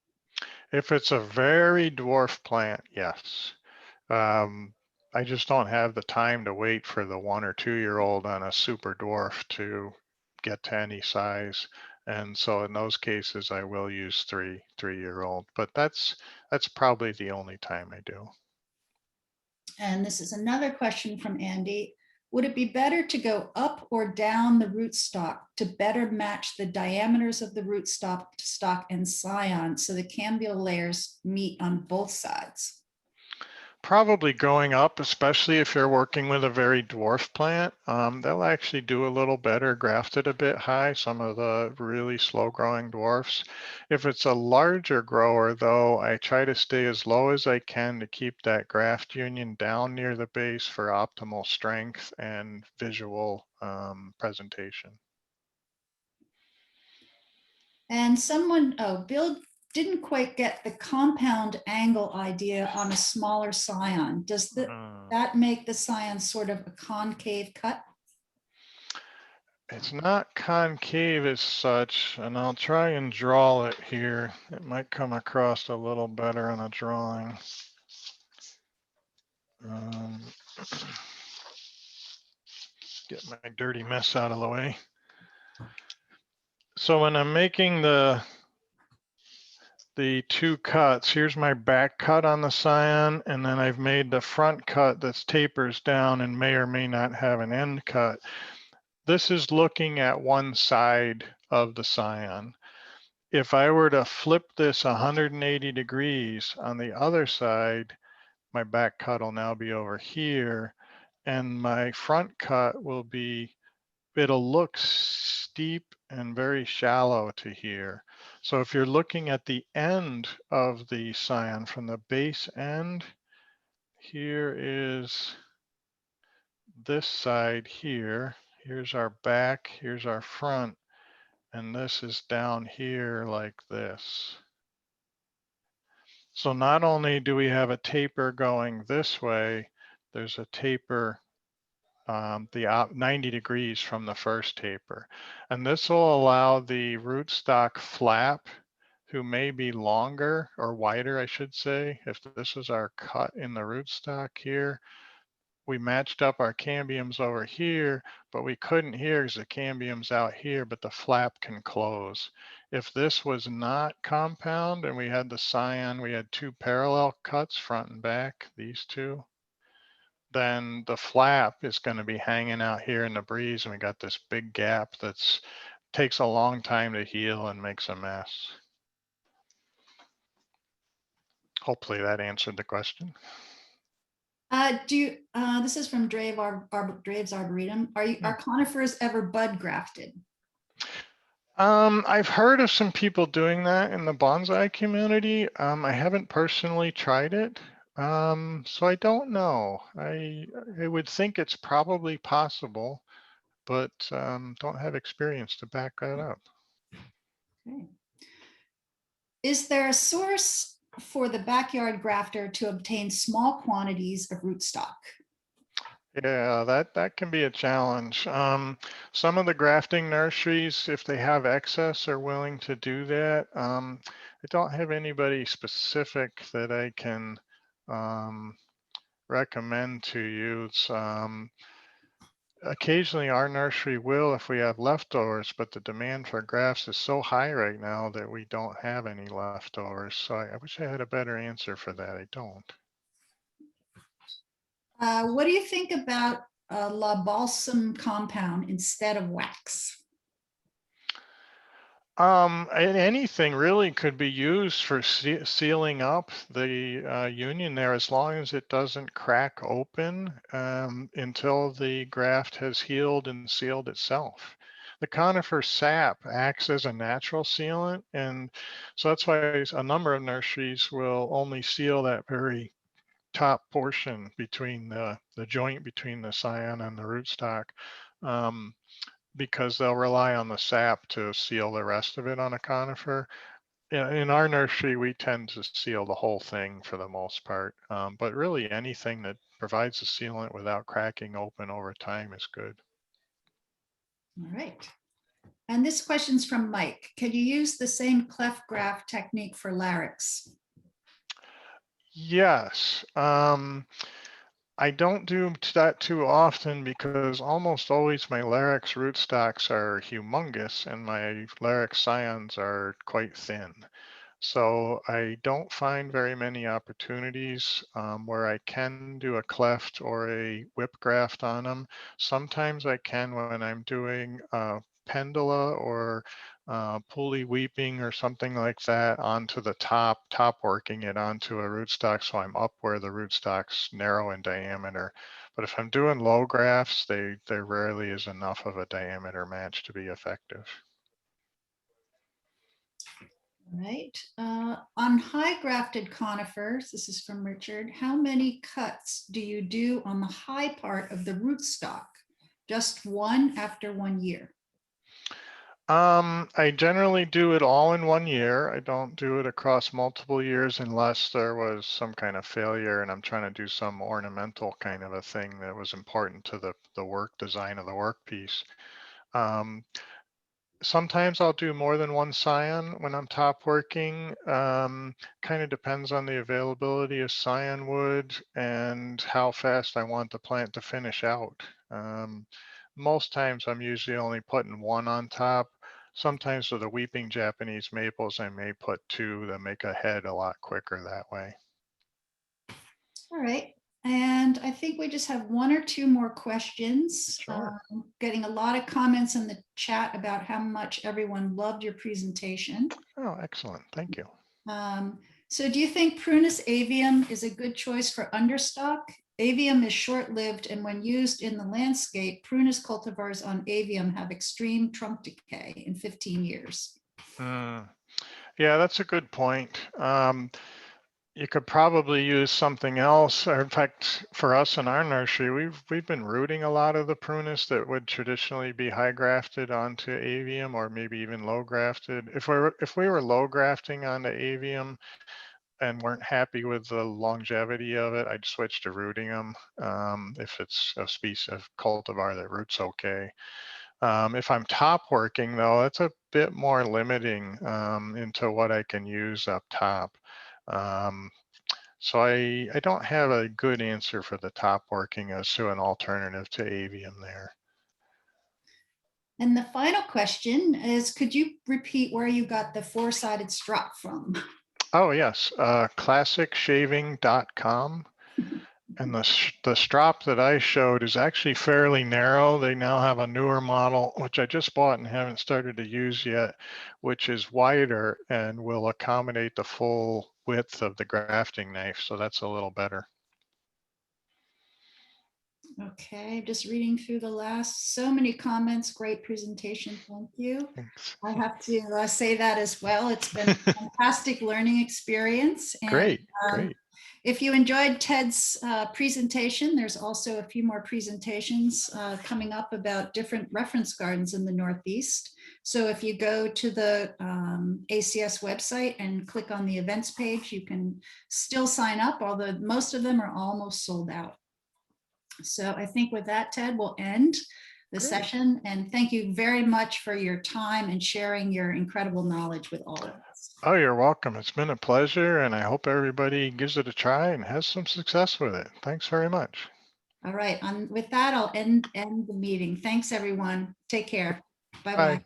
If it's a very dwarf plant, yes. I just don't have the time to wait for the 1 or 2-year-old on a super dwarf to get to any size. And so in those cases, I will use 3-year-old, but that's probably the only time I do. And this is another question from Andy. Would it be better to go up or down the rootstock to better match the diameters of the rootstock and scion so the cambial layers meet on both sides? Probably going up, especially if you're working with a very dwarf plant. They'll actually do a little better grafted a bit high, some of the really slow growing dwarfs. If it's a larger grower though, I try to stay as low as I can to keep that graft union down near the base for optimal strength and visual presentation. And Bill didn't quite get the compound angle idea on a smaller scion. Does that make the scion sort of a concave cut? It's not concave as such, and I'll try and draw it here. It might come across a little better on a drawing. Get my dirty mess out of the way. So when I'm making the 2 cuts, here's my back cut on the scion, and then I've made the front cut that tapers down and may or may not have an end cut. This is looking at one side of the scion. If I were to flip this 180 degrees on the other side, my back cut will now be over here, and my front cut will be, it'll look steep and very shallow to here. So if you're looking at the end of the scion from the base end, here is this side here. Here's our back, here's our front, and this is down here like this. So not only do we have a taper going this way, there's a taper 90 degrees from the first taper. And this will allow the rootstock flap, who may be longer or wider, I should say. If this is our cut in the rootstock here, we matched up our cambiums over here, but we couldn't here because the cambium's out here, but the flap can close. If this was not compound and we had the scion, we had two parallel cuts, front and back, these two, then the flap is going to be hanging out here in the breeze, and we got this big gap that's takes a long time to heal and makes a mess. Hopefully that answered the question. This is from Drave's Arboretum. Are conifers ever bud grafted? I've heard of some people doing that in the bonsai community. I haven't personally tried it. So I don't know. I would think it's probably possible, but don't have experience to back that up. Okay. Is there a source for the backyard grafter to obtain small quantities of rootstock? Yeah, that can be a challenge. Some of the grafting nurseries, if they have excess, are willing to do that. I don't have anybody specific that I can recommend to you. Occasionally our nursery will if we have leftovers, but the demand for grafts is so high right now that we don't have any leftovers. So I wish I had a better answer for that. I don't. What do you think about La Balsam compound instead of wax? Anything really could be used for sealing up the union there, as long as it doesn't crack open until the graft has healed and sealed itself. The conifer sap acts as a natural sealant, and so that's why a number of nurseries will only seal that very top portion between the joint between the scion and the rootstock. Because they'll rely on the sap to seal the rest of it on a conifer. In our nursery, we tend to seal the whole thing for the most part, but really anything that provides a sealant without cracking open over time is good. All right. And this question's from Mike. Can you use the same cleft graft technique for larix? Yes. I don't do that too often because almost always my larix rootstocks are humongous and my larix scions are quite thin. So I don't find very many opportunities where I can do a cleft or a whip graft on them. Sometimes I can when I'm doing pendula or pulley weeping or something like that onto the top working it onto a rootstock, so I'm up where the rootstock's narrow in diameter. But if I'm doing low grafts, there rarely is enough of a diameter match to be effective. All right. On high grafted conifers, this is from Richard, how many cuts do you do on the high part of the rootstock? Just one after 1 year? I generally do it all in 1 year. I don't do it across multiple years unless there was some kind of failure and I'm trying to do some ornamental kind of a thing that was important to the work design of the workpiece. Sometimes I'll do more than one scion when I'm top working. Kind of depends on the availability of cyanwood and how fast I want the plant to finish out. Most times I'm usually only putting one on top. Sometimes with the weeping Japanese maples, I may put two to make a head a lot quicker that way. All right. And I think we just have one or two more questions. Sure. Getting a lot of comments in the chat about how much everyone loved your presentation. Oh, excellent. Thank you. So do you think Prunus avium is a good choice for understock? Avium is short-lived, and when used in the landscape, Prunus cultivars on avium have extreme trunk decay in 15 years. Yeah, that's a good point. You could probably use something else. Or in fact, for us in our nursery, we've been rooting a lot of the prunus that would traditionally be high grafted onto avium, or maybe even low grafted. If we were low grafting onto avium, and weren't happy with the longevity of it, I'd switch to rooting them. If it's a species of cultivar that roots okay. If I'm top working though, that's a bit more limiting into what I can use up top. So I don't have a good answer for the top working as to an alternative to avium there. And the final question is, could you repeat where you got the four-sided strop from? Oh yes, classicshaving.com. And the strop that I showed is actually fairly narrow. They now have a newer model, which I just bought and haven't started to use yet, which is wider and will accommodate the full width of the grafting knife. So that's a little better. Okay, just reading through the last, so many comments, great presentation, thank you. Thanks. I have to say that as well. It's been a fantastic learning experience. And, Great, great. If you enjoyed Ted's presentation, there's also a few more presentations coming up about different reference gardens in the Northeast. So if you go to the ACS website and click on the events page, you can still sign up, although most of them are almost sold out. So I think with that, Ted, we'll end the session. And thank you very much for your time and sharing your incredible knowledge with all of us. Oh, you're welcome. It's been a pleasure, and I hope everybody gives it a try and has some success with it. Thanks very much. All right. With that, I'll end the meeting. Thanks, everyone. Take care. Bye-bye. Bye.